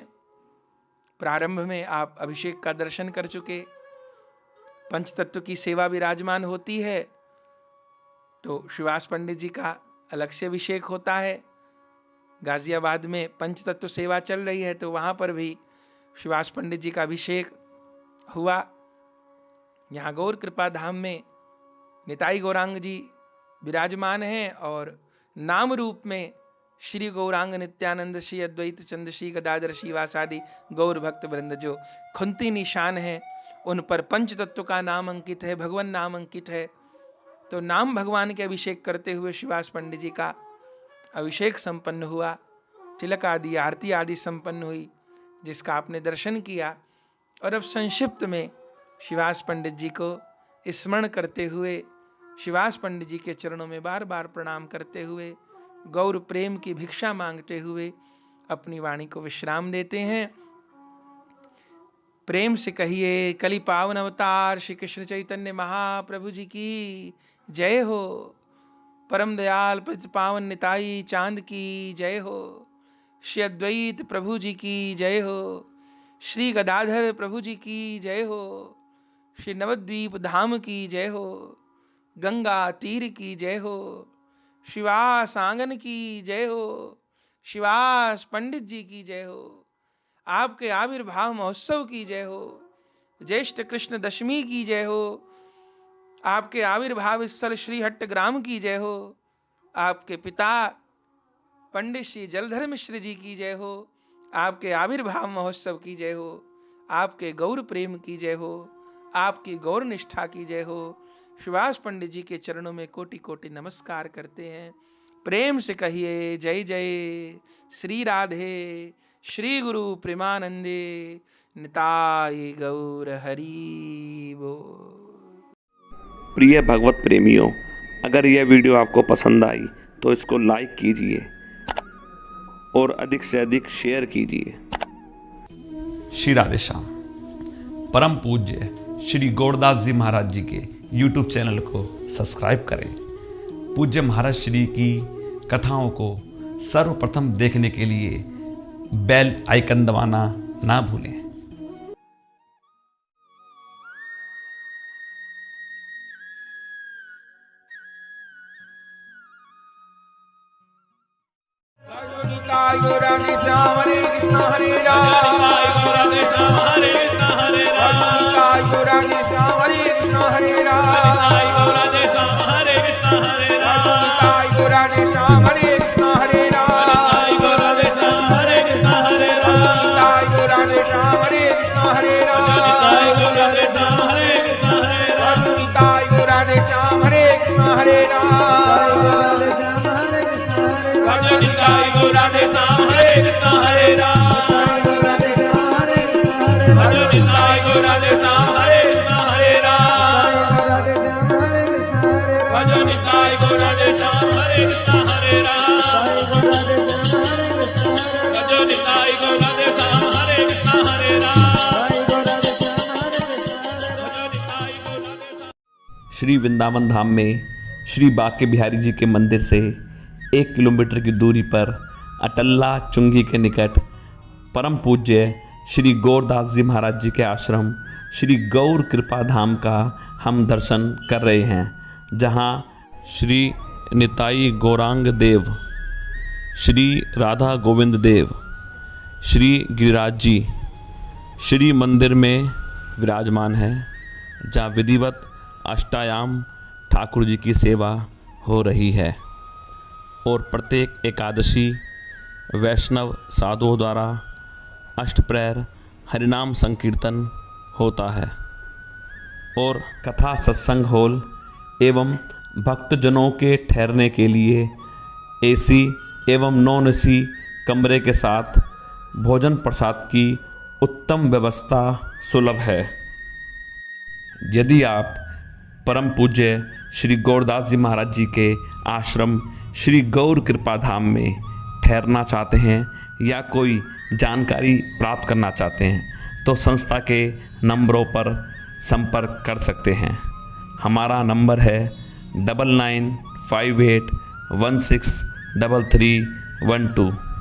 S2: प्रारंभ में आप अभिषेक का दर्शन कर चुके, पंचतत्व की सेवा विराजमान होती है तो श्रीवास पंडित जी का अलग से अभिषेक होता है। गाजियाबाद में पंचतत्व सेवा चल रही है तो वहां पर भी श्रीवास पंडित जी का अभिषेक हुआ। यहाँ गौर कृपा धाम में निताई गौरांग जी विराजमान हैं और नाम रूप में श्री गौरांग नित्यानंद, श्री अद्वैत चंद, श्री गदाधर, श्रीवासादि गौर भक्त वृंद जो खुंती निशान हैं, उन पर पंच तत्व का नाम अंकित है, भगवान नाम अंकित है। तो नाम भगवान के अभिषेक करते हुए श्रीवास पंडित जी का अभिषेक संपन्न हुआ, तिलक आदि आरती आदि संपन्न हुई, जिसका आपने दर्शन किया। और अब संक्षिप्त में श्रीवास पंडित जी को स्मरण करते हुए, श्रीवास पंडित जी के चरणों में बार बार प्रणाम करते हुए, गौर प्रेम की भिक्षा मांगते हुए अपनी वाणी को विश्राम देते हैं। प्रेम से कहिए, कलि पावन अवतार श्री कृष्ण चैतन्य महाप्रभु जी की जय हो। परम दयाल पतित पावन निताई चांद की जय हो। श्री अद्वैत प्रभु जी की जय हो। श्री गदाधर प्रभु जी की जय हो। श्री नवद्वीप धाम की जय हो। गंगा तीर की जय हो। श्रीवास आंगन की जय हो। श्रीवास पंडित जी की जय हो। आपके आविर्भाव महोत्सव की जय हो। ज्येष्ठ कृष्ण दशमी की जय हो। आपके आविर्भाव स्थल श्रीहट्ट ग्राम की जय हो। आपके पिता पंडित श्री जलधर मिश्र जी की जय हो। आपके आविर्भाव महोत्सव की जय हो। आपके गौर प्रेम की जय हो। आपकी गौर निष्ठा की जय हो। श्रीवास पंडित जी के चरणों में कोटि कोटि नमस्कार करते हैं। प्रेम से कहिए, जय जय श्री राधे श्री गुरु प्रेमानंदे निताई गौर हरि बोल।
S4: प्रिय भगवत प्रेमियों, अगर यह वीडियो आपको पसंद आई तो इसको लाइक कीजिए और अधिक से अधिक शेयर कीजिए।
S1: श्री राधे श्याम। परम पूज्य श्री गौरदास जी महाराज जी के YouTube चैनल को सब्सक्राइब करें। पूज्य महाराज श्री की कथाओं को सर्वप्रथम देखने के लिए बेल आइकन दबाना ना भूलें।
S2: निताय गौर श्याम हरे कृष्ण हरे राम।
S3: निताय गौर श्याम हरे कृष्ण हरे राम।
S2: निताय गौर श्याम हरे कृष्ण हरे राम।
S3: निताय गौर श्याम हरे कृष्ण हरे राम।
S2: निताय गौर श्याम हरे कृष्ण हरे राम।
S3: निताय गौर श्याम हरे कृष्ण हरे राम।
S2: निताय गौर श्याम हरे कृष्ण हरे राम।
S3: निताय गौर श्याम हरे कृष्ण हरे राम।
S2: निताय गौर श्याम हरे कृष्ण हरे राम।
S3: निताय गौर श्याम हरे कृष्ण हरे राम। निताय गौर श्याम हरे कृष्ण हरे राम। निताय गौर श्याम हरे कृष्ण हरे राम। निताय गौर श्याम हरे कृष्ण हरे राम।
S4: श्री वृंदावन धाम में श्री बांके बिहारी जी के मंदिर से 1 किलोमीटर की दूरी पर अटल्ला चुंगी के निकट परम पूज्य श्री गौरदास जी महाराज जी के आश्रम श्री गौर कृपा धाम का हम दर्शन कर रहे हैं, जहां श्री निताई गौरांग देव, श्री राधा गोविंद देव, श्री गिरिराज जी श्री मंदिर में विराजमान है, जहाँ विधिवत अष्टायाम ठाकुर जी की सेवा हो रही है और प्रत्येक एकादशी वैष्णव साधुओं द्वारा अष्टप्रहर हरिनाम संकीर्तन होता है और कथा सत्संग हॉल एवं भक्तजनों के ठहरने के लिए एसी एवं नॉन एसी कमरे के साथ भोजन प्रसाद की उत्तम व्यवस्था सुलभ है। यदि आप परम पूज्य श्री गौरदास जी महाराज जी के आश्रम श्री गौर कृपा धाम में ठहरना चाहते हैं या कोई जानकारी प्राप्त करना चाहते हैं तो संस्था के नंबरों पर संपर्क कर सकते हैं। हमारा नंबर है 9958163312।